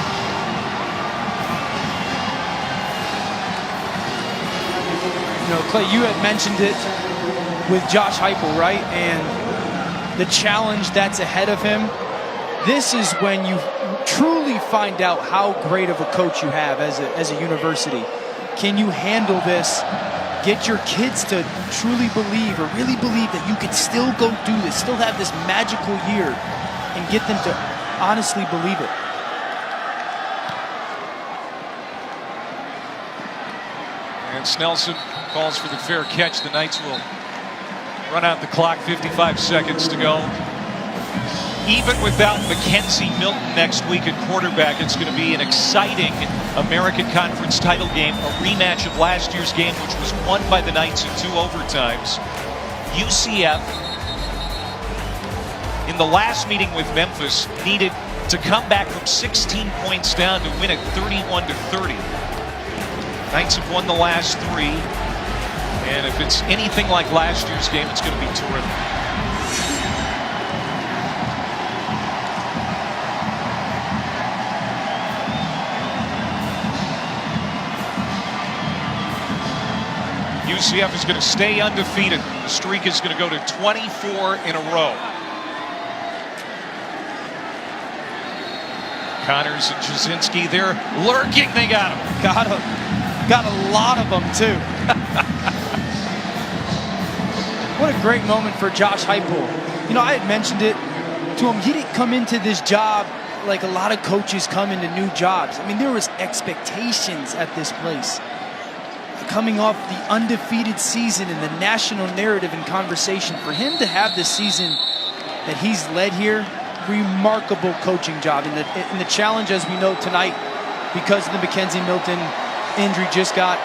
You know, Clay, you had mentioned it with Josh Heupel, right? And the challenge that's ahead of him. This is when you truly find out how great of a coach you have as a university. Can you handle this? Get your kids to truly believe, or really believe, that you can still go do this, still have this magical year, and get them to honestly believe it. And Snelson calls for the fair catch. The Knights will run out the clock, 55 seconds to go. Even without Mackenzie Milton next week at quarterback, it's going to be an exciting American Conference title game, a rematch of last year's game, which was won by the Knights in 2 overtimes. UCF, in the last meeting with Memphis, needed to come back from 16 points down to win it 31-30. Knights have won the last 3, and if it's anything like last year's game, it's going to be terrific. UCF is going to stay undefeated. The streak is going to go to 24 in a row. Connors and Jasinski, they're lurking. They got him. Got a lot of them, too. What a great moment for Josh Heupel. You know, I had mentioned it to him. He didn't come into this job like a lot of coaches come into new jobs. I mean, there was expectations at this place. Coming off the undefeated season in the national narrative and conversation, for him to have the season that he's led here, remarkable coaching job. And the challenge, as we know tonight, because of the Mackenzie Milton injury, just got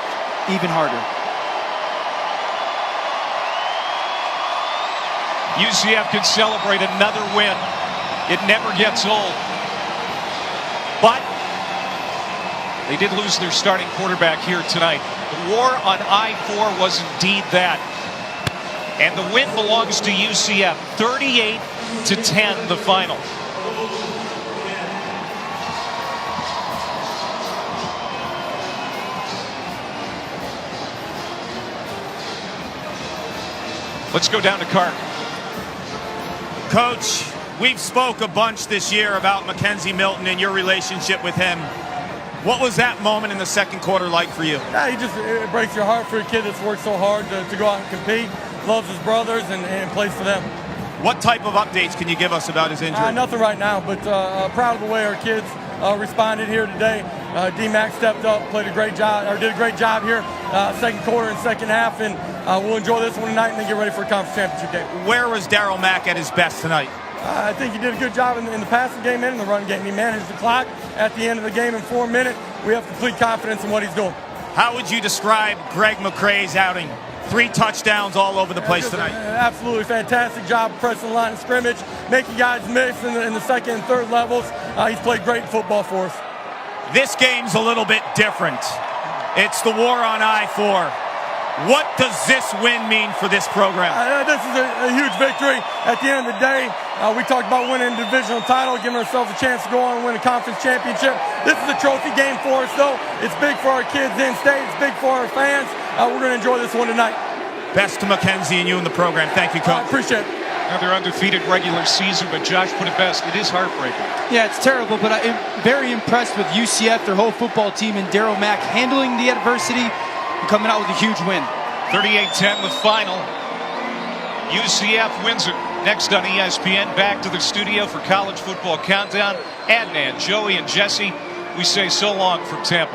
even harder. UCF can celebrate another win. It never gets old. But they did lose their starting quarterback here tonight. The war on I-4 was indeed that. And the win belongs to UCF, 38-10 the final. Let's go down to Clark. Coach, we've spoke a bunch this year about Mackenzie Milton and your relationship with him. What was that moment in the second quarter like for you? Yeah, it breaks your heart for a kid that's worked so hard to go out and compete, loves his brothers, and plays for them. What type of updates can you give us about his injury? Nothing right now, but proud of the way our kids responded here today. D-Mac stepped up, did a great job here, second quarter and second half, and we'll enjoy this one tonight and then get ready for a conference championship game. Where was Darryl Mack at his best tonight? I think he did a good job in the passing game and in the run game. He managed the clock at the end of the game in 4 minutes. We have complete confidence in what he's doing. How would you describe Greg McCrae's outing? 3 touchdowns all over the place tonight. Absolutely fantastic job pressing the line of scrimmage, making guys miss in the second and third levels. He's played great football for us. This game's a little bit different. It's the war on I-4. What does this win mean for this program? This is a huge victory. At the end of the day, we talked about winning a divisional title, giving ourselves a chance to go on and win a conference championship. This is a trophy game for us, though. It's big for our kids in state. It's big for our fans. We're going to enjoy this one tonight. Best to Mackenzie and you in the program. Thank you, Coach. I appreciate it. Another undefeated regular season, but Josh put it best. It is heartbreaking. Yeah, it's terrible, but I'm very impressed with UCF, their whole football team, and Darryl Mack handling the adversity and coming out with a huge win. 38-10 the final. UCF wins it. Next on ESPN, back to the studio for College Football Countdown. Adnan, Joey, and Jesse, we say so long from Tampa.